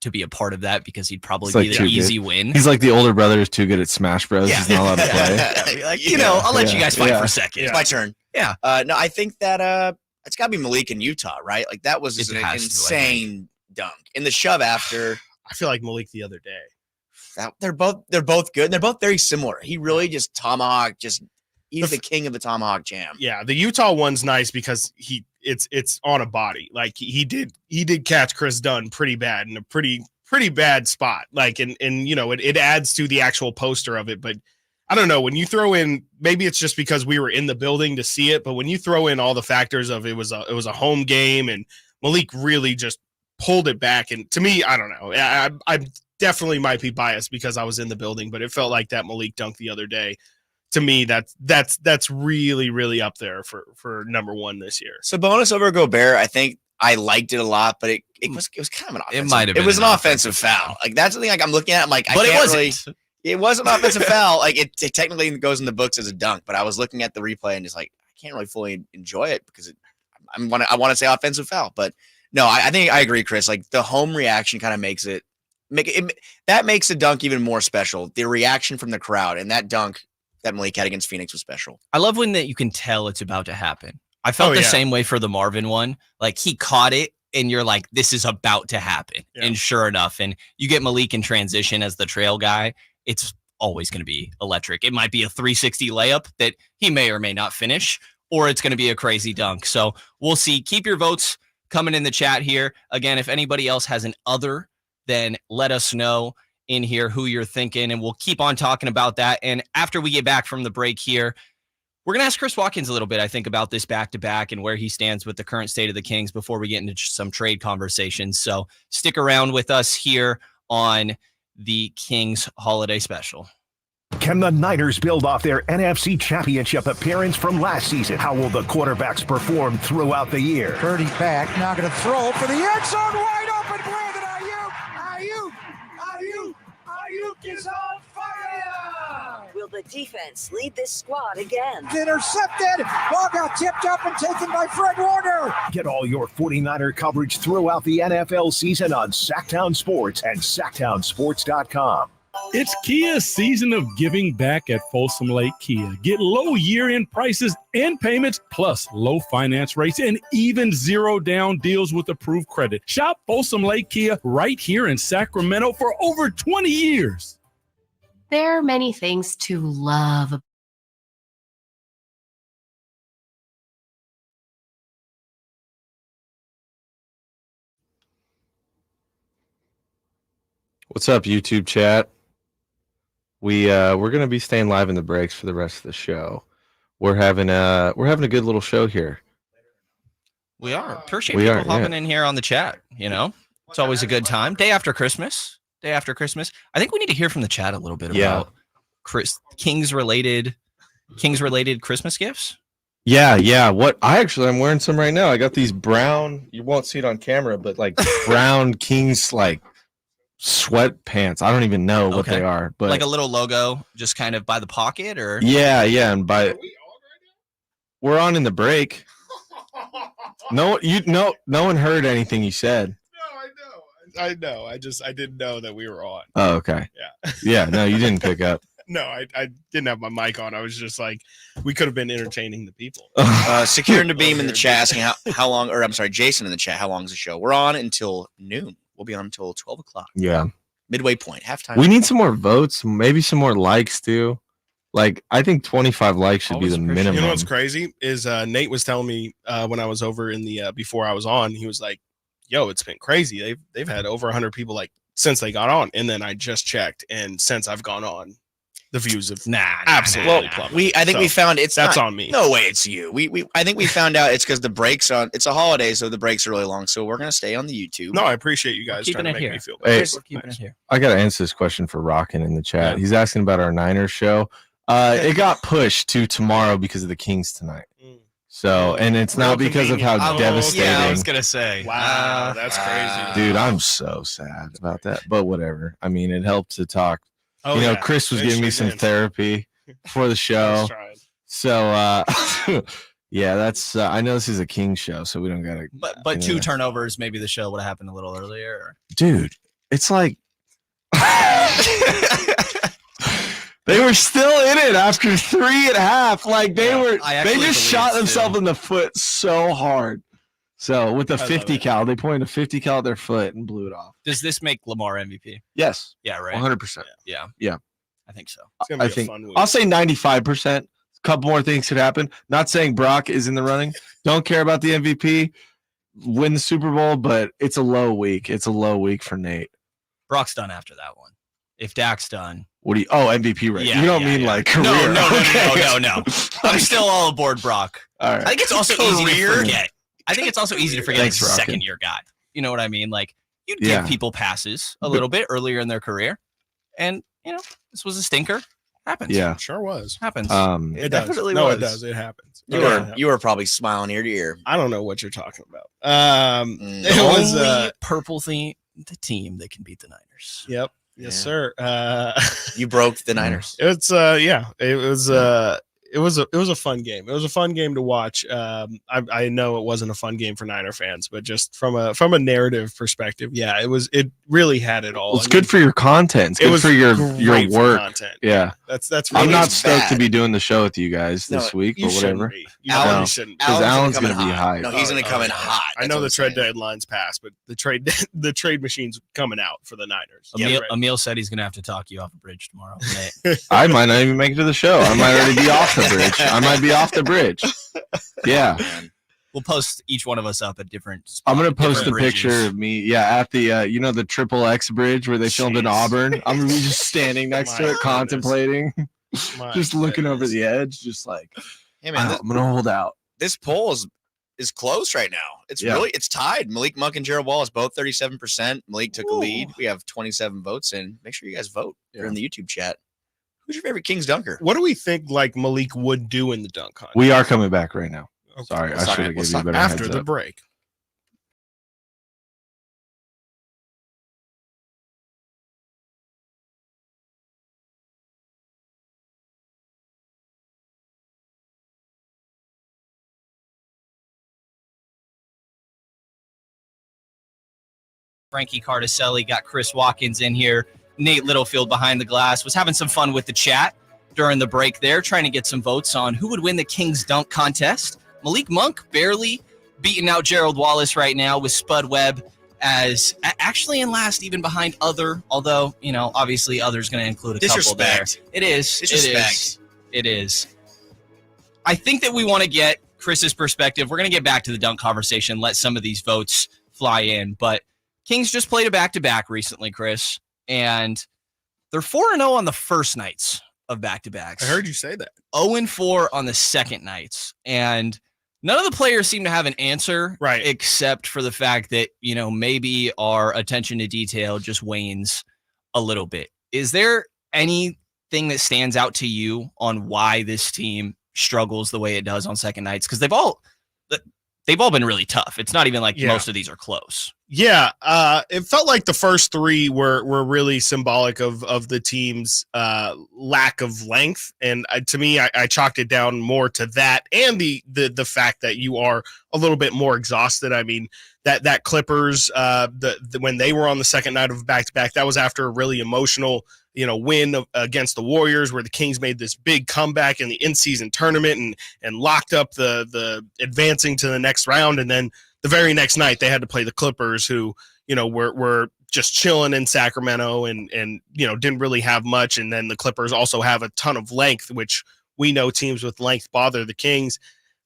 to be a part of that because he'd probably It's like be the too easy good. win. He's like the older brother is too good at Smash Bros. He's not allowed to play. Yeah, like, you know, I'll let you guys fight Yeah. for a second. It's my turn. Yeah. No, I think that it's got to be Malik in Utah, right? Like that was It an has to, I insane dunk. In the shove after, I feel like Malik the other day. they're both good. And they're both very similar. He really just tomahawk. He's the king of the tomahawk jam. Yeah, the Utah one's nice because it's on a body. Like he did catch Chris Dunn pretty bad in a pretty bad spot. Like and you know it adds to the actual poster of it. But I don't know, when you throw in, maybe it's just because we were in the building to see it, but when you throw in all the factors of it was a home game and Malik really just pulled it back. And to me, I don't know. I definitely might be biased because I was in the building, but it felt like that Malik dunk the other day. To me, that's really, really up there for number one this year. Sabonis over Gobert, I think I liked it a lot, but it was kind of an offensive. It might have been. It was an offensive foul. Like that's the thing. Like I'm looking at. I'm like, But I it can't wasn't. really. It was an offensive foul. Like it technically goes in the books as a dunk, but I was looking at the replay and just like I can't really fully enjoy it because I want to say offensive foul, but no, I think I agree, Chris. Like the home reaction kind of makes it that makes the dunk even more special. The reaction from the crowd and that dunk that Malik had against Phoenix was special. I love when that you can tell it's about to happen. I felt the same way for the Marvin one. Like he caught it and you're like, this is about to happen. Yeah. And sure enough, and you get Malik in transition as the trail guy, it's always going to be electric. It might be a 360 layup that he may or may not finish, or it's going to be a crazy dunk. So we'll see. Keep your votes coming in the chat here. Again, if anybody else has an other, then let us know. in here who you're thinking, and we'll keep on talking about that. And after we get back from the break here, we're going to ask Chris Watkins a little bit, I think, about this back-to-back and where he stands with the current state of the Kings before we get into some trade conversations. So stick around with us here on the Kings Holiday Special. Can the Niners build off their NFC Championship appearance from last season? How will the quarterbacks perform throughout the year? Purdy back, now going to throw for the end zone, wide open, Brandon Ayuk is on fire! Will the defense lead this squad again? Intercepted, ball got tipped up and taken by Fred Warner. Get all your 49er coverage throughout the NFL season on Sactown Sports and SactownSports.com. It's Kia's season of giving back at Folsom Lake Kia. Get low year-end prices and payments, plus low finance rates and even zero down deals with approved credit. Shop Folsom Lake Kia right here in Sacramento for over 20 years. There are many things to love. What's up, YouTube chat? We're gonna be staying live in the breaks for the rest of the show. We're having a good little show here. We are. Appreciate people hopping in here on the chat. You know, it's always a good time. Day after Christmas. I think we need to hear from the chat a little bit about Kings related Christmas gifts. Yeah. I'm wearing some right now. I got these brown. You won't see it on camera, but like brown Kings like sweatpants. I don't even know what they are, but like a little logo, just kind of by the pocket, or yeah, and by we're on in the break. No one heard anything you said. I know. I didn't know that we were on. Oh, okay. Yeah. No, you didn't pick up. No, I didn't have my mic on. I was just like, we could have been entertaining the people. Secure and Beam in the chat asking how long, or I'm sorry, Jason in the chat, how long is the show? We're on until noon. We'll be on until 12 o'clock. Yeah. Midway point, halftime. We need some more votes, maybe some more likes too. Like, I think 25 likes should be the minimum. You know what's crazy is Nate was telling me when I was over in the before I was on, he was like, yo, it's been crazy. They've had over 100 people like since they got on. And then I just checked, and since I've gone on, the views have absolutely plummeted. I think we found that's on me. No way, it's you. I think we found out it's because the breaks on. It's a holiday, so the breaks are really long. So we're gonna stay on the YouTube. No, I appreciate you guys trying to make me feel Hey, better. We're keeping it here. I gotta answer this question for Rockin' in the chat. He's asking about our Niners show. It got pushed to tomorrow because of the Kings tonight. So, and it's not because of how devastating. Yeah, I was gonna say. Wow, that's crazy, dude. I'm so sad about that, but whatever. I mean, it helped to talk. Chris was giving me some therapy for the show. So, yeah, that's. I know this is a King show, so we don't gotta. But two turnovers, maybe the show would have happened a little earlier. Or... Dude, it's like they were still in it after 3.5. Like they just shot themselves in the foot so hard. So with the 50 cal, they pointed a 50 cal at their foot and blew it off. Does this make Lamar MVP? Yes. Yeah, right. 100%. Yeah. I think so. I think I'll say 95%. A couple more things could happen. Not saying Brock is in the running. Don't care about the MVP. Win the Super Bowl, but it's a low week. It's a low week for Nate. Brock's done after that one. If Dak's done. What do you? Oh, MVP rate. You don't mean like career. No. I'm still all aboard Brock. All right. I think it's also easy to forget. I think it's also easy to forget Thanks, he's a Rocket. second-year guy. You know what I mean? Like, you'd give people passes a little bit earlier in their career. And, this was a stinker. Happens. Yeah. Sure was. Happens. It does. definitely No, was. it does. It happens. You were probably smiling ear to ear. I don't know what you're talking about. It was only purple the team that can beat the Niners. Yep. Yes, sir. You broke the Niners. It's it was a fun game. It was a fun game to watch. I know it wasn't a fun game for Niner fans, but just from a narrative perspective, it really had it all. Well, it's good for your content. It's good for your work. Content. Yeah. That's really I'm not stoked to be doing the show with you guys this week or whatever. Alan shouldn't. Because Alan's going to be hyped. No, he's going to come in hot. I know the trade deadline's passed, but the trade machine's coming out for the Niners. Emil said he's going to have to talk you off a bridge tomorrow. I might not even make it to the show. I might already be off the bridge. I might be off the bridge. Yeah. We'll post each one of us up at different spots. I'm gonna post a picture of me, at the the Triple X bridge where they filmed in Auburn. I'm gonna be just standing next to it, contemplating, just looking over the edge, just like, hey man, I'm gonna hold out. This poll is close right now. It's tied. Malik Monk and Gerald Wallace both 37%. Malik took a lead. We have 27 votes in. Make sure you guys vote. You're in the YouTube chat. Who's your favorite Kings dunker? What do we think like Malik would do in the dunk contest? We are coming back right now. Okay. Sorry, I should have given you a better after heads the up. break. Frankie Cardicelli, got Chris Watkins in here. Nate Littlefield behind the glass was having some fun with the chat during the break there, trying to get some votes on who would win the Kings dunk contest. Malik Monk barely beating out Gerald Wallace right now with Spud Webb as actually in last, even behind Other, although, obviously Other's going to include a couple there. It is. Disrespect. It is. I think that we want to get Chris's perspective. We're going to get back to the dunk conversation, let some of these votes fly in, but Kings just played a back-to-back recently, Chris, and they're 4-0 on the first nights of back-to-backs. I heard you say that. 0-4 on the second nights, and none of the players seem to have an answer, right? Except for the fact that, maybe our attention to detail just wanes a little bit. Is there anything that stands out to you on why this team struggles the way it does on second nights? Because they've all been really tough. It's not even like most of these are close. Yeah, it felt like the first three were really symbolic of the team's lack of length, and to me, I chalked it down more to that and the fact that you are a little bit more exhausted. I mean, that Clippers, when they were on the second night of back-to-back, that was after a really emotional win against the Warriors, where the Kings made this big comeback in the in-season tournament and locked up the advancing to the next round, and then the very next night they had to play the Clippers, who were just chilling in Sacramento and didn't really have much, and then the Clippers also have a ton of length, which we know teams with length bother the Kings.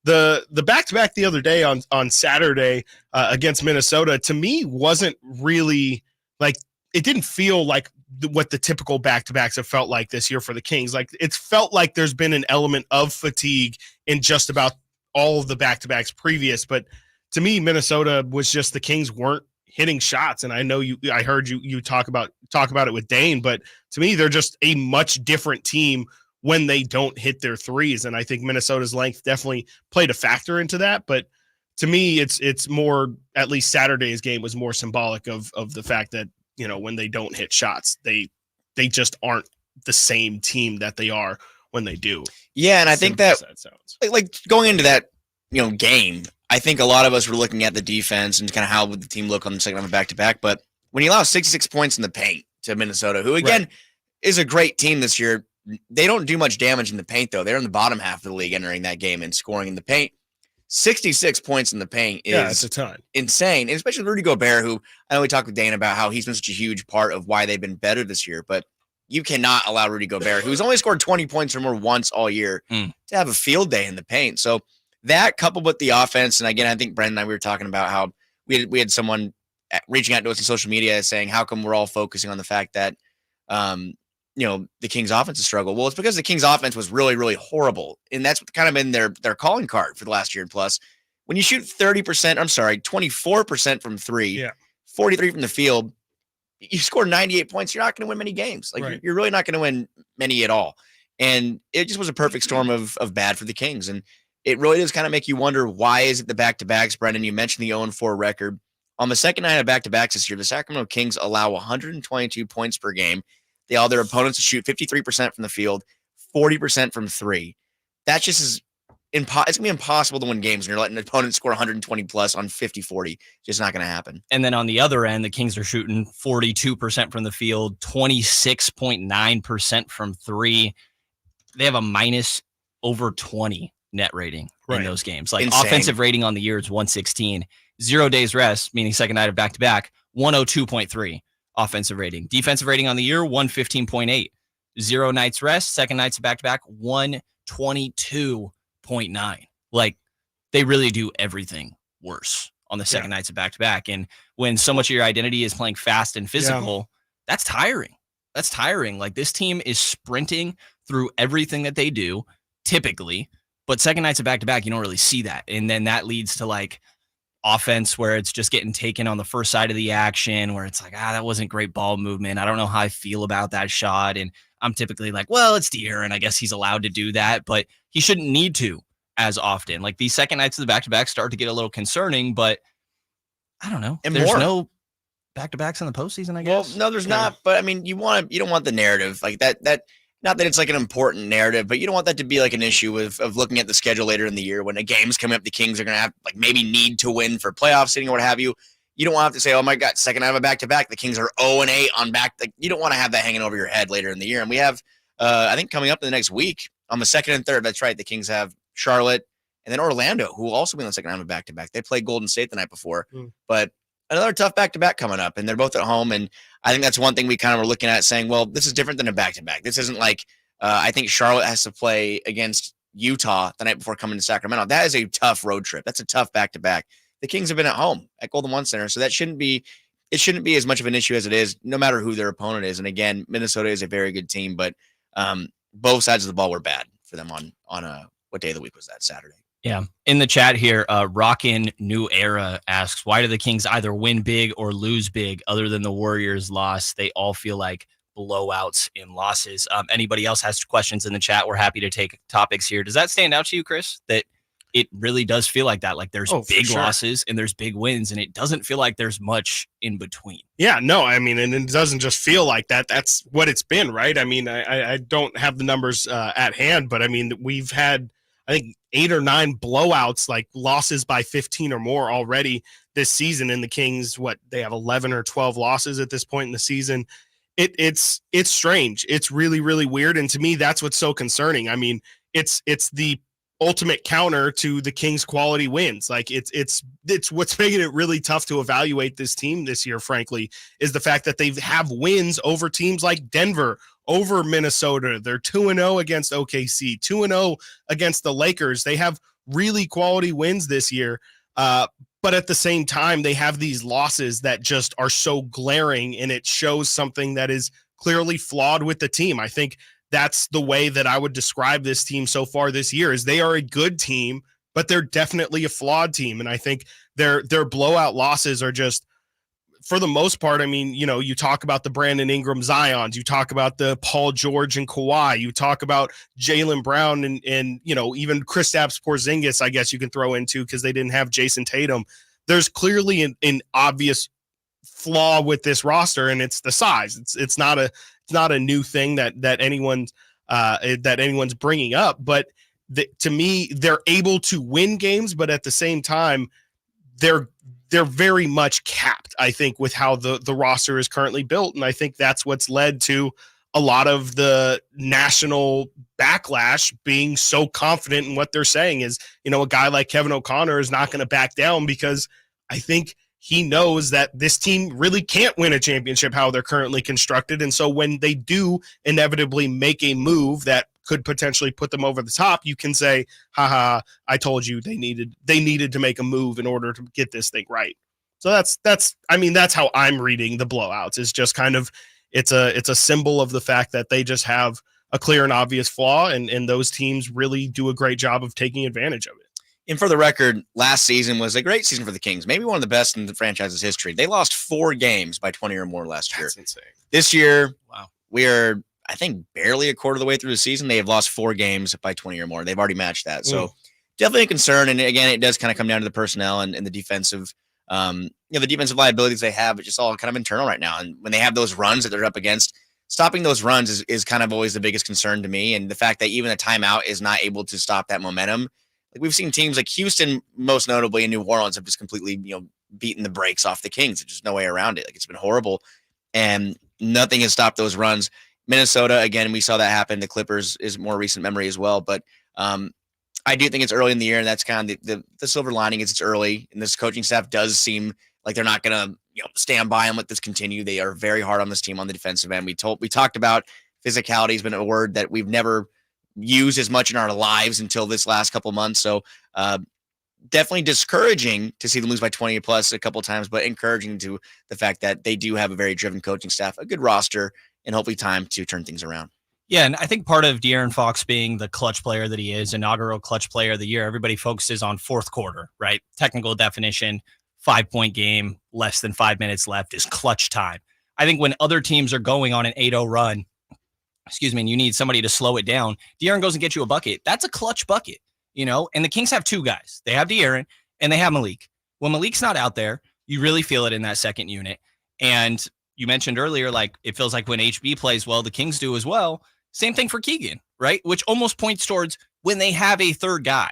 The back-to-back the other day on Saturday against Minnesota, to me, wasn't really like, it didn't feel like what the typical back-to-backs have felt like this year for the Kings. Like, it's felt like there's been an element of fatigue in just about all of the back-to-backs previous, but to me, Minnesota was just, the Kings weren't hitting shots. And I know I heard you talk about it with Dane, but to me, they're just a much different team when they don't hit their threes. And I think Minnesota's length definitely played a factor into that. But to me, it's more, at least Saturday's game was more symbolic of the fact that, when they don't hit shots, they just aren't the same team that they are when they do. Yeah. And I think that sounds like going into that, game, I think a lot of us were looking at the defense and kind of how would the team look on the second round back-to-back. But when you allow 66 points in the paint to Minnesota, who again is a great team this year, they don't do much damage in the paint, though. They're in the bottom half of the league entering that game and scoring in the paint. 66 points in the paint is a ton. Insane, and especially Rudy Gobert, who I know we talked with Dane about how he's been such a huge part of why they've been better this year, but you cannot allow Rudy Gobert, who's only scored 20 points or more once all year, to have a field day in the paint. So that, coupled with the offense, and again, I think Brenden and I, we were talking about how we had someone reaching out to us on social media saying, how come we're all focusing on the fact that, the Kings offense struggle? Well, it's because the Kings offense was really, really horrible. And that's kind of been their calling card for the last year and plus. When you shoot 24% from three, 43 from the field, you score 98 points, you're not going to win many games. Like, you're really not going to win many at all. And it just was a perfect storm of bad for the Kings. And it really does kind of make you wonder, why is it the back-to-backs? Brenden, you mentioned the 0-4 record. On the second night of back-to-backs this year, the Sacramento Kings allow 122 points per game. They allow their opponents to shoot 53% from the field, 40% from three. That just is it's going to be impossible to win games when you're letting an opponent score 120 plus on 50-40. Just not going to happen. And then on the other end, the Kings are shooting 42% from the field, 26.9% from three. They have a minus over 20 net rating in those games. Like, insane. Offensive rating on the year is 116. 0 days rest, meaning second night of back-to-back, 102.3 offensive rating. Defensive rating on the year, 115.8. 0 nights rest, second nights of back-to-back, 122.9. Like, they really do everything worse on the second nights of back-to-back. And when so much of your identity is playing fast and physical, that's tiring. That's tiring. Like, this team is sprinting through everything that they do typically, but second nights of back-to-back, you don't really see that. And then that leads to like offense where it's just getting taken on the first side of the action, where it's like, that wasn't great ball movement. I don't know how I feel about that shot. And I'm typically like, well, it's De'Aaron. I guess he's allowed to do that, but he shouldn't need to as often. Like, these second nights of the back-to-back start to get a little concerning, but I don't know. And there's more. no back-to-backs in the postseason, I guess. Well, no, there's not. But I mean, you don't want the narrative like that. Not that it's like an important narrative, but you don't want that to be like an issue of looking at the schedule later in the year when a game's coming up. The Kings are going to have like maybe need to win for playoff seeding or what have you. You don't want to have to say, oh my God, second night of a back-to-back. The Kings are 0-8 on back. Like, you don't want to have that hanging over your head later in the year. And we have, I think, coming up in the next week on the second and third. That's right. The Kings have Charlotte and then Orlando, who will also be on the second night of a back-to-back. They played Golden State the night before, but another tough back-to-back coming up, and they're both at home. And I think that's one thing we kind of were looking at, saying, well, this is different than a back-to-back. This isn't like I think Charlotte has to play against Utah the night before coming to Sacramento. That is a tough road trip. That's a tough back-to-back. The Kings have been at home at Golden One Center, so it shouldn't be as much of an issue as it is, no matter who their opponent is. And again, Minnesota is a very good team, but both sides of the ball were bad for them on what day of the week was that? Saturday. Yeah. In the chat here, Rockin' New Era asks, why do the Kings either win big or lose big other than the Warriors loss? They all feel like blowouts in losses. Anybody else has questions in the chat? We're happy to take topics here. Does that stand out to you, Chris, that it really does feel like that? Like, there's big losses and there's big wins, and it doesn't feel like there's much in between. Yeah, no, I mean, and it doesn't just feel like that. That's what it's been, right? I mean, I don't have the numbers at hand, but I mean, we've had, I think, 8 or 9 blowouts, like losses by 15 or more already this season. And the Kings, they have 11 or 12 losses at this point in the season. It's strange. It's really, really weird. And to me, that's what's so concerning. I mean, it's the ultimate counter to the Kings' quality wins. Like, it's what's making it really tough to evaluate this team this year, frankly, is the fact that they have wins over teams like Denver, over Minnesota. They're 2-0 against OKC, 2-0 against the Lakers. They have really quality wins this year. But at the same time, they have these losses that just are so glaring, and it shows something that is clearly flawed with the team. I think that's the way that I would describe this team so far this year, is they are a good team, but they're definitely a flawed team. And I think their blowout losses are just, for the most part, I mean, you talk about the Brandon Ingram Zions, you talk about the Paul George and Kawhi, you talk about Jaylen Brown and even Kristaps Porzingis, I guess you can throw into, because they didn't have Jason Tatum. There's clearly an obvious flaw with this roster, and it's the size. It's not a new thing that anyone's bringing up, but to me, they're able to win games, but at the same time, they're very much capped, I think, with how the roster is currently built. And I think that's what's led to a lot of the national backlash, being so confident in what they're saying is, a guy like Kevin O'Connor is not going to back down, because I think he knows that this team really can't win a championship how they're currently constructed. And so when they do inevitably make a move that could potentially put them over the top, you can say, haha, I told you they needed to make a move in order to get this thing right. So that's how I'm reading the blowouts. Is just kind of, it's a symbol of the fact that they just have a clear and obvious flaw, and those teams really do a great job of taking advantage of it. And for the record, last season was a great season for the Kings, maybe one of the best in the franchise's history. They lost 4 games by 20 or more last year. That's insane. This year, wow, we are, I think, barely a quarter of the way through the season. They have lost 4 games by 20 or more. They've already matched that. So definitely a concern. And again, it does kind of come down to the personnel and the defensive, the defensive liabilities they have. It's just all kind of internal right now. And when they have those runs that they're up against, stopping those runs is kind of always the biggest concern to me. And the fact that even a timeout is not able to stop that momentum. Like, we've seen teams like Houston, most notably, in New Orleans, have just completely, beaten the brakes off the Kings. There's just no way around it. Like, it's been horrible, and nothing has stopped those runs. Minnesota, again, we saw that happen. The Clippers is more recent memory as well. But I do think it's early in the year, and that's kind of the silver lining is it's early, and this coaching staff does seem like they're not going to stand by and let this continue. They are very hard on this team on the defensive end. We talked about physicality has been a word that we've never used as much in our lives until this last couple months. So definitely discouraging to see them lose by 20 plus a couple of times, but encouraging to the fact that they do have a very driven coaching staff, a good roster, and hopefully time to turn things around. Yeah, and I think part of De'Aaron Fox being the clutch player that he is, inaugural clutch player of the year, everybody focuses on fourth quarter, right? Technical definition, 5-point game, less than 5 minutes left is clutch time. I think when other teams are going on an 8-0 run, and you need somebody to slow it down, De'Aaron goes and gets you a bucket. That's a clutch bucket, and the Kings have two guys. They have De'Aaron and they have Malik. When Malik's not out there, you really feel it in that second unit. And you mentioned earlier, it feels like when HB plays well, the Kings do as well. Same thing for Keegan, right? Which almost points towards when they have a third guy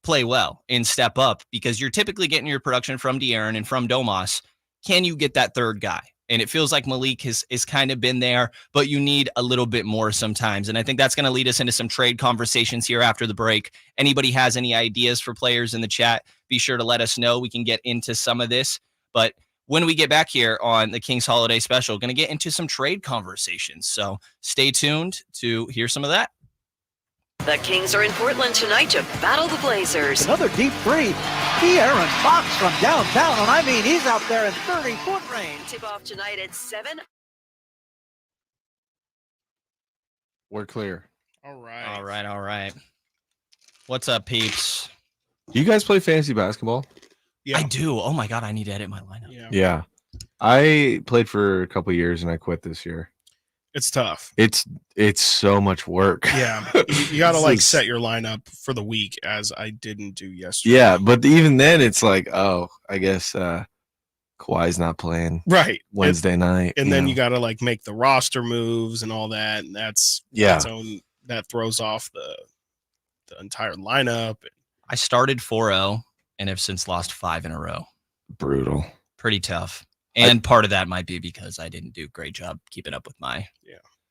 play well and step up, because you're typically getting your production from De'Aaron and from Domas. Can you get that third guy? And it feels like Malik has kind of been there, but you need a little bit more sometimes. And I think that's going to lead us into some trade conversations here after the break. Anybody has any ideas for players in the chat, be sure to let us know. We can get into some of this. But when we get back here on the Kings Holiday Special, going to get into some trade conversations. So stay tuned to hear some of that. The Kings are in Portland tonight to battle the Blazers. Another deep three. De'Aaron Fox from downtown, and I mean, he's out there in 30-foot range. Tip-off tonight at 7. We're clear. All right. All right. What's up, peeps? Do you guys play fantasy basketball? Yeah. I do. Oh my God, I need to edit my lineup. Yeah. I played for a couple years and I quit this year. It's tough. It's so much work. Yeah. You got to set your lineup for the week, as I didn't do yesterday. Yeah, but even then it's like, oh, I guess Kawhi's not playing Wednesday night. And then you got to make the roster moves and all that. And that throws off the entire lineup. I started 4-0 and have since lost 5 in a row. Brutal. Pretty tough. And part of that might be because I didn't do a great job keeping up with my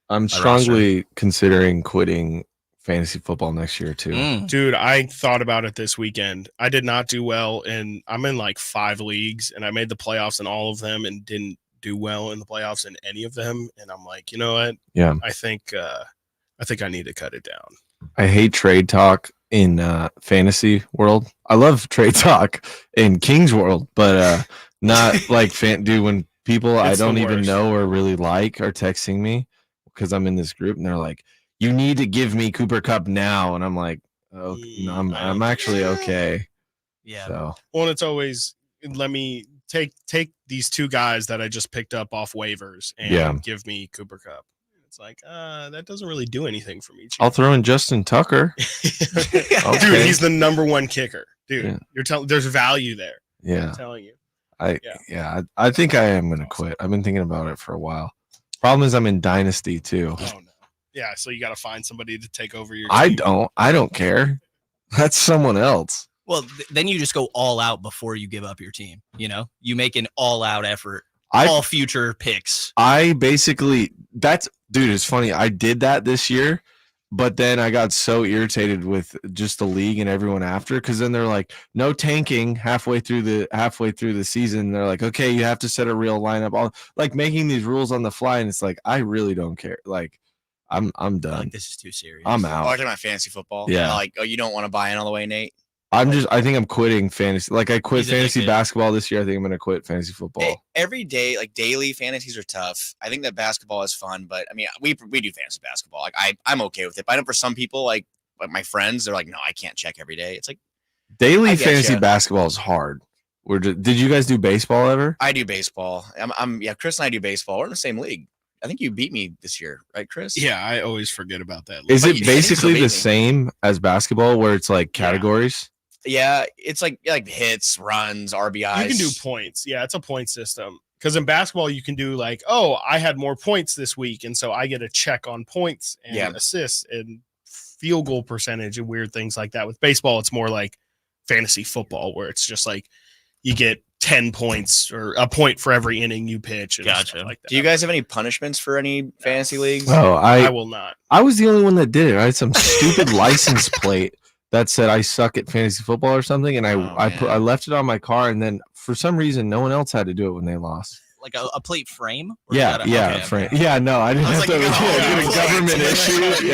I'm strongly considering quitting fantasy football next year too. Dude, I thought about it this weekend. I did not do well, and I'm in 5 leagues, and I made the playoffs in all of them and didn't do well in the playoffs in any of them. And I'm like, you know what? Yeah. I think I need to cut it down. I hate trade talk in fantasy world. I love trade talk in Kings world, but not dude, when people I don't even know or really like are texting me because I'm in this group and they're like, you need to give me Cooper Kupp now. And I'm like, oh, no, I'm actually okay. Yeah. So. Well, and it's always, let me take these 2 guys that I just picked up off waivers and give me Cooper Kupp. It's like, that doesn't really do anything for me. I'll throw in Justin Tucker. Okay. Dude, he's the number 1 kicker. Dude, you're telling there's value there. Yeah. I'm telling you. I think I am going to quit. I've been thinking about it for a while. Problem is I'm in Dynasty too. Oh, no. Yeah, so you got to find somebody to take over your team. I don't care. That's someone else. Well, then you just go all out before you give up your team. You make an all-out effort. All future picks. I basically dude, it's funny. I did that this year, but then I got so irritated with just the league and everyone after, because then they're like, no tanking halfway through the season. They're like, okay, you have to set a real lineup. All making these rules on the fly, and it's like, I really don't care. I'm done. This is too serious. I'm out. Talking about fantasy football. Yeah. You don't want to buy in all the way, Nate. I think I'm quitting fantasy. I quit fantasy basketball this year. I think I'm going to quit fantasy football. Every day, daily fantasies are tough. I think that basketball is fun, but I mean, we do fantasy basketball. I'm okay with it. But I know for some people, like my friends, they're like, no, I can't check every day. It's like daily fantasy basketball is hard. Did you guys do baseball ever? I do baseball. Chris and I do baseball. We're in the same league. I think you beat me this year, right, Chris? Yeah, I always forget about that. Is it basically the same as basketball where it's categories? Yeah, it's like hits, runs, RBIs. You can do points. Yeah, it's a point system. Because in basketball, you can do I had more points this week, and so I get a check on points and assists and field goal percentage and weird things like that. With baseball, it's more like fantasy football, where it's just you get 10 points or a point for every inning you pitch. And stuff like that. Do you guys have any punishments for any fantasy leagues? Oh, I will not. I was the only one that did it. I had some stupid license plate that said I suck at fantasy football or something, and I left it on my car, and then for some reason no one else had to do it when they lost. like a plate frame? Or Yeah, is that yeah, frame. Yeah, no, I didn't have to. Get a government issue.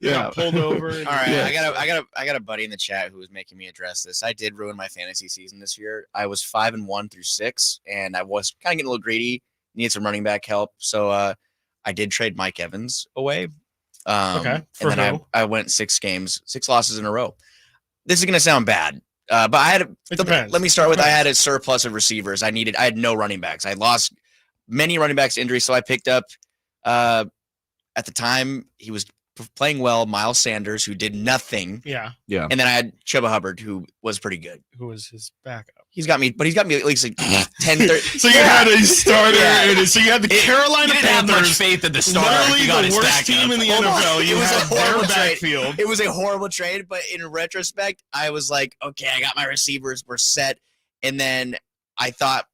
Yeah. Pulled over. All right, I got a buddy in the chat who was making me address this. I did ruin my fantasy season this year. I was 5-1 through 6, and I was kind of getting a little greedy. Needed some running back help, so I did trade Mike Evans away. Okay. And then I went 6 games, 6 losses in a row. This is gonna sound bad, but I had. Let me start with I had a surplus of receivers. I had no running backs. I lost many running backs to injury, so I picked up. At the time, he was playing well, Miles Sanders, who did nothing. Yeah. And then I had Chuba Hubbard, who was pretty good. Who was his backup? He's got me at least like 10, 30. So you had a starter, and so you had the Carolina You didn't have much Panthers. faith in the starter. Literally You got the his worst team in the NFL. You had their backfield. It was a horrible trade, but in retrospect, I was like, okay, I got my receivers, we're set. And then I thought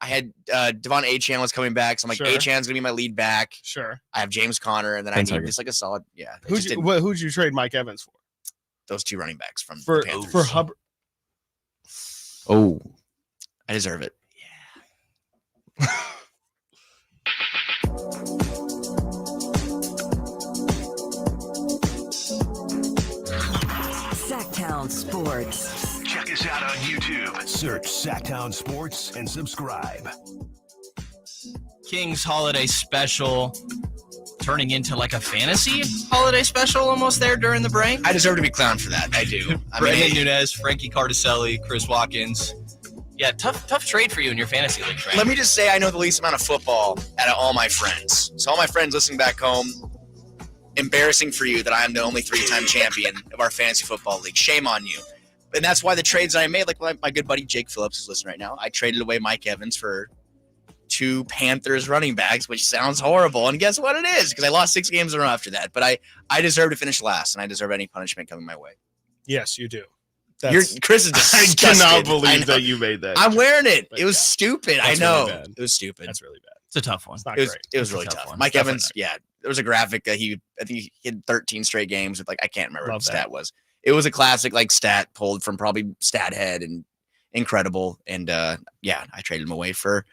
I had Devon Achane was coming back, so I'm like, Sure. Achane's gonna be my lead back. Sure. I have James Conner, and then I need just like a solid, yeah. Who'd you trade Mike Evans for? Those 2 running backs from For the Panthers. for Hubbard. Oh, I deserve it. Sactown Sports. Check us out on YouTube. Search Sactown Sports and subscribe. Kings holiday special turning into like a fantasy holiday special almost there during the break. I deserve to be clowned for that. I do. Brenden Nunez, Frankie Cardicelli, Chris Watkins. Yeah, tough trade for you in your fantasy league, Frank. Let me just say I know the least amount of football out of all my friends. So all my friends listening back home, embarrassing for you that I am the only 3-time champion of our fantasy football league. Shame on you. And that's why the trades I made, like my good buddy Jake Phillips is listening right now, I traded away Mike Evans for 2 Panthers running backs, which sounds horrible. And guess what it is? Because I lost 6 games in a row after that. But I deserve to finish last, and I deserve any punishment coming my way. Yes, you do. Chris is disgusted. I cannot believe that you made that. I'm wearing it. It was stupid. I know. Really bad. It was stupid. That's really bad. It's a tough one. It's not It was, great. it was It's a really tough tough. one. Mike Definitely Evans, there was a graphic that I think he had 13 straight games with I can't remember what the stat was. It was a classic stat pulled from probably StatHead and incredible. And I traded him away for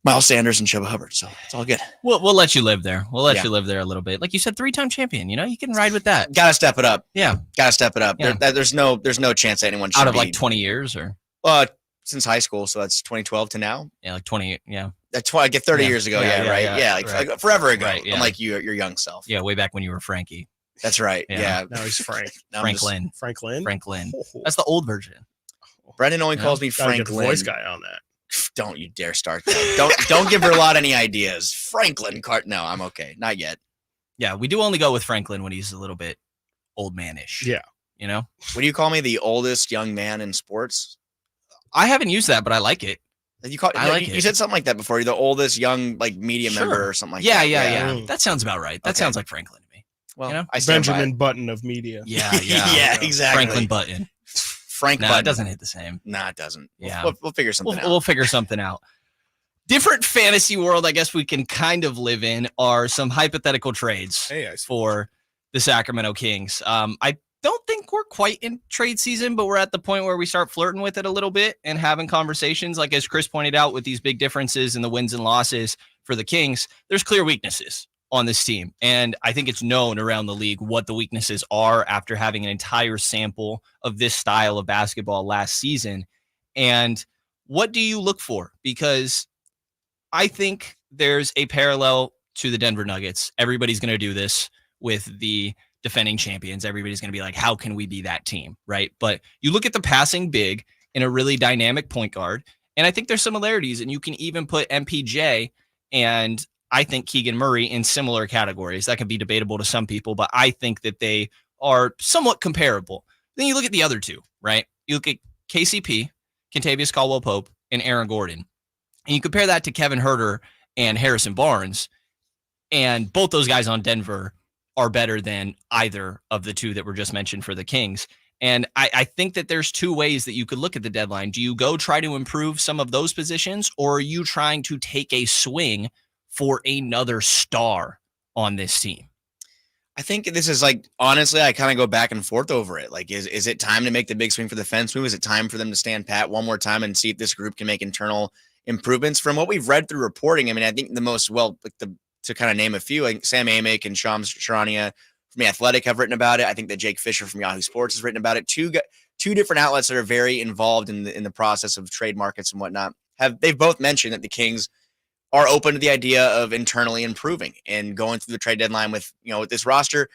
Miles Sanders and Chuba Hubbard. So it's all good. We'll let you live there. We'll let you live there a little bit. Like you said, 3-time champion. You can ride with that. Gotta step it up. Yeah. Gotta step it up. Yeah. There's no chance that anyone should Out of be, like 20 years or since high school. So that's 2012 to now. yeah, like 20. Yeah. That's why I get 30 years ago. Yeah, Yeah, yeah, right. yeah, Yeah, right. forever ago. Right, yeah. Unlike your young self. Yeah, way back when you were Frankie. That's right. Yeah. Yeah. Now he's Frank. Now I'm just- Franklin. Franklin. That's the old version. Brendan only calls me Gotta get the Franklin. voice guy on that. Don't you dare start that. don't give Verlot any ideas. Franklin Cart. No, I'm okay. Not yet. Yeah, we do only go with Franklin when he's a little bit old manish. Yeah. What do you call me? The oldest young man in sports? I haven't used that, but I like it. I like you said something like that before. You're the oldest young media member or something like that. Yeah. That sounds about right. That sounds like Franklin to me. Well, I stand Benjamin by Button of media. Yeah. yeah, exactly. Franklin Button. Frank No, Button. it doesn't hit the same. Nah, it doesn't. Yeah. We'll figure something out. We'll figure something out. Different fantasy world, I guess we can kind of live in, are some hypothetical trades for the Sacramento Kings. I don't think we're quite in trade season, but we're at the point where we start flirting with it a little bit and having conversations. Like as Chris pointed out, with these big differences in the wins and losses for the Kings, there's clear weaknesses on this team. And I think it's known around the league what the weaknesses are after having an entire sample of this style of basketball last season. And what do you look for? Because I think there's a parallel to the Denver Nuggets. Everybody's going to do this with the defending champions. Everybody's going to be like, how can we be that team? Right. But you look at the passing big in a really dynamic point guard, and I think there's similarities, and you can even put MPJ and I think Keegan Murray in similar categories. That can be debatable to some people, but I think that they are somewhat comparable. Then you look at the other two, right? You look at KCP, Kentavious Caldwell-Pope, and Aaron Gordon. And you compare that to Kevin Huerter and Harrison Barnes, and both those guys on Denver are better than either of the two that were just mentioned for the Kings. And I think that there's two ways that you could look at the deadline. Do you go try to improve some of those positions, or are you trying to take a swing for another star on this team? I think this is honestly, I kind of go back and forth over it. Is it time to make the big swing for the fence move? Is it time for them to stand pat one more time and see if this group can make internal improvements from what we've read through reporting. I mean, I think the most to kind of name a few, like Sam Amick and Shams Charania from The Athletic have written about it. I think that Jake Fisher from Yahoo Sports has written about it. Two different outlets that are very involved in the process of trade markets and whatnot. They've both mentioned that the Kings are open to the idea of internally improving and going through the trade deadline with this roster.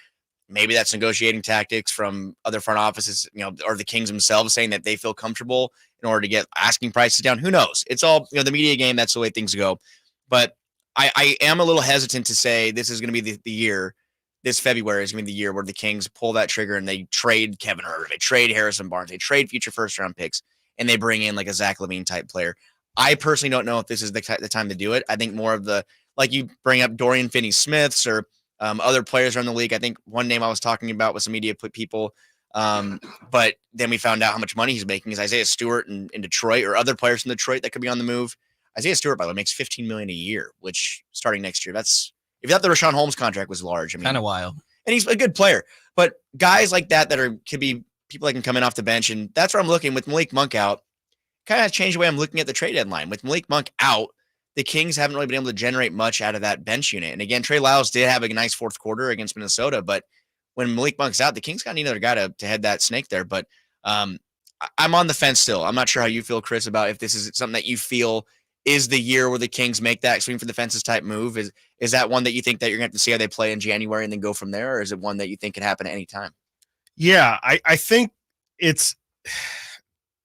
Maybe that's negotiating tactics from other front offices, or the Kings themselves saying that they feel comfortable in order to get asking prices down. Who knows? It's all, the media game. That's the way things go. But I am a little hesitant to say this is going to be the year. This February is going to be the year where the Kings pull that trigger and they trade Kevin Huerter, they trade Harrison Barnes, they trade future first-round picks, and they bring in like a Zach LaVine type player. I personally don't know if this is the time to do it. I think more of like you bring up Dorian Finney-Smiths or other players around the league. I think one name I was talking about with some media people, but then we found out how much money he's making is Isaiah Stewart in Detroit, or other players in Detroit that could be on the move. Isaiah Stewart, by the way, makes $15 million a year, which starting next year, if you thought the Rashawn Holmes contract was large, I mean, kind of wild. And he's a good player, but guys like that could be people that can come in off the bench, and that's where I'm looking with Malik Monk out. Kind of changed the way I'm looking at the trade deadline. With Malik Monk out, the Kings haven't really been able to generate much out of that bench unit. And again, Trey Lyles did have a nice fourth quarter against Minnesota, but when Malik Monk's out, the Kings got to need another guy to head that snake there. But I'm on the fence still. I'm not sure how you feel, Chris, about if this is something that you feel is the year where the Kings make that swing for the fences type move. Is that one that you think that you're going to have to see how they play in January and then go from there? Or is it one that you think can happen at any time? Yeah, I think it's,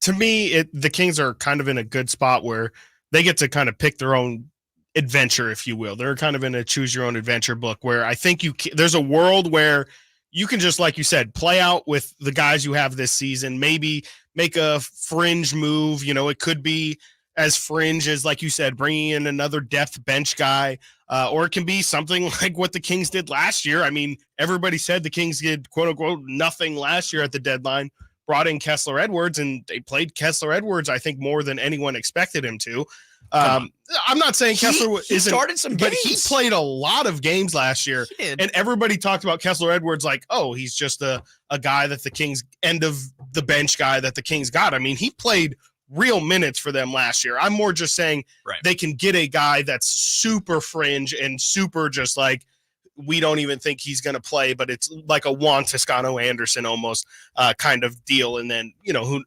to me, the Kings are kind of in a good spot where they get to kind of pick their own adventure, if you will. They're kind of in a choose your own adventure book where I think there's a world where you can just, like you said, play out with the guys you have this season, maybe make a fringe move. It could be as fringe as, like you said, bringing in another depth bench guy, or it can be something like what the Kings did last year. I mean, everybody said the Kings did quote unquote nothing last year at the deadline, brought in Kessler Edwards, and they played Kessler Edwards, I think, more than anyone expected him to. I'm not saying Kessler isn't, started some games, but he played a lot of games last year, and everybody talked about Kessler Edwards like, oh, he's just a guy that the Kings, end of the bench guy that the Kings got. I mean, he played real minutes for them last year. I'm more just saying they can get a guy that's super fringe and super just like, we don't even think he's going to play, but it's like a Juan Toscano Anderson almost kind of deal. And then,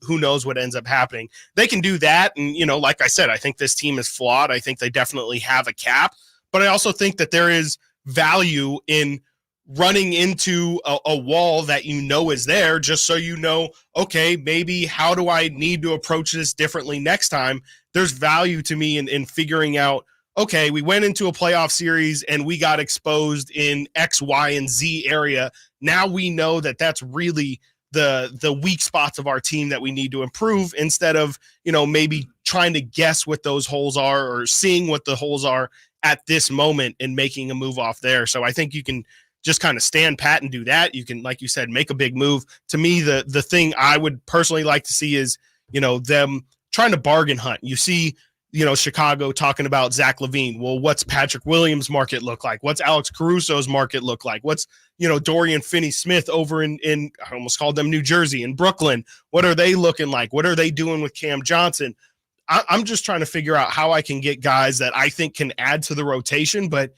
who knows what ends up happening. They can do that. And, like I said, I think this team is flawed. I think they definitely have a cap, but I also think that there is value in running into a wall that is there, just so okay, maybe how do I need to approach this differently next time? There's value to me in figuring out, okay, we went into a playoff series and we got exposed in X, Y, and Z area. Now we know that that's really the weak spots of our team that we need to improve, instead of, maybe trying to guess what those holes are or seeing what the holes are at this moment and making a move off there. So I think you can just kind of stand pat and do that. You can, like you said, make a big move. To me, the thing I would personally like to see is, them trying to bargain hunt. You see, Chicago talking about Zach LaVine. Well, what's Patrick Williams' market look like? What's Alex Caruso's market look like? What's, Dorian Finney-Smith over in I almost called them New Jersey, in Brooklyn. What are they looking like? What are they doing with Cam Johnson? I'm just trying to figure out how I can get guys that I think can add to the rotation, but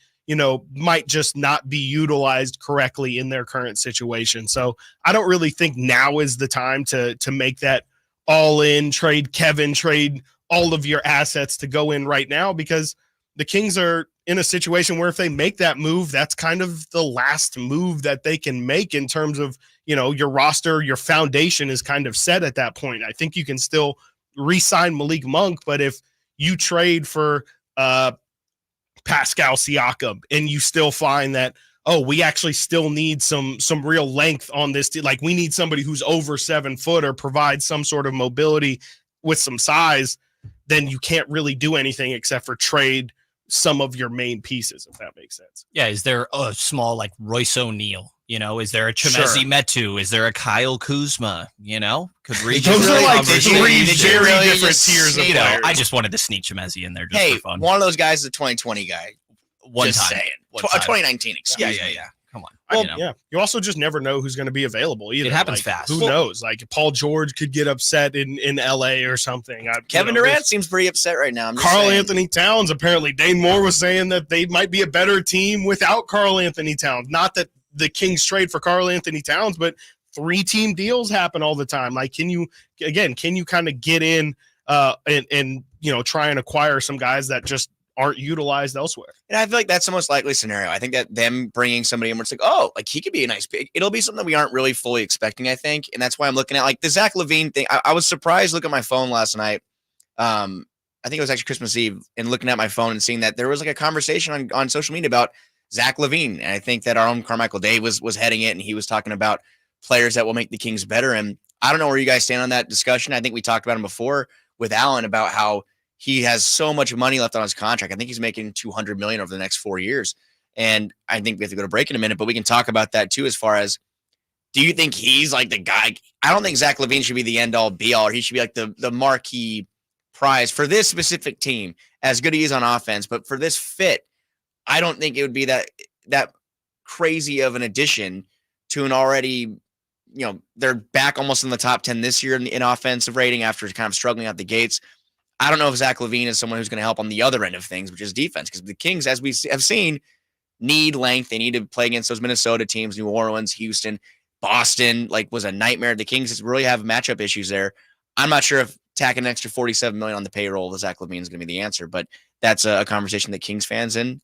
might just not be utilized correctly in their current situation. So I don't really think now is the time to make that all in, trade Kevin, trade all of your assets to go in right now, because the Kings are in a situation where if they make that move, that's kind of the last move that they can make in terms of, your roster, your foundation is kind of set at that point. I think you can still re-sign Malik Monk, but if you trade for Pascal Siakam and you still find that, we actually still need some real length on this, like we need somebody who's over 7 foot or provide some sort of mobility with some size, then you can't really do anything except for trade some of your main pieces, if that makes sense. Yeah. Is there a small like Royce O'Neal? Is there a Chemezi Metu? Is there a Kyle Kuzma? Could reach those are like three very different tiers of players. I just wanted to sneak Chemezi in there just for fun. One of those guys is a 2020 guy. One just time. saying. 2019. Excuse me. Yeah. Come on. Well, yeah. You also just never know who's going to be available either. It happens fast. Who knows? Like Paul George could get upset in LA or something. Kevin Durant seems pretty upset right now. Carl Anthony Towns, apparently Dane Moore was saying that they might be a better team without Carl Anthony Towns. Not that the Kings trade for Carl Anthony Towns, but 3-team deals happen all the time. Like, can you kind of get in and try and acquire some guys that just aren't utilized elsewhere? And I feel like that's the most likely scenario. I think that them bringing somebody in where it's like, oh, like he could be a nice pick. It'll be something that we aren't really fully expecting, I think. And that's why I'm looking at like the Zach LaVine thing. I was surprised looking at my phone last night. I think it was actually Christmas Eve, and looking at my phone and seeing that there was like a conversation on social media about Zach LaVine. And I think that our own Carmichael Day was heading it, and he was talking about players that will make the Kings better. And I don't know where you guys stand on that discussion. I think we talked about him before with Allen about how he has so much money left on his contract. I think he's making $200 million over the next 4 years. And I think we have to go to break in a minute, but we can talk about that too. As far as, do you think he's like the guy? I don't think Zach LaVine should be the end all be all, or he should be like the marquee prize for this specific team, as good as he is on offense. But for this fit, I don't think it would be that crazy of an addition to an already, they're back almost in the top 10 this year in offensive rating after kind of struggling out the gates. I don't know if Zach LaVine is someone who's going to help on the other end of things, which is defense, because the Kings, as we have seen, need length. They need to play against those Minnesota teams, New Orleans, Houston, Boston, was a nightmare. The Kings really have matchup issues there. I'm not sure if tacking an extra $47 million on the payroll with Zach LaVine is going to be the answer, but that's a conversation that Kings fans and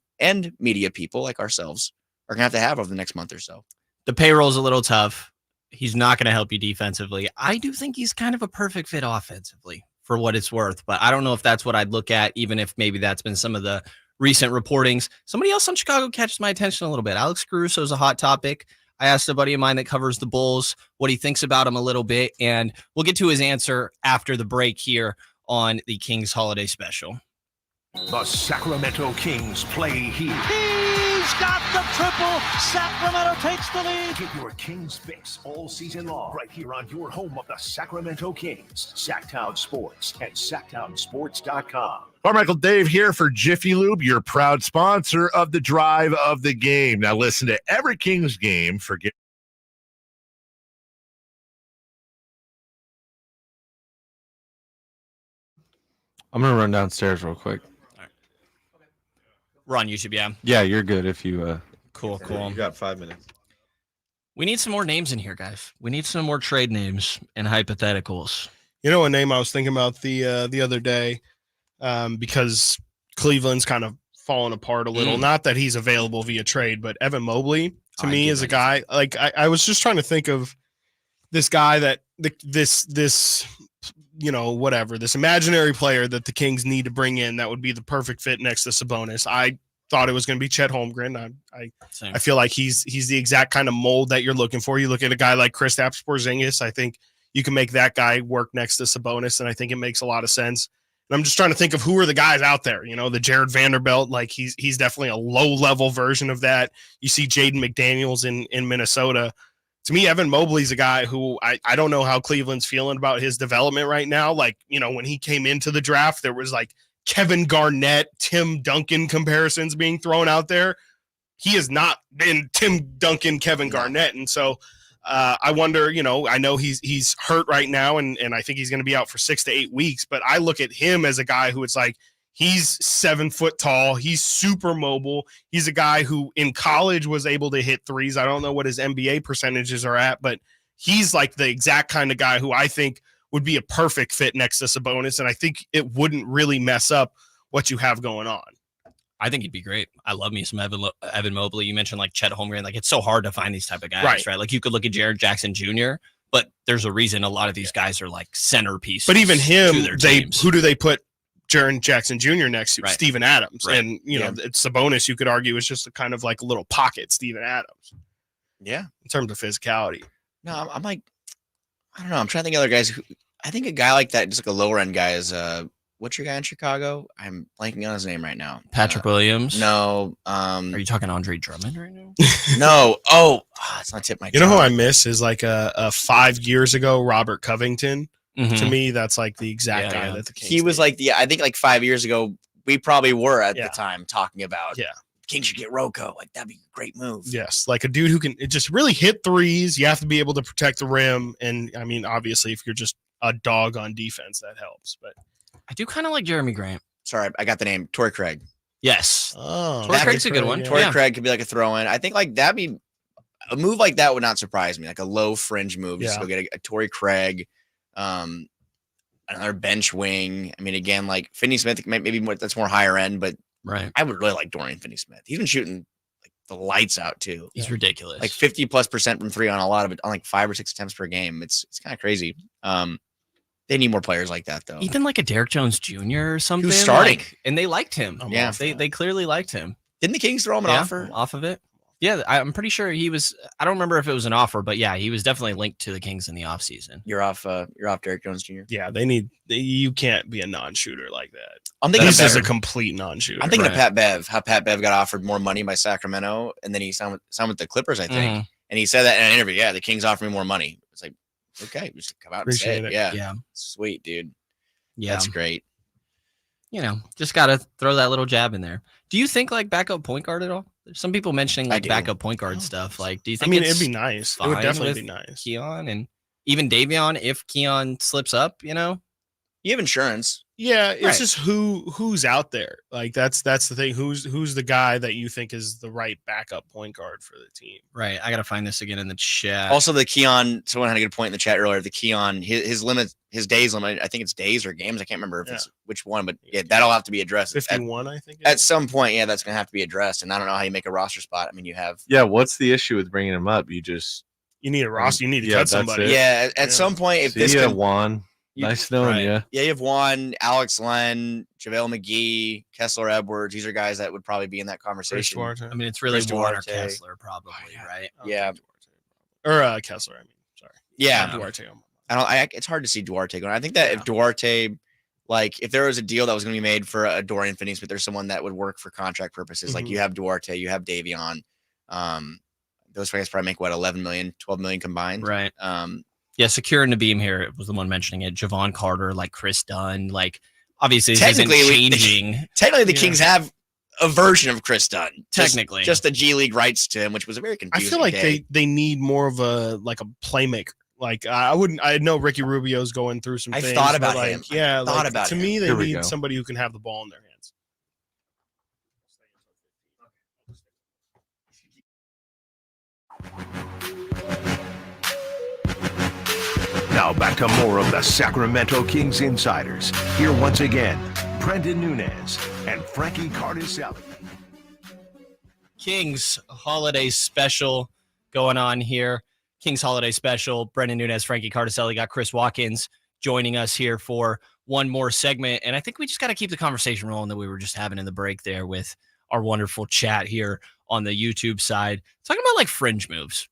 media people like ourselves are going to have over the next month or so. The payroll is a little tough. He's not going to help you defensively. I do think he's kind of a perfect fit offensively, for what it's worth, but I don't know if that's what I'd look at, even if maybe that's been some of the recent reportings. Somebody else on Chicago catches my attention a little bit. Alex Caruso is a hot topic. I asked a buddy of mine that covers the Bulls what he thinks about him a little bit, and we'll get to his answer after the break here on the Kings Holiday Special. The Sacramento Kings play here. He's got the triple. Sacramento takes the lead. Get your Kings fix all season long right here on your home of the Sacramento Kings, Sactown Sports at SactownSports.com. Carmichael Dave here for Jiffy Lube, your proud sponsor of the Drive of the Game. Now listen to every Kings game. I'm going to run downstairs real quick. We're on YouTube, yeah. Yeah, you're good if you... Cool. You got 5 minutes. We need some more names in here, guys. We need some more trade names and hypotheticals. You know a name I was thinking about the other day, because Cleveland's kind of fallen apart a little. Not that he's available via trade, but Evan Mobley to me is a guy. Like I was just trying to think of this guy that this imaginary player that the Kings need to bring in that would be the perfect fit next to Sabonis. I thought it was going to be Chet Holmgren. I feel like he's the exact kind of mold that you're looking for. You look at a guy like Kristaps Porzingis. I think you can make that guy work next to Sabonis, and I think it makes a lot of sense. And I'm just trying to think of who are the guys out there. The Jared Vanderbilt, like he's definitely a low-level version of that. You see Jaden McDaniels in Minnesota. To me, Evan Mobley's a guy who I don't know how Cleveland's feeling about his development right now. Like, when he came into the draft, there was like Kevin Garnett, Tim Duncan comparisons being thrown out there. He has not been Tim Duncan, Kevin Garnett. And so I wonder, I know he's hurt right now, and I think he's going to be out for 6 to 8 weeks. But I look at him as a guy who it's like, he's 7 foot tall. He's super mobile. He's a guy who in college was able to hit threes. I don't know what his NBA percentages are at, but he's like the exact kind of guy who I think would be a perfect fit next to Sabonis. And I think it wouldn't really mess up what you have going on. I think he'd be great. I love me some Evan Mobley. You mentioned like Chet Holmgren. Like it's so hard to find these type of guys, right? Like you could look at Jared Jackson Jr., but there's a reason a lot of these guys are like centerpieces. But even him, who do they put Jaren Jackson Jr. next to? Right. Steven Adams. Right. And, it's Sabonis, you could argue, is just a kind of like a little pocket Steven Adams. Yeah. In terms of physicality. No, I'm like, I don't know. I'm trying to think of other guys. I think a guy like that, just like a lower end guy, is what's your guy in Chicago? I'm blanking on his name right now. Patrick Williams? No. Are you talking Andre Drummond right now? No. It's not tip my You know who I miss is like a 5 years ago Robert Covington. Mm-hmm. To me, that's like the exact guy that the Kings he was need. like I think like 5 years ago, we probably were at the time talking about Kings should get Rocco. Like, that'd be a great move. Yes, like a dude who can just really hit threes. You have to be able to protect the rim. And, I mean, obviously, if you're just a dog on defense, that helps. But I do kind of like Jeremy Grant. Sorry, I got the name. Torrey Craig. Yes. Oh, Torrey Craig's a good one. Torrey Craig could be like a throw-in. I think like that'd be a move like that would not surprise me. Like a low fringe move, just to go get a Torrey Craig, another bench wing. I mean, again, like Finney Smith, maybe more, that's more higher end, but right. I would really like Dorian Finney-Smith. He's been shooting like the lights out too. He's ridiculous. Like 50+% from three on a lot of it, on like 5 or 6 attempts per game. It's kind of crazy. They need more players like that though. Even like a Derek Jones Jr. or something. Who's starting, and they liked him. Yeah, they clearly liked him. Didn't the Kings throw him an offer off of it? Yeah, I'm pretty sure he was. I don't remember if it was an offer, but yeah, he was definitely linked to the Kings in the offseason. You're off Derek Jones Jr. Yeah, you can't be a non-shooter like that. I'm thinking he's just a complete non-shooter. I'm thinking of Pat Bev, how Pat Bev got offered more money by Sacramento, and then he signed with the Clippers, I think. And he said that in an interview. Yeah, the Kings offered me more money. It's like, okay, just come out and say it. Yeah, sweet, dude. Yeah, that's great. You know, just gotta throw that little jab in there. Do you think like backup point guard at all? There's some people mentioning like backup point guard stuff. Like, do you think? I mean, it'd be nice. It would definitely be nice. Keon and even Davion, if Keon slips up, you know, you have insurance. Yeah, it's just who's out there. Like that's the thing. Who's the guy that you think is the right backup point guard for the team? Right. I gotta find this again in the chat. Also, the Keon. Someone had a good point in the chat earlier. The Keon, his limit, his days limit. I think it's days or games. I can't remember if it's which one, but yeah, that'll have to be addressed. 51, I think. At some point, yeah, that's gonna have to be addressed. And I don't know how you make a roster spot. I mean, you have. Yeah. What's the issue with bringing him up? You need a roster. You need to cut somebody. Yeah. At some point, if this Juan. Nice knowing you. Yeah, you have Juan, Alex Len, JaVale McGee, Kessler Edwards. These are guys that would probably be in that conversation. I mean, it's really Juan or Kessler, probably, right? Yeah. Or Kessler, I mean. Sorry. Yeah. Duarte. It's hard to see Duarte going. I think that if Duarte, like, if there was a deal that was going to be made for a Dorian Finney-Smith, there's someone that would work for contract purposes. Like, you have Duarte, you have Davion. Those guys probably make, 11 million, 12 million combined? Right. Yeah, Secure and Nabeem here was the one mentioning it. Javon Carter, like Chris Dunn, like obviously this isn't changing. Technically, the Kings have a version of Chris Dunn. Technically, just the G League rights to him, which was a very confusing. I feel like they need more of a playmaker. Like I know Ricky Rubio's going through some. I've things, thought about like, him. Yeah, thought about to him. me they need somebody who can have the ball in their hands. Now back to more of the Sacramento Kings Insiders. Here once again, Brenden Nunez and Frankie Cardicelli. Kings holiday special going on here. Kings holiday special. Brenden Nunez, Frankie Cardicelli, got Chris Watkins joining us here for one more segment. And I think we just got to keep the conversation rolling that we were just having in the break there with our wonderful chat here on the YouTube side. Talking about like fringe moves.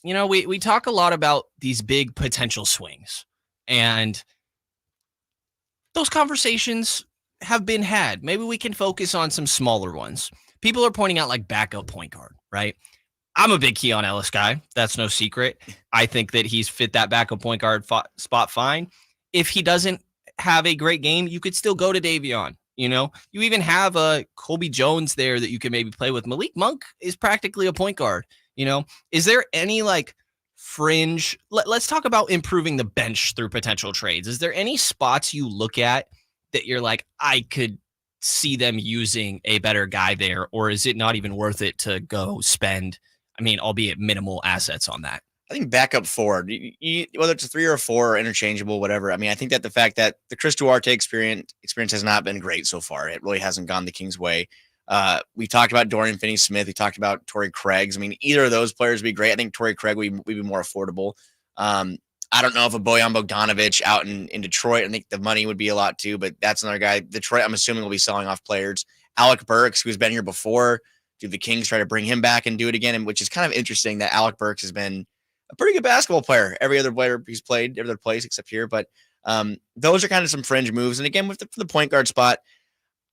You know, we talk a lot about these big potential swings, and those conversations have been had. Maybe we can focus on some smaller ones. People are pointing out like backup point guard, right? I'm a big Keon Ellis guy. That's no secret. I think that he's fit that backup point guard spot fine. If he doesn't have a great game, you could still go to Davion. You know, you even have a Kobe Jones there that you can maybe play with. Malik Monk is practically a point guard. You know, is there any like fringe? Let's talk about improving the bench through potential trades. Is there any spots you look at that you're like, I could see them using a better guy there? Or is it not even worth it to go spend, I mean, albeit minimal assets on that? I think backup forward, whether it's a 3 or a 4 or interchangeable, whatever. I mean, I think that the fact that the Chris Duarte experience has not been great so far. It really hasn't gone the Kings' way. We talked about Dorian Finney-Smith. We talked about Torrey Craig. I mean, either of those players would be great. I think Torrey Craig would be more affordable. I don't know if a Bojan Bogdanovic out in Detroit, I think the money would be a lot too, but that's another guy. Detroit, I'm assuming, will be selling off players. Alec Burks, who's been here before, do the Kings try to bring him back and do it again? And which is kind of interesting that Alec Burks has been a pretty good basketball player. Every other player he's played, every other place except here. But those are kind of some fringe moves. And again, with the point guard spot,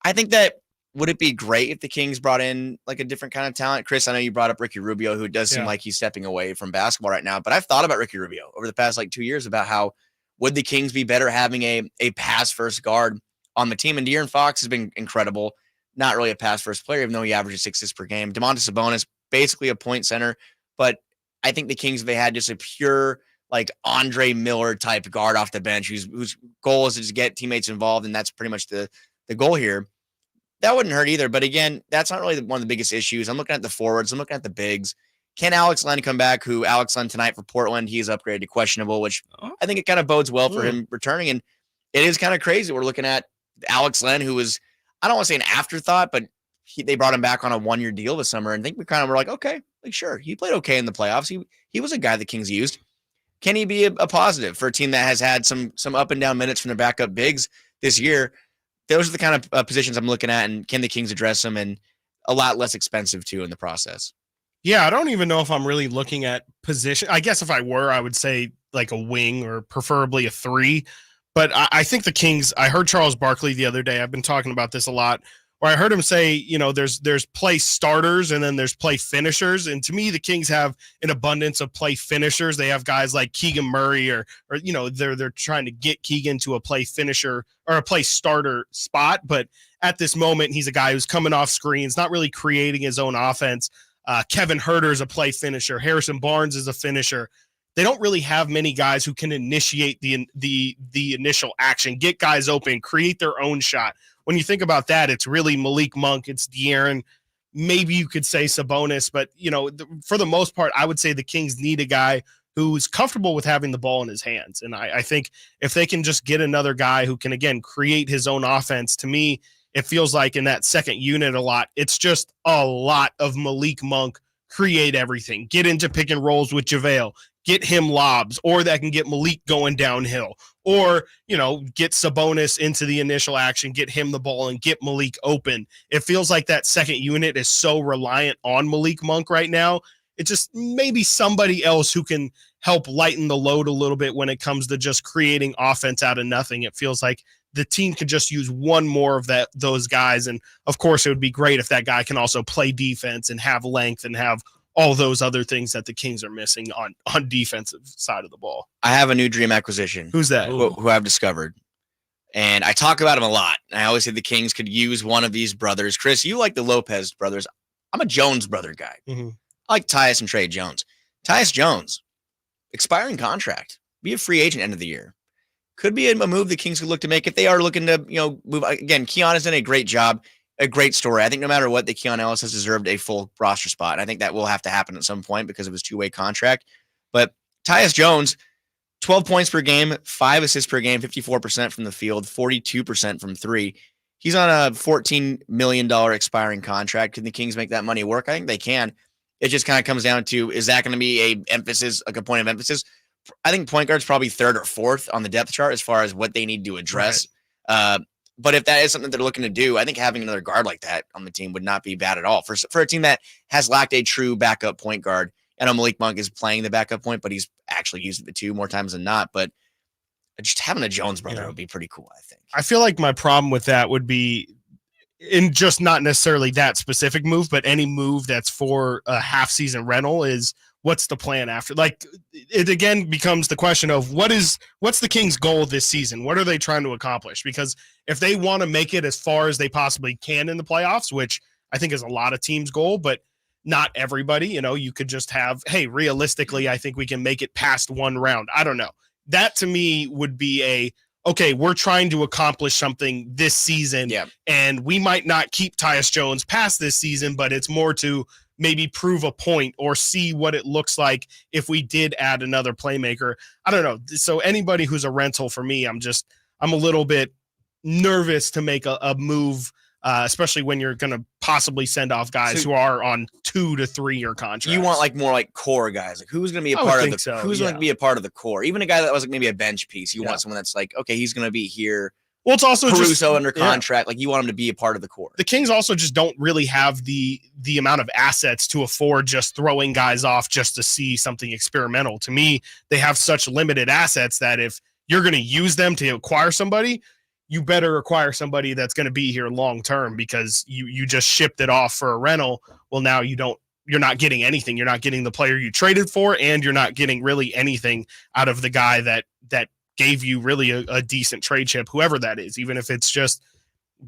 I think that would it be great if the Kings brought in like a different kind of talent? Chris, I know you brought up Ricky Rubio, who does seem like he's stepping away from basketball right now. But I've thought about Ricky Rubio over the past like 2 years about how would the Kings be better having a pass first guard on the team. And De'Aaron Fox has been incredible. not really a pass first player, even though he averages 6 assists per game. Domantas Sabonis, basically a point center, but I think the Kings, if they had just a pure like Andre Miller type guard off the bench, whose goal is to just get teammates involved, and that's pretty much the goal here, that wouldn't hurt either. But again, that's not really one of the biggest issues. I'm looking at the forwards. I'm looking at the bigs. Can Alex Len come back? Who Alex Len tonight for Portland, he's upgraded to questionable, which I think it kind of bodes well for him returning. And it is kind of crazy. We're looking at Alex Len, who was, I don't want to say an afterthought, but they brought him back on a 1-year deal this summer. And I think we kind of were like, okay, like sure, he played okay in the playoffs. He was a guy the Kings used. Can he be a positive for a team that has had some up and down minutes from their backup bigs this year? Those are the kind of positions I'm looking at, and can the Kings address them, and a lot less expensive too in the process. Yeah, I don't even know if I'm really looking at position. I guess if I were, I would say like a wing or preferably a 3. But I think the Kings, I heard Charles Barkley the other day. I've been talking about this a lot, where I heard him say, there's play starters and then there's play finishers. And to me, the Kings have an abundance of play finishers. They have guys like Keegan Murray or they're trying to get Keegan to a play finisher or a play starter spot. But at this moment, he's a guy who's coming off screens, not really creating his own offense. Kevin Huerter is a play finisher. Harrison Barnes is a finisher. They don't really have many guys who can initiate the initial action, get guys open, create their own shot. When you think about that, it's really Malik Monk, it's De'Aaron, maybe you could say Sabonis, but for the most part, I would say the Kings need a guy who's comfortable with having the ball in his hands. And I think if they can just get another guy who can, again, create his own offense, to me, it feels like in that second unit a lot, it's just a lot of Malik Monk, create everything, get into pick and rolls with JaVale, get him lobs, or that can get Malik going downhill, or, get Sabonis into the initial action, get him the ball and get Malik open. It feels like that second unit is so reliant on Malik Monk right now. It's just maybe somebody else who can help lighten the load a little bit when it comes to just creating offense out of nothing. It feels like the team could just use one more of those guys. And of course it would be great if that guy can also play defense and have length and have all those other things that the Kings are missing on defensive side of the ball. I have a new dream acquisition. Who's that? Who I've discovered. And I talk about him a lot. I always say the Kings could use one of these brothers. Chris, you like the Lopez brothers. I'm a Jones brother guy. Mm-hmm. I like Tyus and Trey Jones. Tyus Jones, expiring contract, be a free agent end of the year. Could be a move the Kings could look to make if they are looking to, move. Again, Keon has done a great job, a great story. I think no matter what, the Keon Ellis has deserved a full roster spot. And I think that will have to happen at some point because of his 2-way contract. But Tyus Jones, 12 points per game, 5 assists per game, 54% from the field, 42% from 3. He's on a $14 million expiring contract. Can the Kings make that money work? I think they can. It just kind of comes down to, is that going to be a point of emphasis? I think point guard's probably 3rd or 4th on the depth chart as far as what they need to address. Right. But if that is something they're looking to do, I think having another guard like that on the team would not be bad at all. For a team that has lacked a true backup point guard, I know Malik Monk is playing the backup point, but he's actually used the 2 more times than not. But just having a Jones brother would be pretty cool, I think. I feel like my problem with that would be in just not necessarily that specific move, but any move that's for a half-season rental is what's the plan after? Like, it again becomes the question of what's the Kings' goal this season? What are they trying to accomplish? Because if they want to make it as far as they possibly can in the playoffs, which I think is a lot of teams' goal, but not everybody, you could just have, hey, realistically, I think we can make it past 1 round. I don't know. That to me would be okay, we're trying to accomplish something this season, and we might not keep Tyus Jones past this season, but it's more to maybe prove a point or see what it looks like if we did add another playmaker. I don't know. So anybody who's a rental for me, I'm a little bit nervous to make a move, especially when you're going to possibly send off guys who are on 2 to 3 year contracts. You want more core guys. Like who's going to be a part of the who's going to be a part of the core? Even a guy that was like maybe a bench piece. You want someone that's like, okay, he's going to be here. Well, it's also Caruso under contract. Like you want him to be a part of the core. The Kings also just don't really have the amount of assets to afford just throwing guys off just to see something experimental. To me, they have such limited assets that if you're going to use them to acquire somebody, you better acquire somebody that's going to be here long term, because you just shipped it off for a rental. Well, now you're not getting anything. You're not getting the player you traded for, and you're not getting really anything out of the guy that gave you really a decent trade chip, whoever that is, even if it's just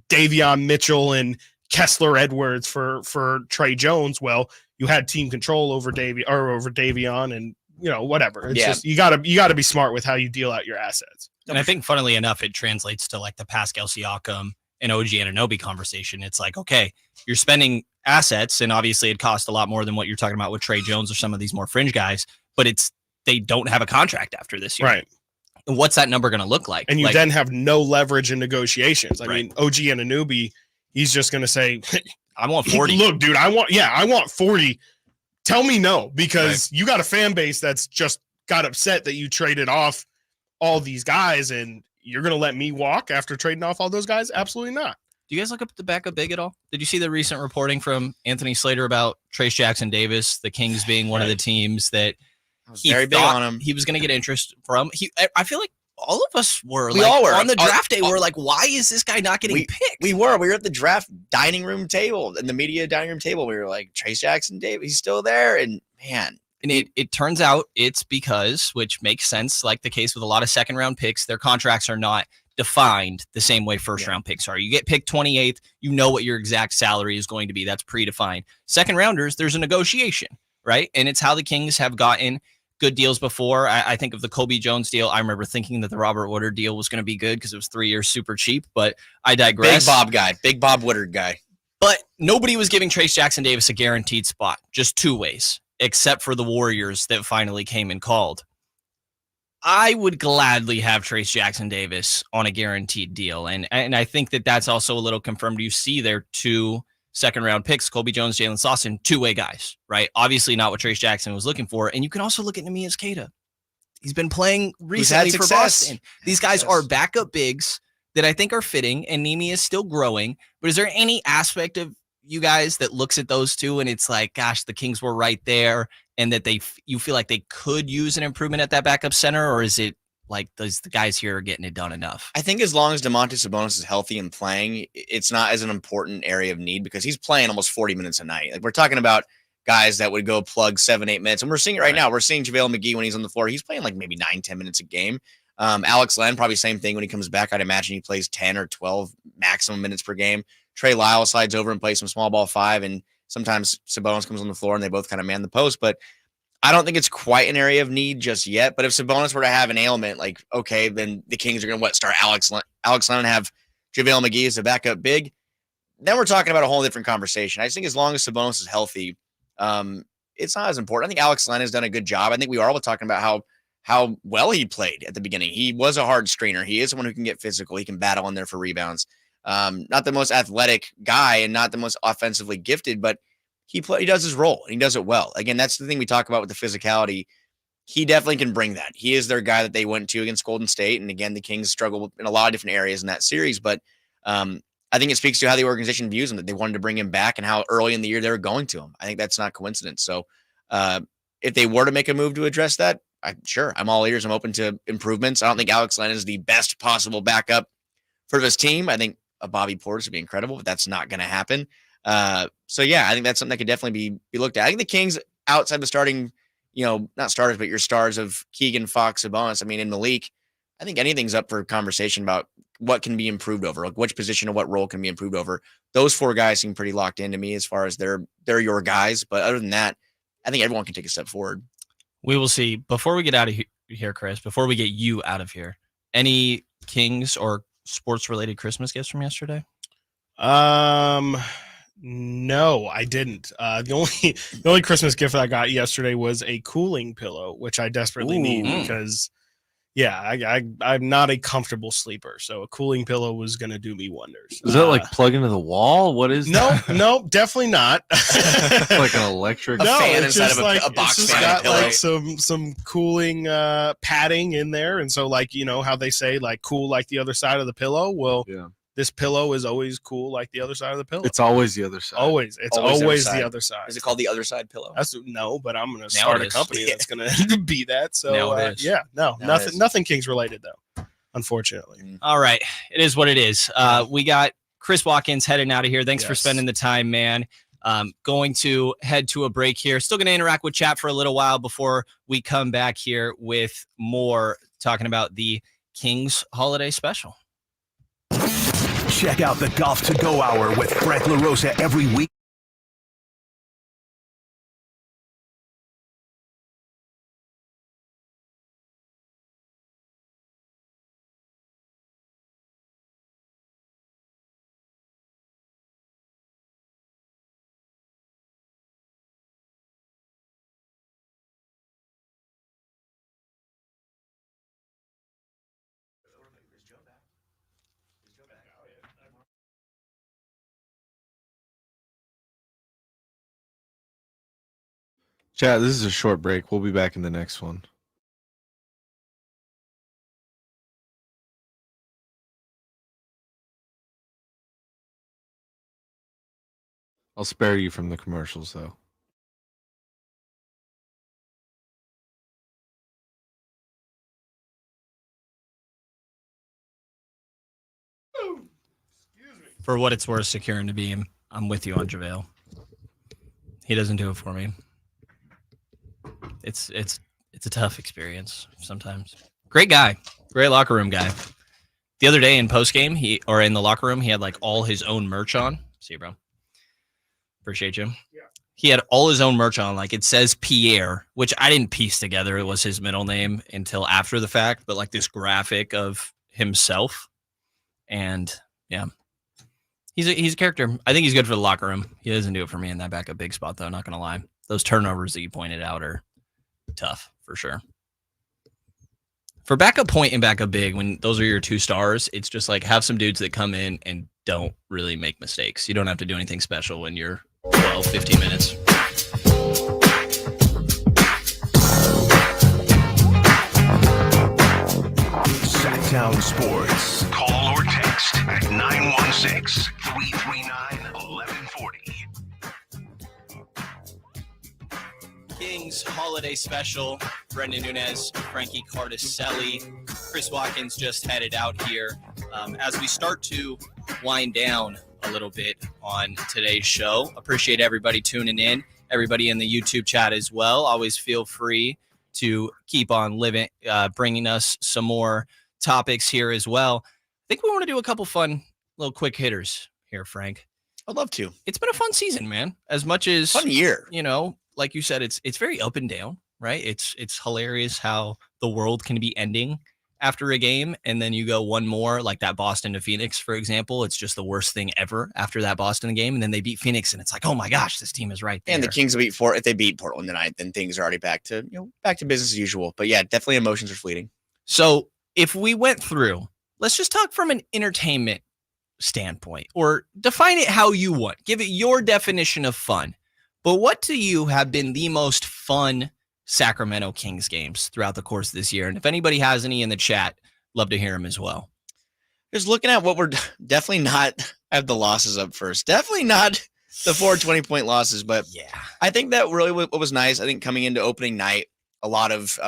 Davion Mitchell and Kessler Edwards for Trey Jones. Well, you had team control over Davion and whatever. It's just you gotta be smart with how you deal out your assets. And I think funnily enough, it translates to like the Pascal Siakam and OG Anunoby conversation. It's like, okay, you're spending assets, and obviously it costs a lot more than what you're talking about with Trey Jones or some of these more fringe guys, but they don't have a contract after this year. Right. And what's that number going to look like? And you like, then have no leverage in negotiations. I mean, OG Anunoby, he's just going to say, I want 40. Look, dude, I want 40. Tell me no, because you got a fan base that's just got upset that you traded off all these guys, and you're going to let me walk after trading off all those guys? Absolutely not. Do you guys look up the backup big at all? Did you see the recent reporting from Anthony Slater about Trace Jackson Davis, the Kings being one of the teams that he very big on him. He was going to get interest from? I feel like all of us were. We all were. On the draft day. We're like, why is this guy not getting picked? We were at the draft dining room table, in the media dining room table. We were like, Trace Jackson Davis, he's still there. And man. And it turns out it's because, which makes sense, like the case with a lot of second round picks, their contracts are not defined the same way first round picks are. You get picked 28th, you know what your exact salary is going to be. That's predefined. Second rounders, there's a negotiation, right? And it's how the Kings have gotten good deals before. I think of the Kobe Jones deal. I remember thinking that the Robert Woodard deal was going to be good because it was 3 years super cheap, but I digress. Big Bob Woodard guy. But nobody was giving Trace Jackson Davis a guaranteed spot, just two ways, except for the Warriors that finally came and called. I would gladly have Trace Jackson Davis on a guaranteed deal. And I think that that's also a little confirmed. You see their 2 second round picks, Kobe Jones, Jalen Sosson, two-way guys, right? Obviously not what Trace Jackson was looking for. And you can also look at Nemias Queta. He's been playing recently for Boston. These guys are backup bigs that I think are fitting, and Nemi is still growing. But is there any aspect of you guys that looks at those two and it's like, gosh, the Kings were right there, and that you feel like they could use an improvement at that backup center? Or is it like the guys here are getting it done enough? I think as long as Domantas Sabonis is healthy and playing, it's not as an important area of need because he's playing almost 40 minutes a night. Like, we're talking about guys that would go plug 7-8 minutes. And we're seeing it right now. We're seeing JaVale McGee when he's on the floor. He's playing like maybe 9-10 minutes a game. Alex Len, probably same thing when he comes back. I'd imagine he plays 10 or 12 maximum minutes per game. Trey Lyle slides over and plays some small ball 5. And sometimes Sabonis comes on the floor and they both kind of man the post. But I don't think it's quite an area of need just yet. But if Sabonis were to have an ailment, like, okay, then the Kings are going to start Alex Len and have JaVale McGee as a backup big. Then we're talking about a whole different conversation. I just think as long as Sabonis is healthy, it's not as important. I think Alex Len has done a good job. I think we are all talking about how well he played at the beginning. He was a hard screener. He is someone who can get physical. He can battle in there for rebounds. Not the most athletic guy and not the most offensively gifted, but he does his role and he does it well. Again, that's the thing we talk about with the physicality. He definitely can bring that. He is their guy that they went to against Golden State. And again, the Kings struggled in a lot of different areas in that series, but I think it speaks to how the organization views him, that they wanted to bring him back and how early in the year they were going to him. I think that's not coincidence. So if they were to make a move to address that, I'm all ears. I'm open to improvements. I don't think Alex Len is the best possible backup for this team. I think a Bobby Portis would be incredible, but that's not going to happen. So yeah, I think that's something that could definitely be looked at. I think the Kings outside the starting, not starters, but your stars of Keegan, Fox, Sabonis, in Malik, I think anything's up for conversation about what can be improved over, like which position or what role can be improved over. Those 4 guys seem pretty locked into me as far as they're your guys. But other than that, I think everyone can take a step forward. We will see. Before we get out of here, Chris, before we get you out of here, any Kings or sports-related Christmas gifts from yesterday? No, I didn't. The only Christmas gift I got yesterday was a cooling pillow, which I desperately need because, I'm not a comfortable sleeper. So a cooling pillow was going to do me wonders. Is that like plug into the wall? What is that? No, definitely not. Like an electric fan it's inside just of like, a box it's just fan. got like some cooling padding in there. And so like, how they say like cool like the other side of the pillow. Well, this pillow is always cool like the other side of the pillow. It's always the other side. Always. It's always the other side. Is it called the other side pillow? No, but I'm going to start a company that's going to be that. So nothing Kings related though, unfortunately. All right. It is what it is. We got Chris Watkins heading out of here. Thanks for spending the time, man. Going to head to a break here. Still going to interact with chat for a little while before we come back here with more talking about the Kings holiday special. Check out the Golf to Go Hour with Frank LaRosa every week. Chat, this is a short break. We'll be back in the next one. I'll spare you from the commercials, though. For what it's worth, securing the beam, I'm with you on JaVale. He doesn't do it for me. It's a tough experience sometimes. Great guy, great locker room guy. The other day in post game, in the locker room, he had like all his own merch on. See you, bro. Appreciate you. Yeah. He had all his own merch on. Like it says Pierre, which I didn't piece together. It was his middle name until after the fact, but like this graphic of himself. And yeah, he's a character. I think he's good for the locker room. He doesn't do it for me in that backup big spot, though. Not going to lie. Those turnovers that you pointed out are tough for sure. For backup point and backup big, when those are your two stars, it's just like have some dudes that come in and don't really make mistakes. You don't have to do anything special when you're 12, 15 minutes. Sactown Sports. Call or text at 916-339-1140. Kings holiday special. Brenden Nunez, Frankie Cardicelli, Chris Watkins just headed out here. As we start to wind down a little bit on today's show, appreciate everybody tuning in, everybody in the YouTube chat as well. Always feel free to keep on living, bringing us some more topics here as well. I think we want to do a couple fun little quick hitters here, Frank. I'd love to. It's been a fun season, man. As much as fun year, like you said, it's very up and down, right? It's hilarious how the world can be ending after a game, and then you go one more, like that Boston to Phoenix, for example. It's just the worst thing ever after that Boston game, and then they beat Phoenix, and it's like, oh my gosh, this team is right there. And the Kings will if they beat Portland tonight, then things are already back to business as usual. But yeah, definitely emotions are fleeting. So if we went through, let's just talk from an entertainment standpoint, or define it how you want. Give it your definition of fun. But what to you have been the most fun Sacramento Kings games throughout the course of this year? And if anybody has any in the chat, love to hear them as well. Just looking at what we're definitely not, I have the losses up first. Definitely not the 4 20-point losses, but yeah, I think that really what was nice, I think coming into opening night, a lot of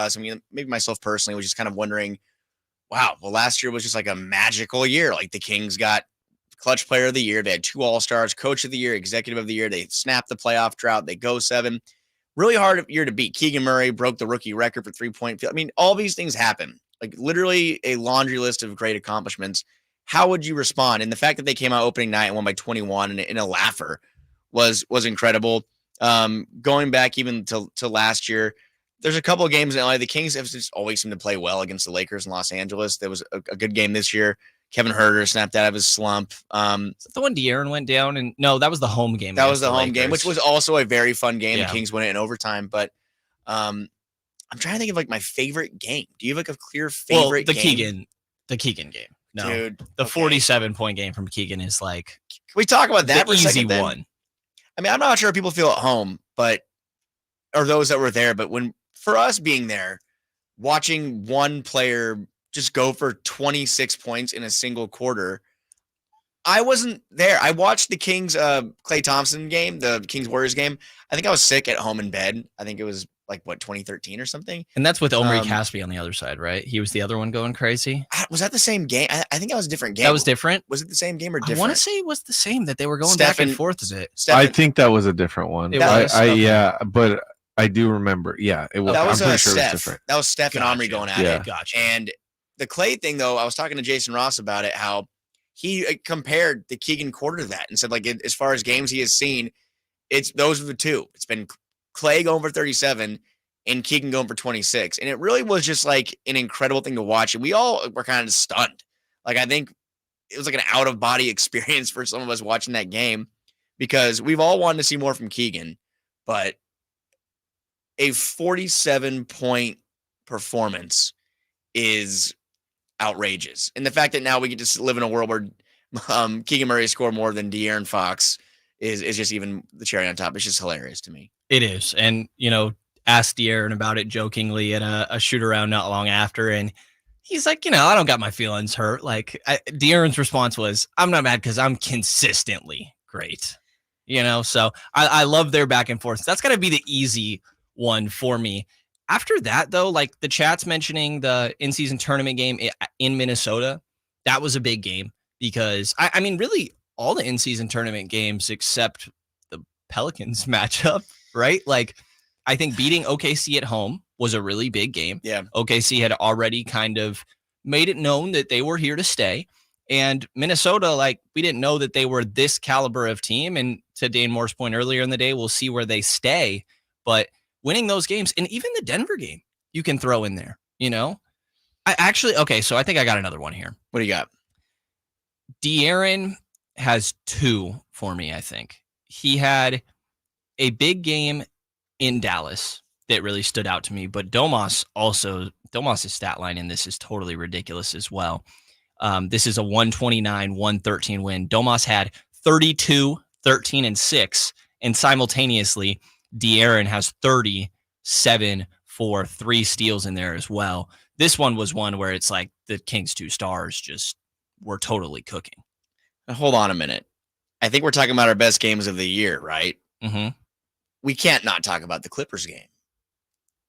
maybe myself personally was just kind of wondering, wow, well, last year was just like a magical year. Like the Kings got Clutch Player of the Year. They had 2 All-Stars, Coach of the Year, Executive of the Year. They snapped the playoff drought. They go 7. Really hard year to beat. Keegan Murray broke the rookie record for 3-point field. I mean, all these things happen. Like literally a laundry list of great accomplishments. How would you respond? And the fact that they came out opening night and won by 21 and in a laugher was incredible. Going back even to last year, there's a couple of games in LA. The Kings have just always seemed to play well against the Lakers in Los Angeles. There was a good game this year. Kevin Huerter snapped out of his slump. The one De'Aaron went down, and no, that was the home game. That was the home game, which was also a very fun game. Yeah. The Kings won it in overtime, but I'm trying to think of like my favorite game. Do you have like a clear favorite game? The Keegan game. No, dude, the 47-point game from Keegan is like. Can we talk about that for a easy second? Then? One. I mean, I'm not sure if people feel at home, or those that were there, but for us being there, watching one player just go for 26 points in a single quarter. I wasn't there. I watched the Kings Klay Thompson game, the Kings Warriors game. I think I was sick at home in bed. I think it was like 2013 or something. And that's with Omri Caspi on the other side, right? He was the other one going crazy. Was that the same game? I think that was a different game. That was different. Was it the same game or different? I want to say it was the same, that they were going back and forth a bit. I think that was a different one. Yeah, but I do remember. Yeah, it was. That was I'm pretty sure Steph. it was different. That was Steph and Omri going at it. Gotcha. And the Clay thing, though, I was talking to Jason Ross about it, how he compared the Keegan quarter to that and said, like, as far as games he has seen, those are the two. It's been Clay going for 37 and Keegan going for 26. And it really was just like an incredible thing to watch. And we all were kind of stunned. Like, I think it was like an out of body experience for some of us watching that game because we've all wanted to see more from Keegan, but a 47-point performance is outrageous. And the fact that now we get to live in a world where Keegan Murray scored more than De'Aaron Fox is just even the cherry on top. It's just hilarious to me. It is. And, asked De'Aaron about it jokingly at a shoot around not long after. And he's like, I don't got my feelings hurt. Like De'Aaron's response was, I'm not mad because I'm consistently great. So I love their back and forth. That's got to be the easy one for me. After that, though, like the chat's mentioning the in-season tournament game in Minnesota, that was a big game because, I mean, really all the in-season tournament games except the Pelicans matchup, right? Like, I think beating OKC at home was a really big game. Yeah. OKC had already kind of made it known that they were here to stay. And Minnesota, like, we didn't know that they were this caliber of team. And to Dane Moore's point earlier in the day, we'll see where they stay. But winning those games, and even the Denver game, you can throw in there, so I think I got another one here. What do you got? De'Aaron has two for me, I think. He had a big game in Dallas that really stood out to me, but Domas' stat line in this is totally ridiculous as well. This is a 129-113 win. Domas had 32, 13, and 6, and simultaneously, De'Aaron has 37 for 3 steals in there as well. This one was one where it's like the Kings 2 stars just were totally cooking. Now, hold on a minute. I think we're talking about our best games of the year, right? Mm-hmm. We can't not talk about the Clippers game.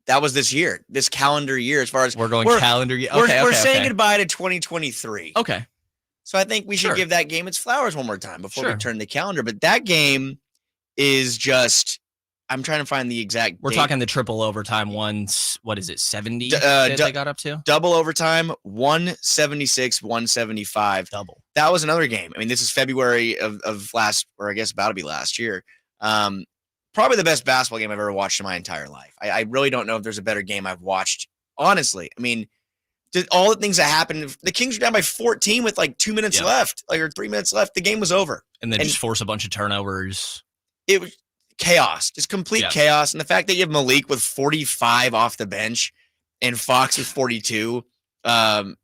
That was this year, this calendar year, as far as we're calendar year. We're saying goodbye to 2023. Okay. So I think we should give that game its flowers one more time before we turn the calendar. But that game is just, I'm trying to find the exact We're date. talking the triple overtime ones. What is it, 70 that they got up to? Double overtime, 176, 175. Double. That was another game. I mean, this is February of last, or I guess about to be last year. Probably the best basketball game I've ever watched in my entire life. I really don't know if there's a better game I've watched. Honestly, I mean, all the things that happened, the Kings were down by 14 with like 2 minutes left, or 3 minutes left. The game was over. And then just force a bunch of turnovers. It was chaos, just complete chaos. And the fact that you have Malik with 45 off the bench and Fox with 42, 5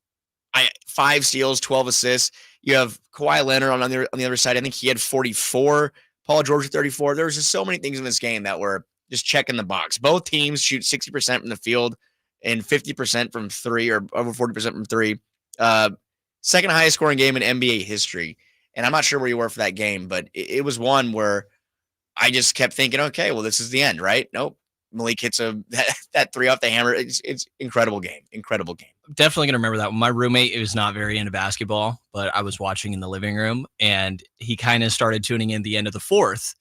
steals, 12 assists. You have Kawhi Leonard on the other side. I think he had 44. Paul George at 34. There was just so many things in this game that were just checking the box. Both teams shoot 60% from the field and 50% from 3, or over 40% from 3. Second highest scoring game in NBA history. And I'm not sure where you were for that game, but it was one where I just kept thinking, okay, well, this is the end, right? Nope. Malik hits that 3 off the hammer. It's incredible game. Incredible game. Definitely going to remember that one. My roommate was not very into basketball, but I was watching in the living room, and he kind of started tuning in the end of the fourth,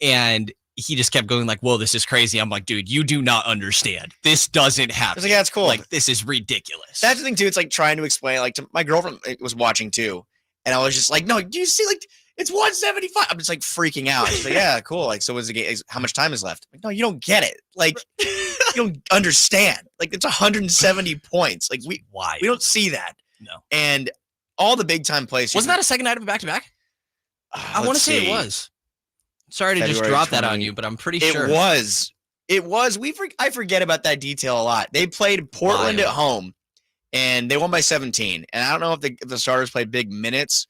and he just kept going like, whoa, this is crazy. I'm like, dude, you do not understand. This doesn't happen. I was like, yeah, that's cool. Like, this is ridiculous. That's the thing, too. It's like trying to explain, like, to my girlfriend was watching, too, and I was just like, no, do you see, like, it's 175. I'm just like freaking out. She's like, yeah, cool. Like, so is the game? How much time is left? I'm like, no, you don't get it. Like, you don't understand. Like, it's 170 points. Like, we don't see that. No. And all the big time plays. Wasn't that a second night of a back-to-back? I want to say it was. Sorry to February just drop 20. that on you, but I'm pretty sure. It was. I forget about that detail a lot. They played Portland at home, and they won by 17. And I don't know if the starters played big minutes.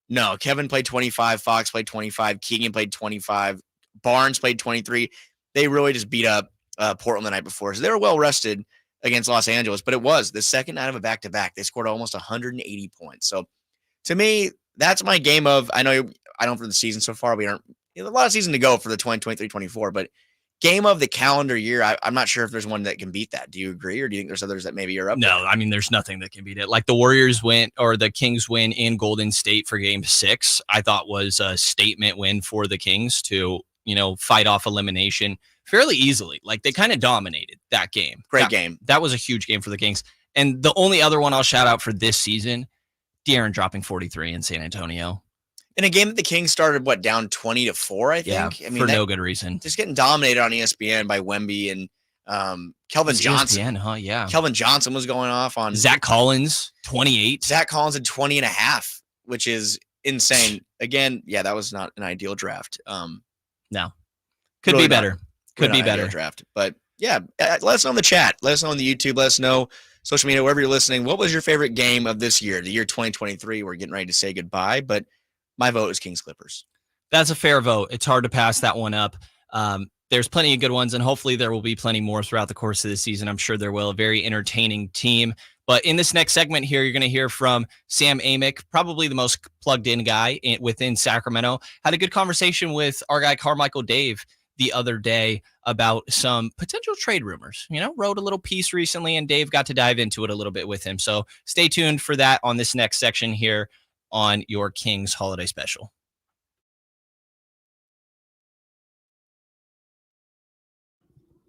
No, Kevin played 25, Fox played 25, Keegan played 25, Barnes played 23. They really just beat up Portland the night before. So they were well rested against Los Angeles, but it was the second night of a back-to-back. They scored almost 180 points. So to me, that's my game of, I know for the season so far, we aren't, a lot of season to go for the 2023-24, but game of the calendar year, I'm not sure if there's one that can beat that. Do you agree, or do you think there's others that maybe are up there? No, I mean, there's nothing that can beat it. Like the Warriors win, or the Kings win in Golden State for Game 6, I thought was a statement win for the Kings to, fight off elimination fairly easily. Like they kind of dominated that game. Great game. That was a huge game for the Kings. And the only other one I'll shout out for this season, De'Aaron dropping 43 in San Antonio. In a game that the Kings started, down 20-4, I think? Yeah, for no good reason. Just getting dominated on ESPN by Wemby and Kelvin Johnson. ESPN, huh? Yeah. Kelvin Johnson was going off on Zach Collins, 28. Zach Collins had 20 and a half, which is insane. Again, yeah, that was not an ideal draft. No. Could really be better. Could really be not an ideal better. draft. But yeah, let us know in the chat. Let us know on the YouTube. Let us know social media, wherever you're listening. What was your favorite game of this year, the year 2023? We're getting ready to say goodbye, but my vote is Kings Clippers. That's a fair vote. It's hard to pass that one up. There's plenty of good ones, and hopefully there will be plenty more throughout the course of the season. I'm sure there will. A very entertaining team. But in this next segment here, you're going to hear from Sam Amick, probably the most plugged-in guy within Sacramento. Had a good conversation with our guy Carmichael Dave the other day about some potential trade rumors. Wrote a little piece recently, and Dave got to dive into it a little bit with him. So stay tuned for that on this next section here on your Kings Holiday Special.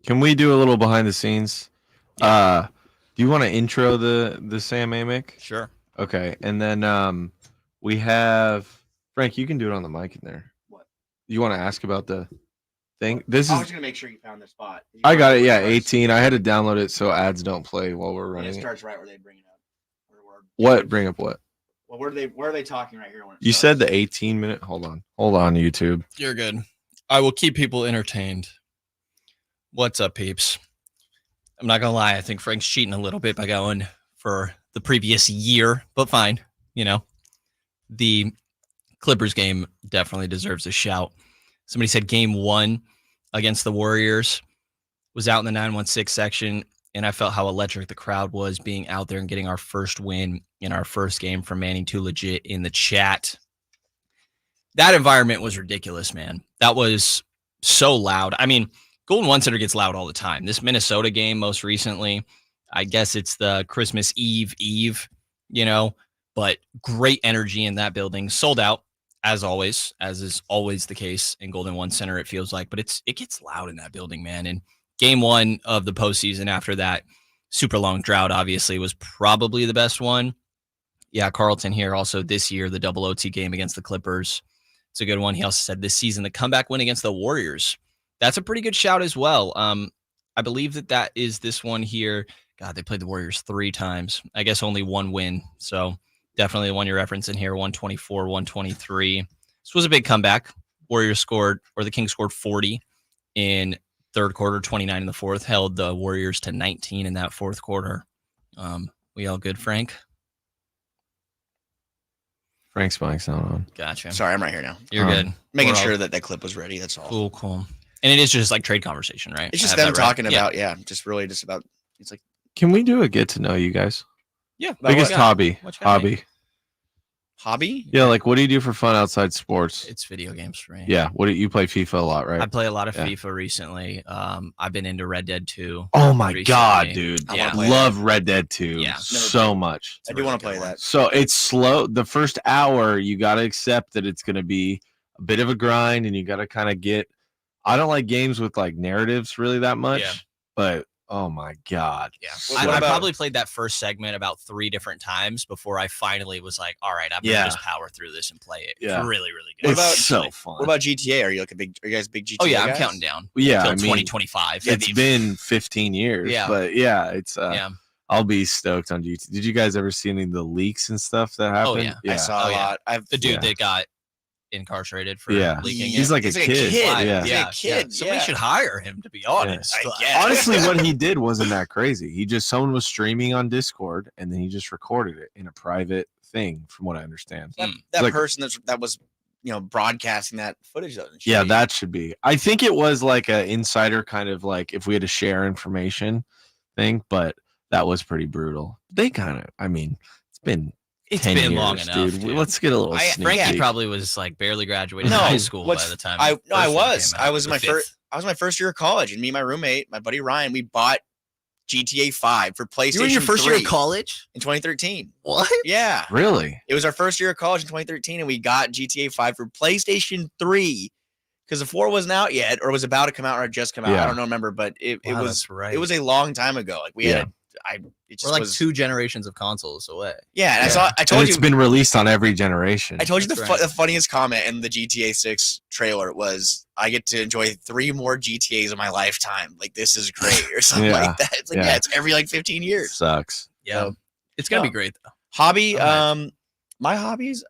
Can we do a little behind the scenes? Yeah. Do you want to intro the Sam Amick? Sure. Okay, and then we have Frank. You can do it on the mic in there. What? You want to ask about the thing? This I is. was going to make sure you found the spot. I got it. Yeah, 18. I had to download it so ads don't play while we're running. It it. starts right where they bring it up. What? Bring up what? Well, where are they talking right here? When You said the 18-minute. Hold on, YouTube. You're good. I will keep people entertained. What's up, peeps? I'm not going to lie. I think Frank's cheating a little bit by going for the previous year, but fine. The Clippers game definitely deserves a shout. Somebody said game 1 against the Warriors was out in the 916 section, and I felt how electric the crowd was being out there and getting our first win in our first game from Manning to Legit in the chat. That environment was ridiculous, man. That was so loud. I mean, Golden One Center gets loud all the time. This Minnesota game most recently, I guess it's the Christmas Eve, but great energy in that building. Sold out, as always, as is always the case in Golden One Center, it feels like. But it gets loud in that building, man. And game 1 of the postseason after that super long drought, obviously, was probably the best one. Yeah, Carlton here also this year, the double OT game against the Clippers. It's a good one. He also said this season, the comeback win against the Warriors. That's a pretty good shout as well. I believe that is this one here. God, they played the Warriors 3 times. I guess only one win. So definitely the one you're referencing here, 124, 123. This was a big comeback. The Kings scored 40 in third quarter, 29 in the fourth, held the Warriors to 19 in that fourth quarter. We all good, Frank? Frank's mic's not on. Gotcha. Sorry, I'm right here now. You're good. Making sure that clip was ready. That's all. Cool. And it is just like trade conversation, right? It's just them talking about, just about, it's like. Can we do a get to know you guys? Yeah. Biggest hobby. Hobby? Yeah, like what do you do for fun outside sports? It's video games for me. Yeah. What do you play FIFA a lot, right? I play a lot of FIFA recently. I've been into Red Dead 2. Oh my recently. God, dude. Yeah. Love Red Dead 2 Yeah. so much. I do want to play that. So it's slow. The first hour, you got to accept that it's going to be a bit of a grind and you got to kind of get. I don't like games with like narratives really that much, but oh my God. Yeah. I probably played that first segment about 3 different times before I finally was like, all right, I'm going to just power through this and play it. Yeah. It's really, really good. It's so fun. What about GTA? Are you guys big GTA Oh, yeah, I'm guys? counting down. Yeah. Until 2025. It's been 15 years. Yeah. But yeah, it's I'll be stoked on GTA. Did you guys ever see any of the leaks and stuff that happened? Oh, yeah. I saw a lot. The dude that got incarcerated for leaking He's it. like a kid. Yeah. Yeah. He's a kid. Somebody should hire him, to be honest. Honestly, what he did wasn't that crazy. Someone was streaming on Discord and then he just recorded it in a private thing, from what I understand. That person that was broadcasting that footage though. Yeah, that should be. I think it was like an insider kind of like if we had to share information thing, but that was pretty brutal. They kind of, it's been 10 been years, long enough. dude. Let's get a little sneak Frankie peek. probably was like barely graduated high school by the time. I was my first year of college, and me and my roommate, my buddy Ryan, we bought GTA 5 for PlayStation. You were in your first 3 year of college in 2013. What? Yeah, really? It was our first year of college in 2013, and we got GTA 5 for PlayStation 3 because the 4 wasn't out yet, or was about to come out, or had just come out. I don't remember, but it was right. It was a long time ago. Like we had it just We're like was 2 generations of consoles away. Yeah, and I told and you it's been released on every generation. I told you the That's right. the funniest comment in the GTA 6 trailer was, I get to enjoy 3 more GTAs in my lifetime. Like, this is great, or something Yeah. like that. It's like, yeah, it's every like 15 years. Sucks. Yeah. So, It's going to no. be great, though. Hobby, I'm my hobbies,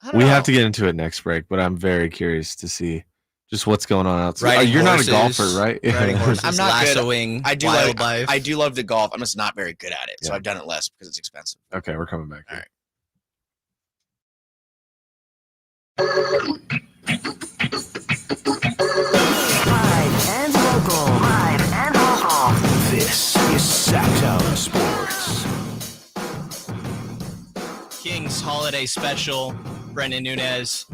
I don't We know. have to get into it next break, but I'm very curious to see just what's going on outside. Riding You're horses, not a golfer, right? riding horses, I'm not good. lassoing, I do wildlife. I do love to golf. I'm just not very good at it, so Yeah. I've done it less because it's expensive. Okay, we're coming back. All right. Live and local. Live and local. This is Sactown Sports. Kings holiday special. Brendan Nunez,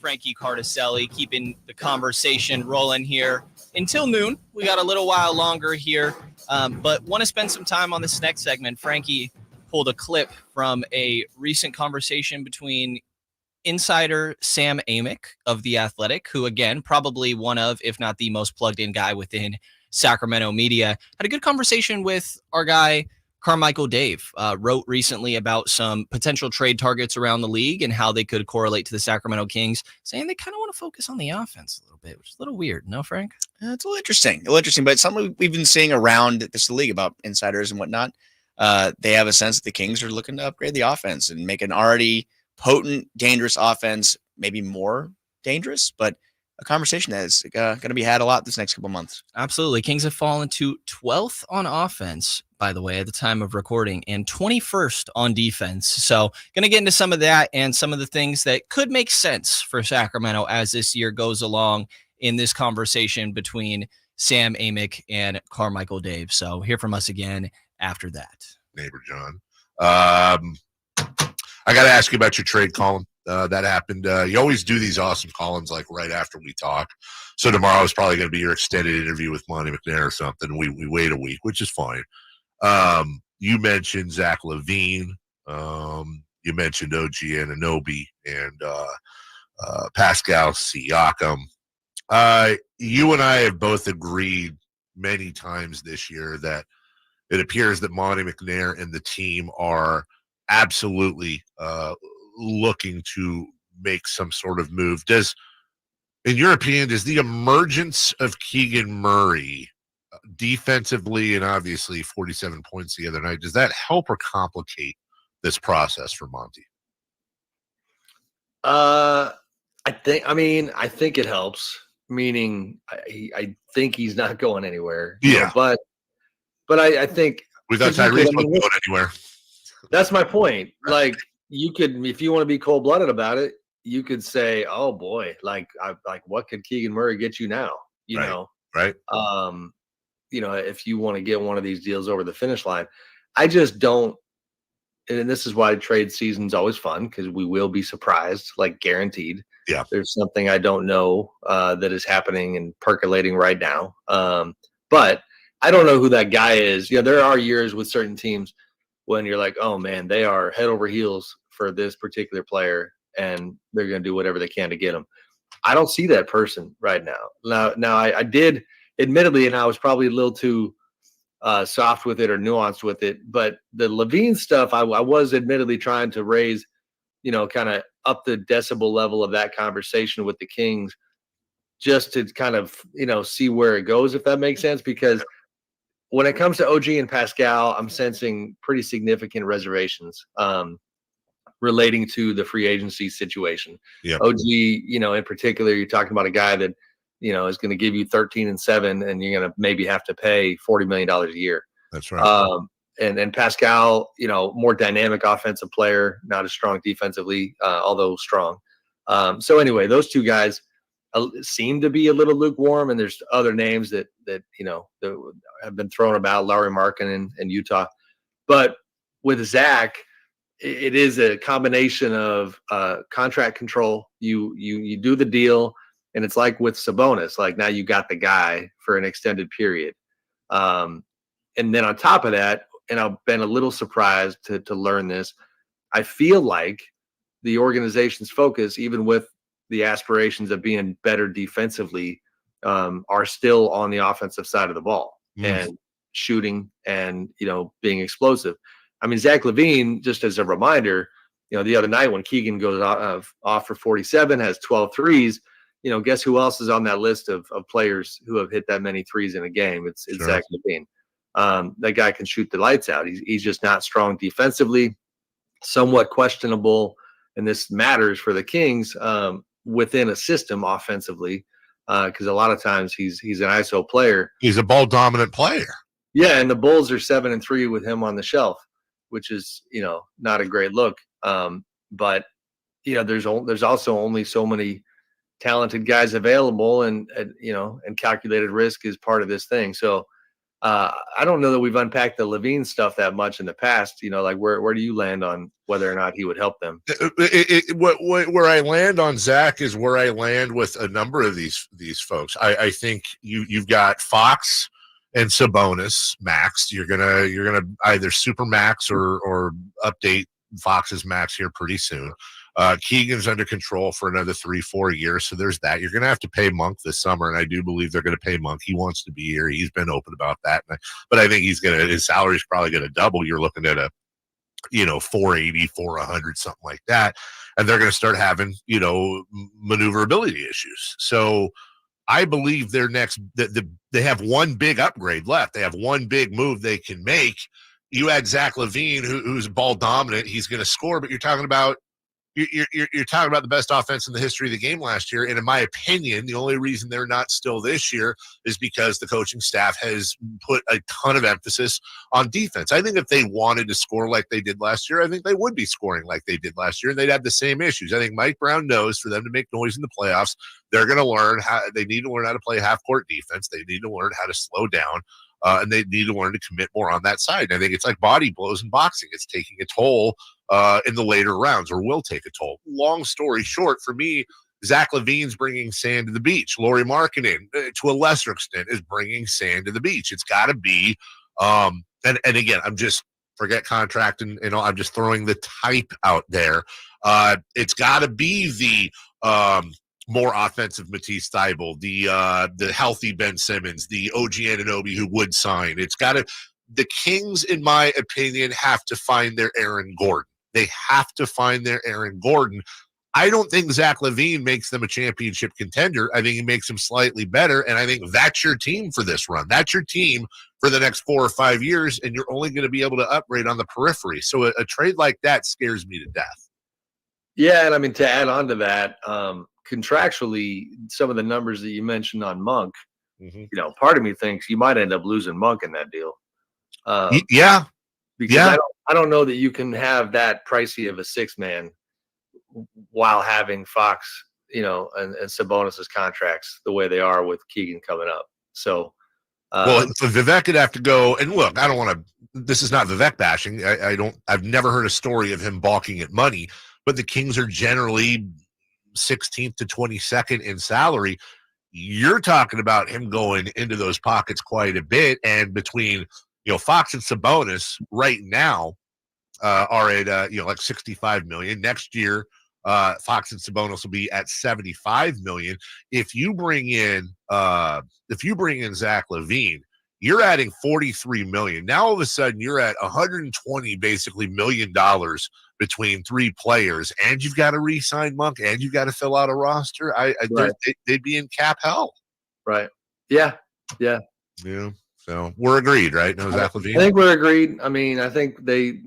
Frankie Cardicelli keeping the conversation rolling here until noon. We got a little while longer here, but want to spend some time on this next segment. Frankie pulled a clip from a recent conversation between insider Sam Amick of The Athletic, who, again, probably one of, if not the most plugged in guy within Sacramento media, had a good conversation with our guy, Carmichael Dave. Wrote recently about some potential trade targets around the league and how they could correlate to the Sacramento Kings, saying they kind of want to focus on the offense a little bit, which is a little weird. No, Frank? It's a little interesting, but it's something we've been seeing around this league about insiders and whatnot. They have a sense that the Kings are looking to upgrade the offense and make an already potent, dangerous offense maybe more dangerous, but a conversation that is going to be had a lot this next couple months. Absolutely. Kings have fallen to 12th on offense, by the way, at the time of recording, and 21st on defense. So going to get into some of that and some of the things that could make sense for Sacramento as this year goes along in this conversation between Sam Amick and Carmichael Dave. So hear from us again after that. Neighbor John. I got to ask you about your trade column. That happened. You always do these awesome columns like right after we talk. So tomorrow is probably going to be your extended interview with Monty McNair or something. We wait a week, which is fine. You mentioned Zach LaVine. You mentioned OG Anunoby and Pascal Siakam. You and I have both agreed many times this year that it appears that Monty McNair and the team are absolutely looking to make some sort of move. In your opinion, does the emergence of Keegan Murray defensively and obviously 47 points the other night, does that help or complicate this process for Monty? I think it helps. Meaning, I think he's not going anywhere. Yeah, but I think we thought Tyrese wasn't going anywhere. That's my point. Like, you could, if you want to be cold blooded about it, you could say, "Oh boy, like what could Keegan Murray get you now?" You know, right? If you want to get one of these deals over the finish line, I just don't. And this is why trade season's always fun, because we will be surprised, like guaranteed. Yeah, there's something I don't know that is happening and percolating right now. But I don't know who that guy is. There are years with certain teams when you're like, oh man, they are head over heels for this particular player, and they're going to do whatever they can to get him. I don't see that person right now. Now I did, admittedly, and I was probably a little too soft with it or nuanced with it, but the LaVine stuff, I was admittedly trying to raise, kind of up the decibel level of that conversation with the Kings, just to kind of, see where it goes, if that makes sense. Because when it comes to OG and Pascal, I'm sensing pretty significant reservations relating to the free agency situation. Yeah. OG, in particular, you're talking about a guy that, is going to give you 13 and 7, and you're going to maybe have to pay $40 million a year. That's right. And Pascal, more dynamic offensive player, not as strong defensively, although strong. So anyway, those two guys seem to be a little lukewarm, and there's other names that that have been thrown about, Lauri Markkanen in Utah. But with Zach, it is a combination of contract control. You do the deal, and it's like with Sabonis, like now you got the guy for an extended period. And then on top of that, and I've been a little surprised to learn this, I feel like the organization's focus, even with the aspirations of being better defensively, are still on the offensive side of the ball. And shooting and, being explosive. I mean, Zach LaVine, just as a reminder, the other night when Keegan goes off for 47, has 12 threes, guess who else is on that list of players who have hit that many threes in a game? It's Sure. Zach LaVine. That guy can shoot the lights out. He's just not strong defensively, somewhat questionable, and this matters for the Kings within a system offensively, because a lot of times he's an ISO player. He's a ball dominant player. Yeah, and the Bulls are 7-3 with him on the shelf, which is not a great look. But there's also only so many talented guys available, and calculated risk is part of this thing. So I don't know that we've unpacked the LaVine stuff that much in the past. Like where do you land on whether or not he would help them? Where I land on Zach is where I land with a number of these folks. I think you've got Fox and Sabonis max. You're gonna either super max or update Fox's max here pretty soon. Keegan's under control for another 3-4 years, so there's that. You're going to have to pay Monk this summer, and I do believe they're going to pay Monk. He wants to be here. He's been open about that, but I think his salary is probably going to double. You're looking at a 480, 400, something like that, and they're going to start having maneuverability issues. So I believe their next they have one big upgrade left. They have one big move they can make. You add Zach LaVine, who's ball dominant. He's going to score, but you're talking about the best offense in the history of the game last year. And in my opinion, the only reason they're not still this year is because the coaching staff has put a ton of emphasis on defense. I think if they wanted to score like they did last year, I think they would be scoring like they did last year, and they'd have the same issues. I think Mike Brown knows for them to make noise in the playoffs, they're going to learn they need to learn how to play half-court defense. They need to learn how to slow down. And they need to learn to commit more on that side. And I think it's like body blows in boxing. It's taking a toll in the later rounds, or will take a toll. Long story short, for me, Zach LaVine's bringing sand to the beach. Lauri Markkanen, to a lesser extent, is bringing sand to the beach. It's got to be, and again, I'm just, forget contract and I'm just throwing the type out there. It's got to be the more offensive Matisse Thybulle, the healthy Ben Simmons, the OG Anunoby who would sign. It's got to. The Kings, in my opinion, have to find their Aaron Gordon. They have to find their Aaron Gordon. I don't think Zach LaVine makes them a championship contender. I think he makes them slightly better, and I think that's your team for this run. That's your team for the next 4 or 5 years, and you're only going to be able to upgrade on the periphery. So a trade like that scares me to death. Yeah, and I mean, to add on to that, contractually, some of the numbers that you mentioned on Monk, part of me thinks you might end up losing Monk in that deal. Because I don't know that you can have that pricey of a six-man while having Fox, and Sabonis's contracts the way they are with Keegan coming up. So, Vivek could have to go. And look, I don't want to. This is not Vivek bashing. I've never heard a story of him balking at money, but the Kings are generally 16th to 22nd in salary. You're talking about him going into those pockets quite a bit, and between Fox and Sabonis right now are at like $65 million. Next year, Fox and Sabonis will be at $75 million. If you bring in Zach LaVine, you're adding $43 million. Now all of a sudden you're at $120 basically $1 million between three players, and you've got to re-sign Monk, and you've got to fill out a roster. They'd be in cap hell. Right. Yeah. So we're agreed, right? No, Zach LaVine. I think we're agreed. I mean, I think they,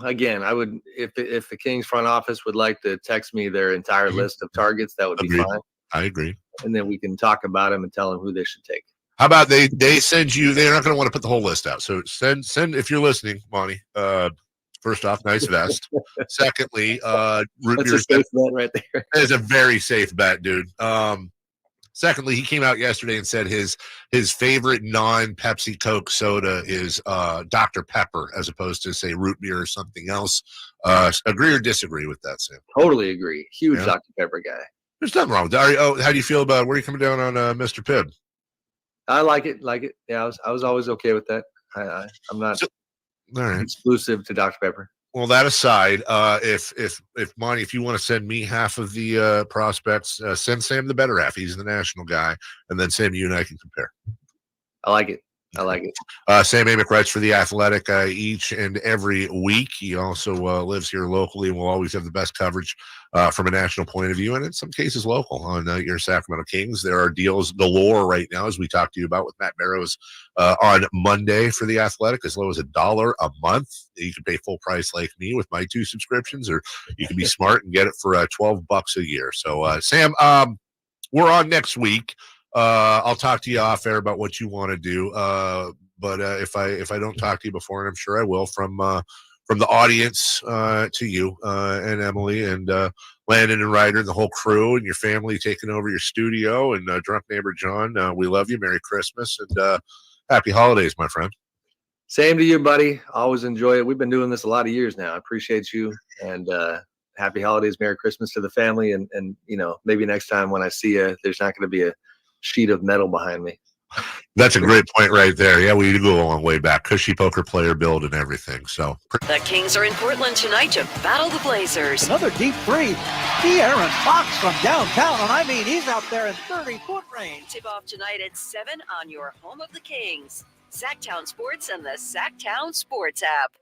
again, I would, if the Kings front office would like to text me their entire list of targets, that would be fine. I agree. And then we can talk about them and tell them who they should take. How about they send you? They're not going to want to put the whole list out. So send if you're listening, Monty. First off, nice vest. Secondly, that's a safe bet right there. That is a very safe bet, dude. Secondly, he came out yesterday and said his favorite non-Pepsi Coke soda is Dr. Pepper, as opposed to, say, root beer or something else. Agree or disagree with that, Sam? Totally agree. Huge Dr. Pepper guy. There's nothing wrong with that. How do you feel about where are you coming down on Mr. Pibb? I like it. Yeah, I was always okay with that. I'm not exclusive to Dr. Pepper. Well, that aside, if Monty, if you want to send me half of the prospects, send Sam the better half. He's the national guy, and then Sam, you and I can compare. I like it. I like it. Sam Amick writes for The Athletic each and every week. He also lives here locally and will always have the best coverage from a national point of view, and in some cases local on your Sacramento Kings. There are deals galore right now, as we talked to you about with Matt Barrows on Monday for The Athletic, as low as $1 a month. You can pay full price like me with my 2 subscriptions, or you can be smart and get it for $12 a year. So, Sam, we're on next week. I'll talk to you off air about what you want to do. But if I don't talk to you before, and I'm sure I will, from the audience to you and Emily and Landon and Ryder and the whole crew and your family taking over your studio, and drunk neighbor John, we love you. Merry Christmas and happy holidays, my friend. Same to you, buddy. Always enjoy it. We've been doing this a lot of years now. I appreciate you, and happy holidays, Merry Christmas to the family, and maybe next time when I see you, there's not going to be a sheet of metal behind me. That's a great point right there. Yeah, we go a long way back. Cushy poker player build and everything. So The Kings are in Portland tonight to battle the Blazers. Another deep three. De'Aaron Fox from downtown, and I mean, he's out there in 30-foot range. Tip off tonight at 7 on your home of the Kings. Sactown Sports and the Sactown Sports app.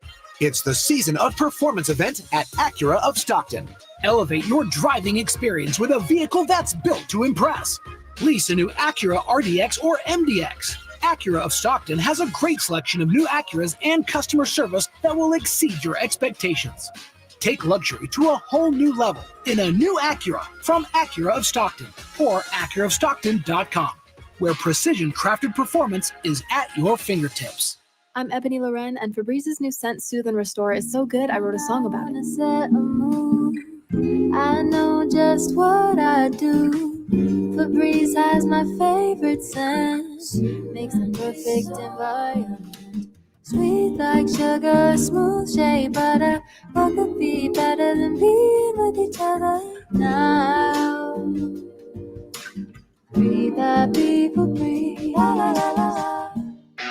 It's the season of performance event at Acura of Stockton. Elevate your driving experience with a vehicle that's built to impress. Lease a new Acura RDX or MDX. Acura of Stockton has a great selection of new Acuras and customer service that will exceed your expectations. Take luxury to a whole new level in a new Acura from Acura of Stockton or AcuraofStockton.com, where precision-crafted performance is at your fingertips. I'm Ebony Loren, and Febrez's new scent, Soothe and Restore, is so good I wrote a song about it. I know just what I do. Febreze has my favorite scent. Makes the perfect environment. Sweet like sugar, smooth shea butter. What could be better than being with each other now? Breathe, happy Febreze. La la la la.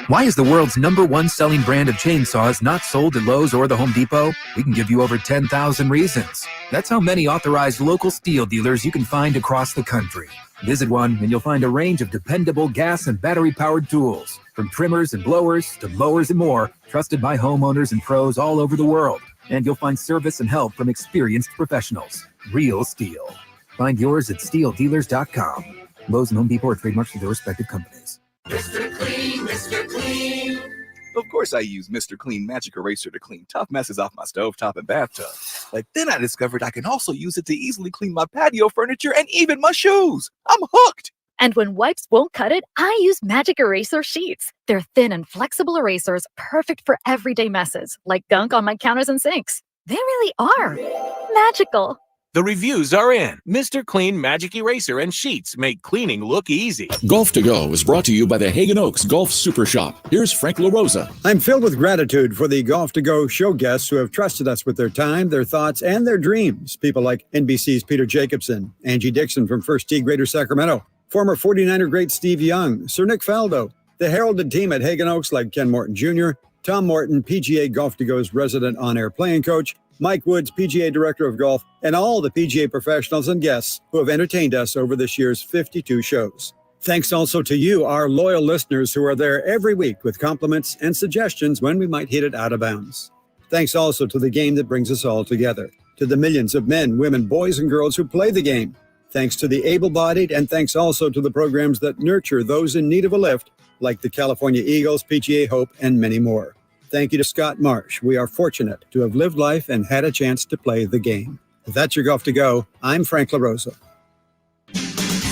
Why is the world's #1 selling brand of chainsaws not sold at Lowe's or the Home Depot? We can give you over 10,000 reasons. That's how many authorized local steel dealers you can find across the country. Visit one and you'll find a range of dependable gas and battery-powered tools, from trimmers and blowers to mowers and more, trusted by homeowners and pros all over the world. And you'll find service and help from experienced professionals. Real steel. Find yours at steeldealers.com. Lowe's and Home Depot are trademarks of their respective companies. Mr. Clean, Mr. Clean. Of course I use Mr. Clean Magic Eraser to clean tough messes off my stovetop and bathtub. But then I discovered I can also use it to easily clean my patio furniture and even my shoes. I'm hooked. And when wipes won't cut it, I use Magic Eraser Sheets. They're thin and flexible erasers, perfect for everyday messes, like gunk on my counters and sinks. They really are magical. The reviews are in. Mr. Clean Magic Eraser and Sheets make cleaning look easy. Golf to Go is brought to you by the Hagen Oaks Golf Super Shop. Here's Frank LaRosa. I'm filled with gratitude for the Golf to Go show guests who have trusted us with their time, their thoughts, and their dreams. People like NBC's Peter Jacobson, Angie Dixon from First Tee Greater Sacramento, former 49er great Steve Young, Sir Nick Faldo, the heralded team at Hagen Oaks like Ken Morton Jr., Tom Morton, PGA Golf to Go's resident on-air playing coach, Mike Woods, PGA Director of Golf, and all the PGA professionals and guests who have entertained us over this year's 52 shows. Thanks also to you, our loyal listeners who are there every week with compliments and suggestions when we might hit it out of bounds. Thanks also to the game that brings us all together, to the millions of men, women, boys, and girls who play the game. Thanks to the able-bodied, and thanks also to the programs that nurture those in need of a lift, like the California Eagles, PGA Hope, and many more. Thank you to Scott Marsh. We are fortunate to have lived life and had a chance to play the game. If that's your Golf to Go, I'm Frank LaRosa.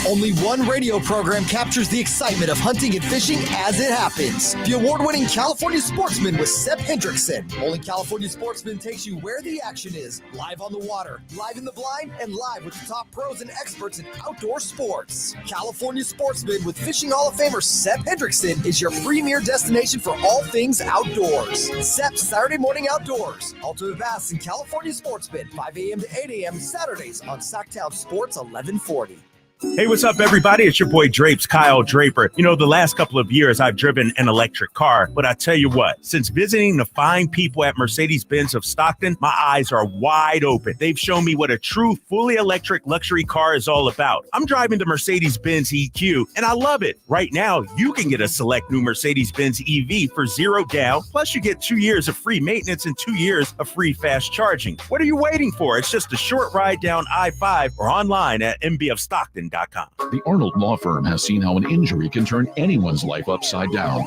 Only one radio program captures the excitement of hunting and fishing as it happens. The award-winning California Sportsman with Sep Hendrickson. Only California Sportsman takes you where the action is. Live on the water, live in the blind, and live with the top pros and experts in outdoor sports. California Sportsman with Fishing Hall of Famer Sep Hendrickson is your premier destination for all things outdoors. Sep's Saturday Morning Outdoors. Ultimate Bass and California Sportsman, 5 a.m. to 8 a.m. Saturdays on Sactown Sports 1140. Hey, what's up, everybody? It's your boy Drapes, Kyle Draper. You know, the last couple of years I've driven an electric car, but I tell you what, since visiting the fine people at Mercedes-Benz of Stockton, my eyes are wide open. They've shown me what a true fully electric luxury car is all about. I'm driving the Mercedes-Benz EQ, and I love it. Right now, you can get a select new Mercedes-Benz EV for $0 down, plus you get 2 years of free maintenance and 2 years of free fast charging. What are you waiting for? It's just a short ride down I-5 or online at mbofstockton.com. The Arnold Law Firm has seen how an injury can turn anyone's life upside down.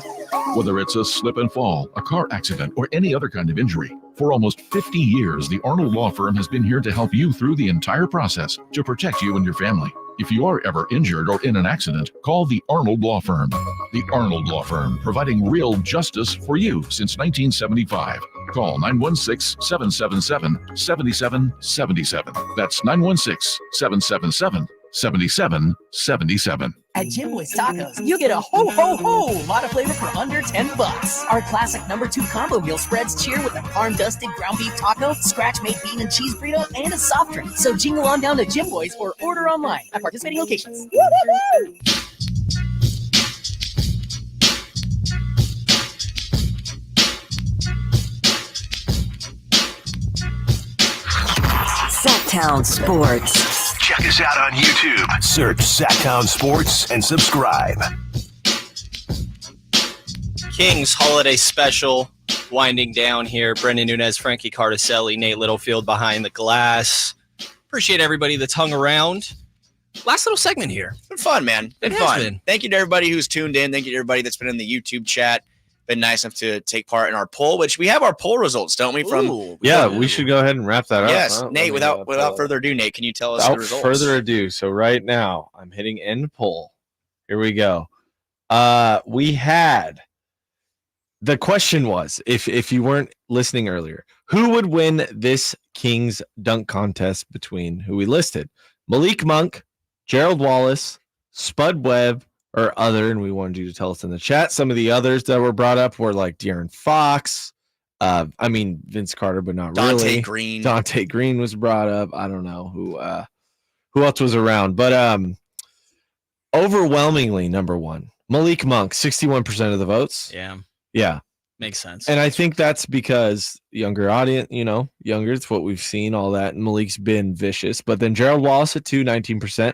Whether it's a slip and fall, a car accident, or any other kind of injury. For almost 50 years, the Arnold Law Firm has been here to help you through the entire process to protect you and your family. If you are ever injured or in an accident, call the Arnold Law Firm. The Arnold Law Firm, providing real justice for you since 1975. Call 916-777-7777. That's 916-777-7777. At Jim Boy's Tacos, you get a ho lot of flavor for under $10. Our classic #2 combo meal spreads cheer with a farm-dusted ground beef taco, scratch-made bean and cheese burrito, and a soft drink. So jingle on down to Jim Boy's or order online at participating locations. Woo-hoo-hoo! Sactown Sports. Check us out on YouTube. Search Sactown Sports and subscribe. Kings holiday special winding down here. Brendan Nunez, Frankie Cardicelli, Nate Littlefield behind the glass. Appreciate everybody that's hung around. Last little segment here. Been fun, man. Been It fun. has been. Thank you to everybody who's tuned in. Thank you to everybody that's been in the YouTube chat. Been nice enough to take part in our poll, which we have our poll results, don't we? We should go ahead and wrap that up. Yes, huh? Nate. Without further ado, Nate, can you tell us the Without results? further ado, so right now I'm hitting end poll. Here we go. We had the question was, if you weren't listening earlier, who would win this Kings dunk contest between who we listed? Malik Monk, Gerald Wallace, Spud Webb, or other, and we wanted you to tell us in the chat. Some of the others that were brought up were like De'Aaron Fox. Vince Carter, but not really. Dante Green was brought up. I don't know who else was around, but overwhelmingly number one, Malik Monk, 61% of the votes. Yeah, makes sense. And I think that's because younger audience, younger. It's what we've seen, all that. And Malik's been vicious, but then Gerald Wallace at 2, 19%.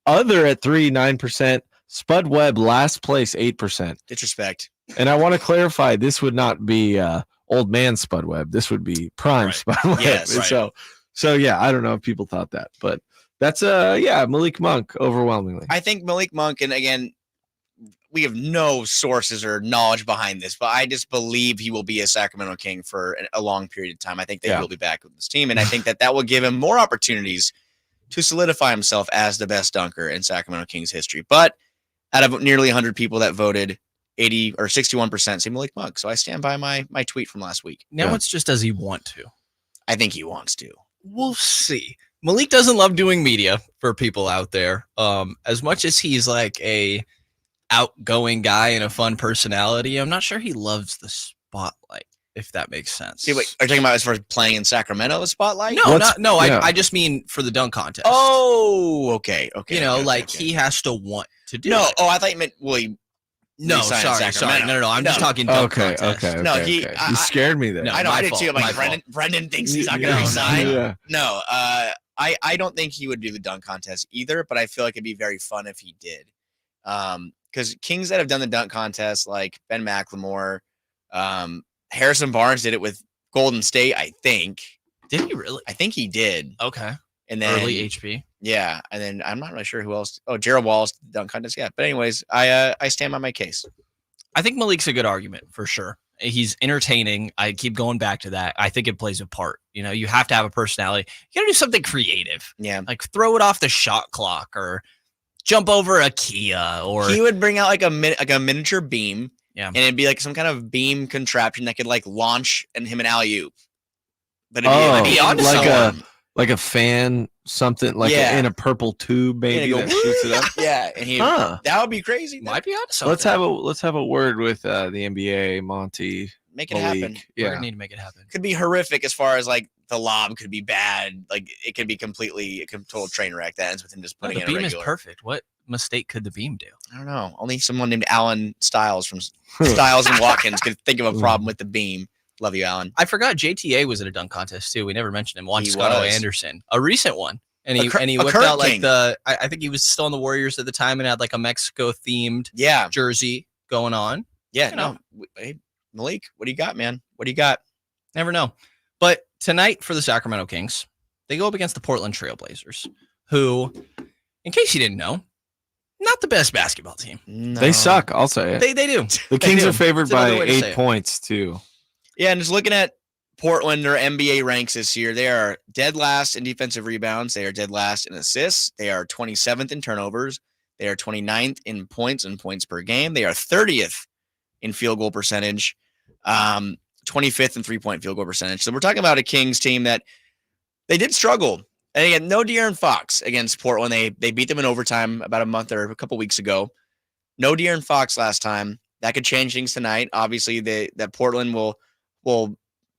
Other at 3, 9%. Spud Webb, last place, 8%. Disrespect. And I want to clarify, this would not be old man Spud Webb. This would be prime Spud Webb. Yes, And so yeah, I don't know if people thought that, but that's Malik Monk overwhelmingly. I think Malik Monk, and again, we have no sources or knowledge behind this, but I just believe he will be a Sacramento King for a long period of time. I think that he'll be back with this team, and I think that will give him more opportunities to solidify himself as the best dunker in Sacramento Kings history. But out of nearly 100 people that voted, 80 or 61% say Malik Monk. So I stand by my tweet from last week. Now it's just, does he want to? I think he wants to. We'll see. Malik doesn't love doing media, for people out there. As much as he's like a outgoing guy and a fun personality, I'm not sure he loves the spotlight, if that makes sense. See, wait, are you talking about as far as playing in Sacramento, the spotlight? No, I just mean for the dunk contest. Oh, okay. He has to want to do it. I thought you meant, sorry. No, I'm just talking dunk contest. Okay. You scared me there. No, I know, I did too. I'm like, Brenden thinks he's not going to resign. Yeah. No, I don't think he would do the dunk contest either, but I feel like it'd be very fun if he did. Because Kings that have done the dunk contest, like Ben McLemore, Harrison Barnes did it with Golden State, I think. Did he really? I think he did. Okay. And then early HP. Yeah, and then I'm not really sure who else. Oh, Gerald Wallace dunk contest. Yeah, but anyways, I stand by my case. I think Malik's a good argument for sure. He's entertaining. I keep going back to that. I think it plays a part. You have to have a personality. You got to do something creative. Yeah, like throw it off the shot clock or jump over a Kia. Or he would bring out like a miniature beam. Yeah, and it'd be like some kind of beam contraption that could like launch and him an alley-oop. But it'd be like a fan, something like in a purple tube, maybe that shoots it up. Yeah, and that would be crazy. Might be on something. Let's have a word with the NBA, Monty. Make it happen. We're gonna need to make it happen. Could be horrific as far as like the lob could be bad. Like it could be a total train wreck that ends with him just putting The in beam a regular. is perfect. What mistake could the beam do? I don't know. Only someone named Alan Stiles from Stiles and Watkins could think of a problem with the beam. Love you, Alan. I forgot JTA was at a dunk contest too. We never mentioned him. Juan Scotto Anderson, a recent one. And he whipped out like I think he was still on the Warriors at the time and had like a Mexico themed jersey going on. Yeah, no. Hey, Malik, what do you got, man? What do you got? Never know. But tonight for the Sacramento Kings, they go up against the Portland Trailblazers, who, in case you didn't know, not the best basketball team. No. They suck. I'll say it. They do. The Kings are favored by 8 points too. Yeah, and just looking at Portland, their NBA ranks this year, they are dead last in defensive rebounds. They are dead last in assists. They are 27th in turnovers. They are 29th in points and points per game. They are 30th in field goal percentage, 25th in three-point field goal percentage. So we're talking about a Kings team that they did struggle. And again, no De'Aaron Fox against Portland. They beat them in overtime about a month or a couple weeks ago. No De'Aaron Fox last time. That could change things tonight. Obviously, that Portland will.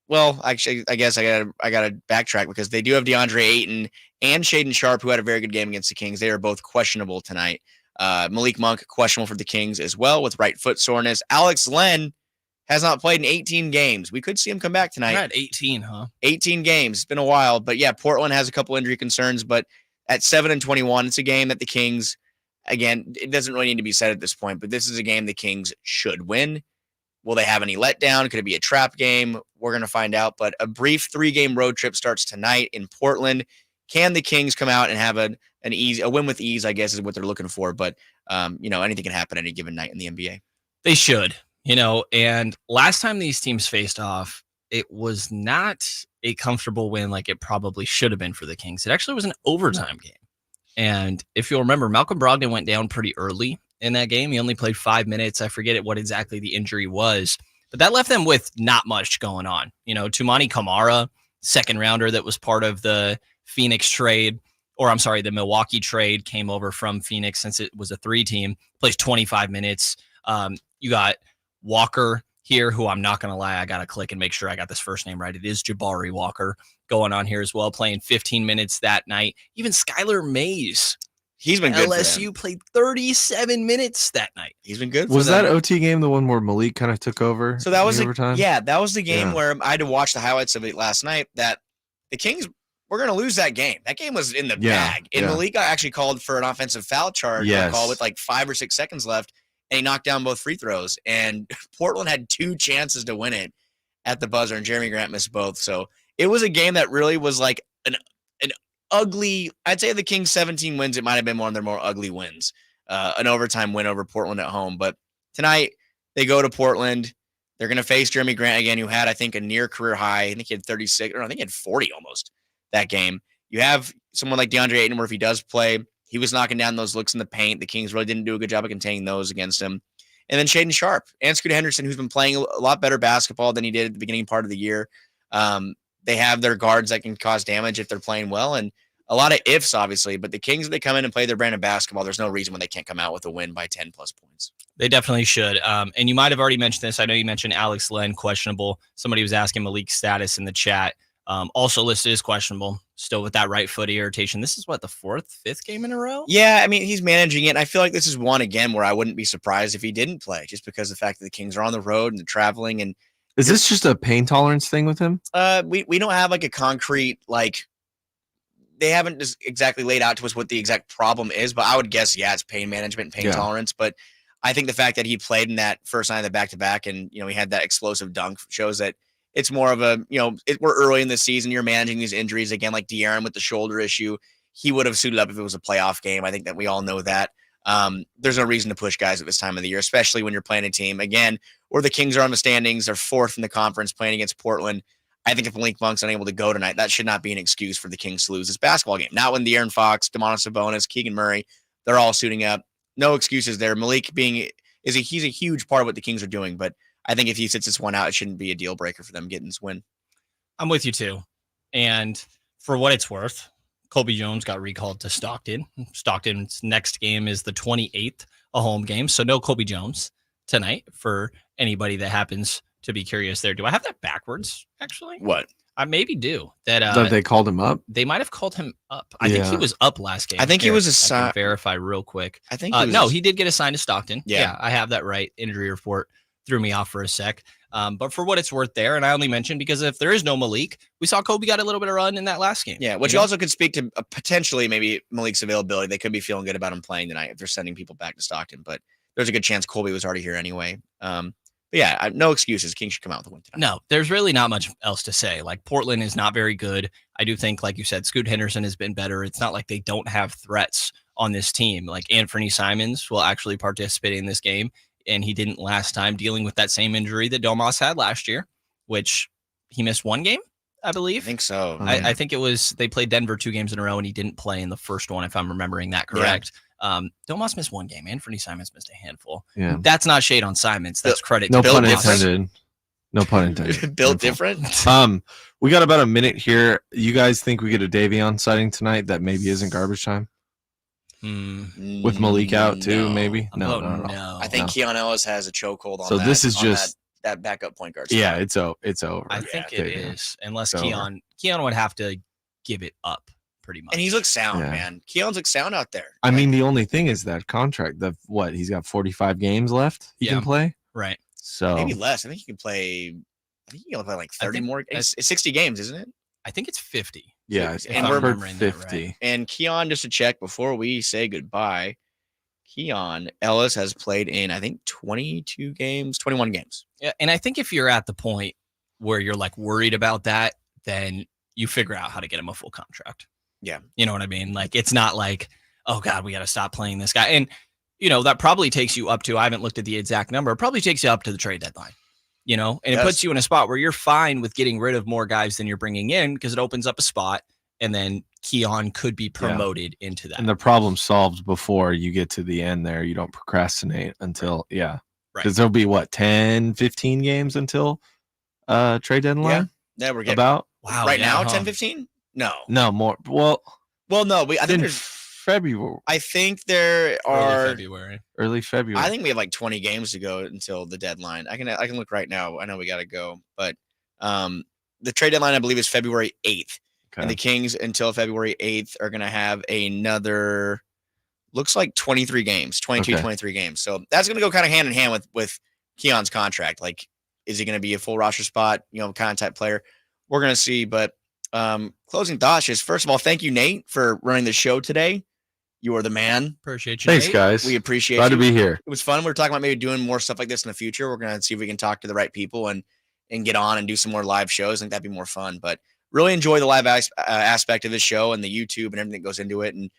Well, actually, I guess I gotta backtrack because they do have DeAndre Ayton and Shaedon Sharpe, who had a very good game against the Kings. They are both questionable tonight. Malik Monk questionable for the Kings as well with right foot soreness. Alex Len has not played in 18 games. We could see him come back tonight. We're at 18, huh? 18 games. It's been a while, but yeah, Portland has a couple injury concerns. But at 7-21, it's a game that the Kings, again, it doesn't really need to be said at this point, but this is a game the Kings should win. Will they have any letdown? Could it be a trap game? We're going to find out. But a brief 3-game road trip starts tonight in Portland. Can the Kings come out and have a win with ease, I guess, is what they're looking for. But, anything can happen any given night in the NBA. They should, and last time these teams faced off, it was not a comfortable win like it probably should have been for the Kings. It actually was an overtime game. And if you'll remember, Malcolm Brogdon went down pretty early in that game. He only played 5 minutes. I forget what exactly the injury was, but that left them with not much going on. Tumani Kamara, second rounder that was part of the Phoenix trade, the Milwaukee trade, came over from Phoenix since it was a 3-team, plays 25 minutes. You got Walker here, who I'm not going to lie, I got to click and make sure I got this first name right. It is Jabari Walker going on here as well, playing 15 minutes that night. Even Skylar Mays, he's been good. LSU played 37 minutes that night. He's been good. Was that OT game the one where Malik kind of took over? So that was overtime? That was the game where I had to watch the highlights of it last night. That the Kings were going to lose that game. That game was in the bag, and Malik actually called for an offensive foul charge. Call with like 5 or 6 seconds left, and he knocked down both free throws. And Portland had 2 chances to win it at the buzzer, and Jeremy Grant missed both. So it was a game that really was like an ugly. I'd say the Kings 17 wins. It might have been one of their more ugly wins. An overtime win over Portland at home. But tonight they go to Portland. They're going to face Jeremy Grant again, who had, I think, a near career high. I think he had 36, or I think he had 40 almost that game. You have someone like DeAndre Ayton, where if he does play, he was knocking down those looks in the paint. The Kings really didn't do a good job of containing those against him. And then Shaedon Sharpe and Scooter Henderson, who's been playing a lot better basketball than he did at the beginning part of the year. They have their guards that can cause damage if they're playing well, and a lot of ifs, obviously. But the Kings, if they come in and play their brand of basketball, there's no reason when they can't come out with a win by 10+ points. They definitely should. And you might have already mentioned this. I know you mentioned Alex Len, questionable. Somebody was asking Malik's status in the chat. Also listed as questionable, still with that right foot irritation. This is what, the 4th, 5th game in a row? Yeah, I mean, he's managing it. I feel like this is one again where I wouldn't be surprised if he didn't play, just because of the fact that the Kings are on the road and they're traveling. And is this just a pain tolerance thing with him? We don't have like a concrete, like, they haven't just exactly laid out to us what the exact problem is, but I would guess, it's pain management, pain tolerance. But I think the fact that he played in that first night of the back-to-back and, he had that explosive dunk shows that it's more of a, we're early in the season. You're managing these injuries again, like De'Aaron with the shoulder issue. He would have suited up if it was a playoff game. I think that we all know that. There's no reason to push guys at this time of the year, especially when you're playing a team, again, where the Kings are on the standings. They're 4th in the conference playing against Portland. I think if Malik Monk's unable to go tonight, that should not be an excuse for the Kings to lose this basketball game. Not when De'Aaron Fox, Domantas Sabonis, Keegan Murray, they're all suiting up. No excuses there. Malik he's a huge part of what the Kings are doing, but I think if he sits this one out, it shouldn't be a deal breaker for them getting this win. I'm with you too. And for what it's worth, Colby Jones got recalled to Stockton. Stockton's next game is the 28th, a home game. So no Colby Jones tonight for anybody that happens to be curious there. Do I have that backwards, actually? What? I maybe do. That they called him up? They might have called him up. I think he was up last game. I think he was I can verify real quick. I think he did get assigned to Stockton. Yeah, I have that right. Injury report threw me off for a sec. But for what it's worth there, and I only mentioned because if there is no Malik, we saw Kobe got a little bit of run in that last game. Yeah, which also could speak to potentially maybe Malik's availability. They could be feeling good about him playing tonight if they're sending people back to Stockton. But there's a good chance Colby was already here anyway. But yeah, no excuses. Kings should come out with a win tonight. No, there's really not much else to say. Like, Portland is not very good. I do think, like you said, Scoot Henderson has been better. It's not like they don't have threats on this team. Like, Anthony Simons will actually participate in this game, and he didn't last time, dealing with that same injury that Domas had last year, which he missed one game, I believe. I think so. I think it was they played Denver 2 games in a row, and he didn't play in the first one, if I'm remembering that correct. Yeah. Domas missed one game. Anthony Simons missed a handful. Yeah. That's not shade on Simons. That's credit. No to pun Bill intended. No pun intended. Built different. We got about a minute here. You guys think we get a Davion sighting tonight that maybe isn't garbage time? With Malik out too, maybe? No. I think Keon Ellis has a chokehold on so that. This is just that backup point guard. Yeah, it's over. I think it is. Unless Keon would have to give it up pretty much. And he looks sound, man. Keon's looks sound out there. I mean, the only thing is that contract. He's got 45 games left he can play? Right. So maybe less. I think he can play like 30 more. It's 60 games, isn't it? I think it's 50. Yeah, and we're remembering 50. Right. And Keon, just to check before we say goodbye, Keon Ellis has played in, I think, 21 games. Yeah, and I think if you're at the point where you're like worried about that, then you figure out how to get him a full contract. Yeah. You know what I mean? Like, it's not like, oh God, we got to stop playing this guy. And, that probably takes you up to, I haven't looked at the exact number, it probably takes you up to the trade deadline, and it puts you in a spot where you're fine with getting rid of more guys than you're bringing in because it opens up a spot, and then Keon could be promoted into that. And the problem solved before you get to the end there. You don't procrastinate until, because there'll be 10, 15 games until trade deadline? Yeah, we're getting about now, 10, 15? No, more. Well, no. I think there's February. I think there are early February. I think we have like 20 games to go until the deadline. I can look right now. I know we got to go, but the trade deadline I believe is February 8th. Okay. And the Kings until February 8th are going to have another, looks like 23 games, 23 games. So that's going to go kind of hand in hand with Keon's contract. Like, is he going to be a full roster spot, kind of type player? We're going to see. But closing thoughts is, first of all, thank you, Nate, for running the show today. You are the man. Appreciate you. Thanks, Nate. guys. We appreciate Glad you. to be here. It was fun. We were talking about maybe doing more stuff like this in the future. We're going to see if we can talk to the right people and get on and do some more live shows. I think that'd be more fun. But really enjoy the live aspect of this show and the YouTube and everything that goes into it. And a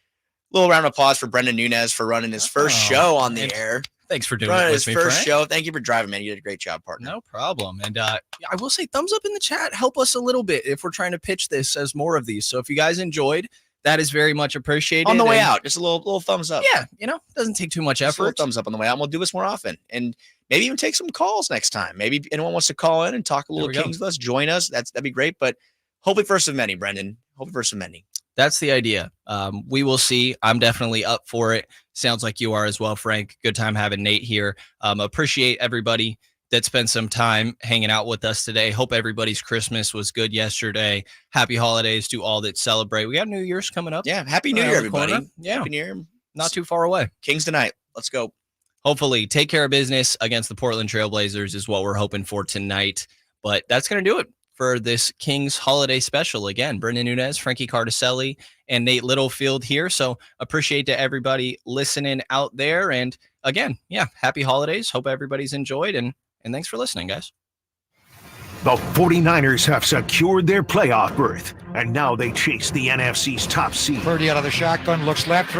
little round of applause for Brenden Nunez for running his first show on the air. Thanks for doing it with his me, first Frank. show. Thank you for driving, man. You did a great job, partner. No problem. And I will say thumbs up in the chat. Help us a little bit if we're trying to pitch this as more of these. So if you guys enjoyed, that is very much appreciated. On the way out, just a little thumbs up. Yeah, doesn't take too much Just a effort. little thumbs up on the way out. And we'll do this more often. And maybe even take some calls next time. Maybe anyone wants to call in and talk a little Kings with us, join us. That'd be great. But hopefully first of many, Brenden. Hopefully first of many. That's the idea. We will see. I'm definitely up for it. Sounds like you are as well, Frank. Good time having Nate here. Appreciate everybody that spent some time hanging out with us today. Hope everybody's Christmas was good yesterday. Happy holidays to all that celebrate. We got New Year's coming up. Yeah, Happy New Year, everybody. Yeah. Happy New Year. Not too far away. Kings tonight. Let's go. Hopefully take care of business against the Portland Trailblazers is what we're hoping for tonight. But that's going to do it for this Kings holiday special. Again, Brenden Nunez, Frankie Cardicelli, and Nate Littlefield here. So appreciate to everybody listening out there. And again, happy holidays. Hope everybody's enjoyed. And thanks for listening, guys. The 49ers have secured their playoff berth, and now they chase the NFC's top seed. Purdy out of the shotgun, looks left.